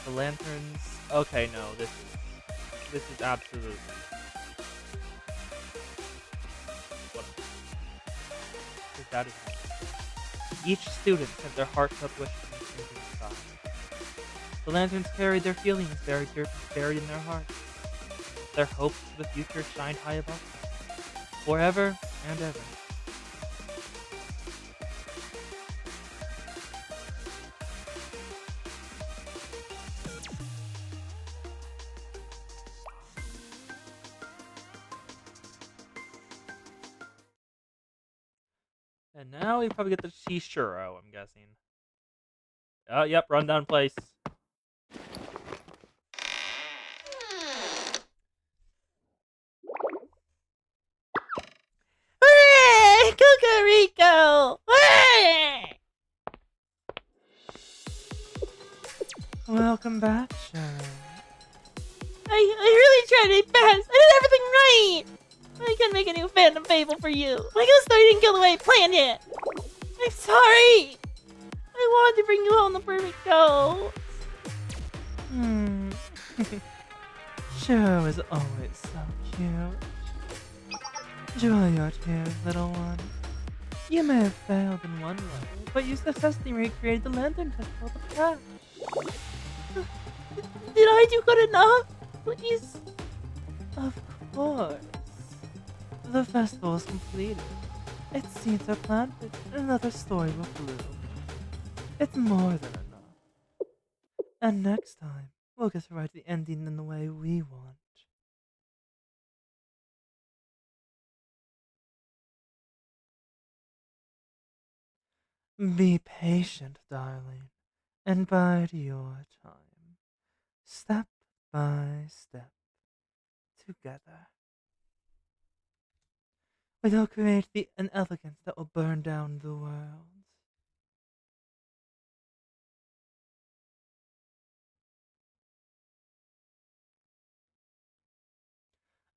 The lanterns. Okay, no, this is absolutely. What? That is. Each student sent their heartfelt wishes into the sky. The lanterns carried their feelings buried in their hearts. Their hopes for the future shined high above them, forever and ever. And now we probably get the Shishuro, I'm guessing. Oh, yep, rundown place. Cucurico! Welcome back, Sharon. I really tried my best. I did everything right. I can make a new Phantom Fable for you. My ghost story didn't kill the way I planned it. I'm sorry. I wanted to bring you home the perfect ghost. Shiro is always so cute. Dry your tears, little one. You may have failed in one way, but you successfully recreated the lantern festival of the past. Did I do good enough? Please. Of course. The festival is completed. Its seeds are planted, and another story will bloom. It's more than enough. And next time, we'll get to write the ending in the way we want. Be patient, darling, and bide your time. Step by step, together. We'll create an elegance that will burn down the world.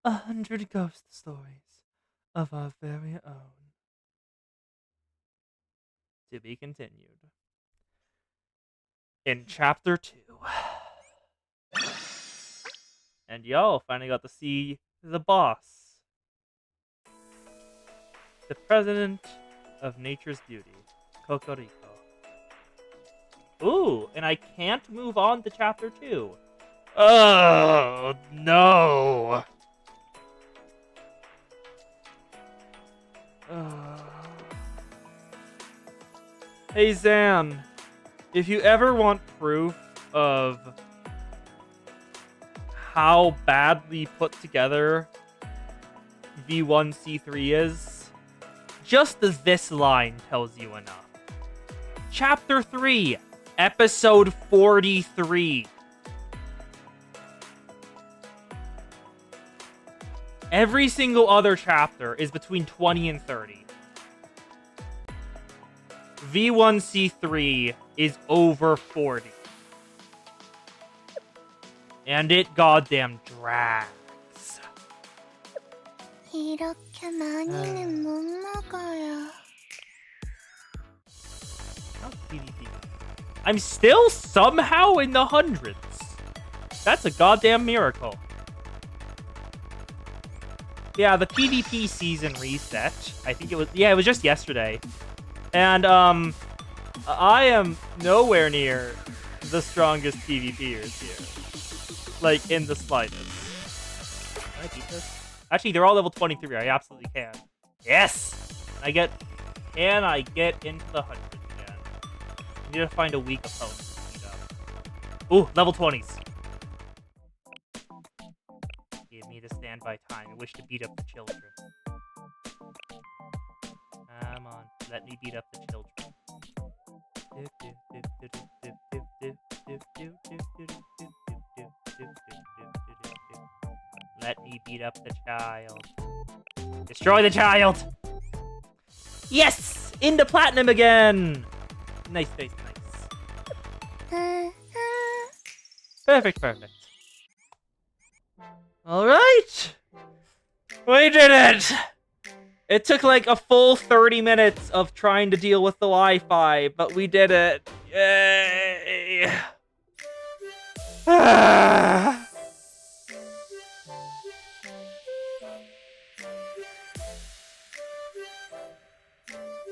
A 100 ghost stories of our very own. To be continued. In chapter 2. And y'all finally got to see the boss. The president of Nature's Beauty, Kokoriko. Ooh, and I can't move on to chapter 2. Oh, no. Hey, Zan. If you ever want proof of how badly put together V1C3 is, just this line tells you enough. Chapter 3, Episode 43. Every single other chapter is between 20 and 30. V1C3 is over 40. And it goddamn drags. 이렇게 많이는 못 먹어요. How's PvP? I'm still somehow in the hundreds. That's a goddamn miracle. Yeah, the PvP season reset. I think it was, yeah, it was just yesterday. And, I am nowhere near the strongest PvPers here. Like, in the slightest. Can I beat this? Actually, they're all level 23. I absolutely can. Yes! Can I get into the hundreds again? I need to find a weak opponent to beat up. Ooh, level 20s. Give me the stand by time. I wish to beat up the children. Come on, let me beat up the children. Let me beat up the child. Destroy the child! Yes! Into platinum again! Nice, nice, nice. Perfect, perfect. Alright! We did it! It took like a full 30 minutes of trying to deal with the Wi-Fi, but we did it. Yay!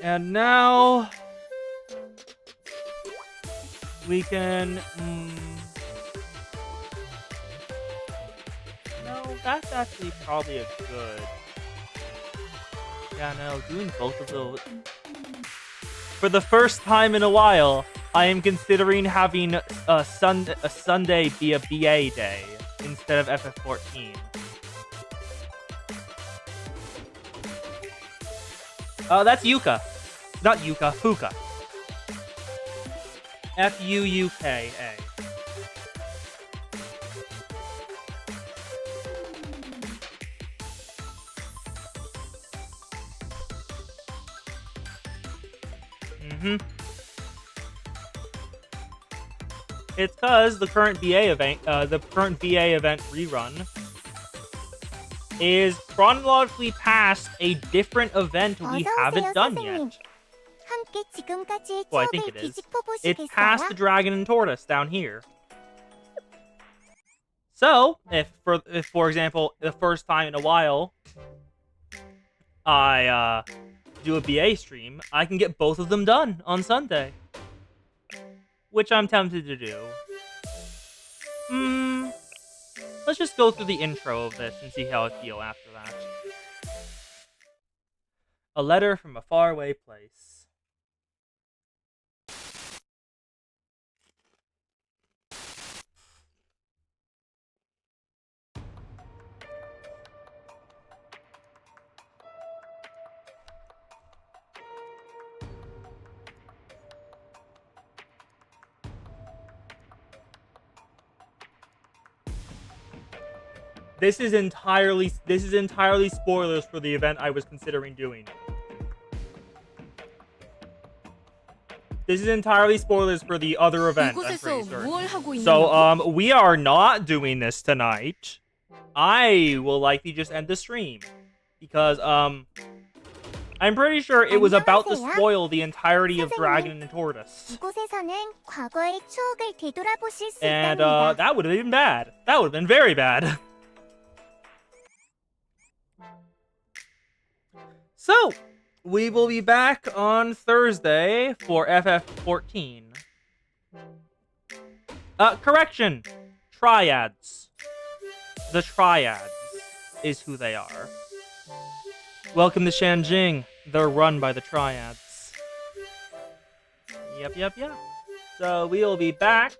And now we can. No, that's actually probably a good. Yeah, no, doing both of those. For the first time in a while, I am considering having a Sunday be a BA day instead of FF14. That's Yuka. Not Yuka, Fuka. Fuuka. It's because the current BA event, rerun is chronologically past a different event we haven't done yet. Well, I think it is. It's past the Dragon and Tortoise down here. So, if for example, the first time in a while I do a BA stream, I can get both of them done on Sunday. Which I'm tempted to do. Let's just go through the intro of this and see how I feel after that. A letter from a faraway place. This is entirely spoilers for the event I was considering doing. This is entirely spoilers for the other event, I'm pretty certain. So, we are not doing this tonight. I will likely just end the stream. Because, I'm pretty sure it was about to spoil the entirety of Dragon and Tortoise. And, that would have been bad. That would have been very bad. So, we will be back on Thursday for FF14. Correction! Triads. The Triads is who they are. Welcome to Shanjing. They're run by the Triads. Yep. So, we will be back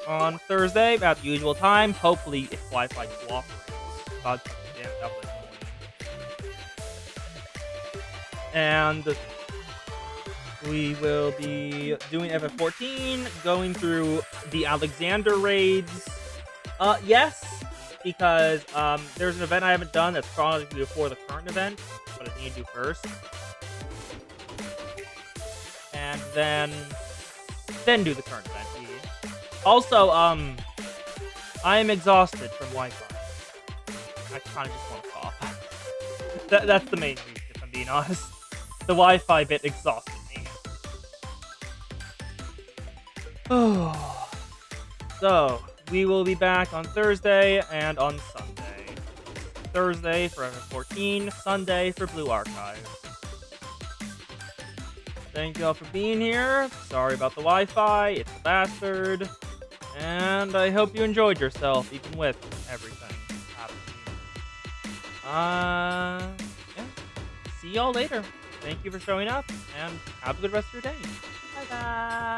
on Thursday at the usual time. Hopefully, if Wi-Fi cooperates. God damn, that was annoying. And we will be doing FF14, going through the Alexander raids. Yes, because there's an event I haven't done that's chronologically before the current event, but I need to do first. And then do the current event. Yeah. Also, I am exhausted from Wi-Fi. I kind of just want to cough. That's the main reason, if I'm being honest. The Wi-Fi bit exhausted me. So, we will be back on Thursday and on Sunday. Thursday for FF14, Sunday for Blue Archive. Thank you all for being here. Sorry about the Wi-Fi, it's a bastard. And I hope you enjoyed yourself, even with everything happening. Yeah. See y'all later. Thank you for showing up, and have a good rest of your day. Bye-bye.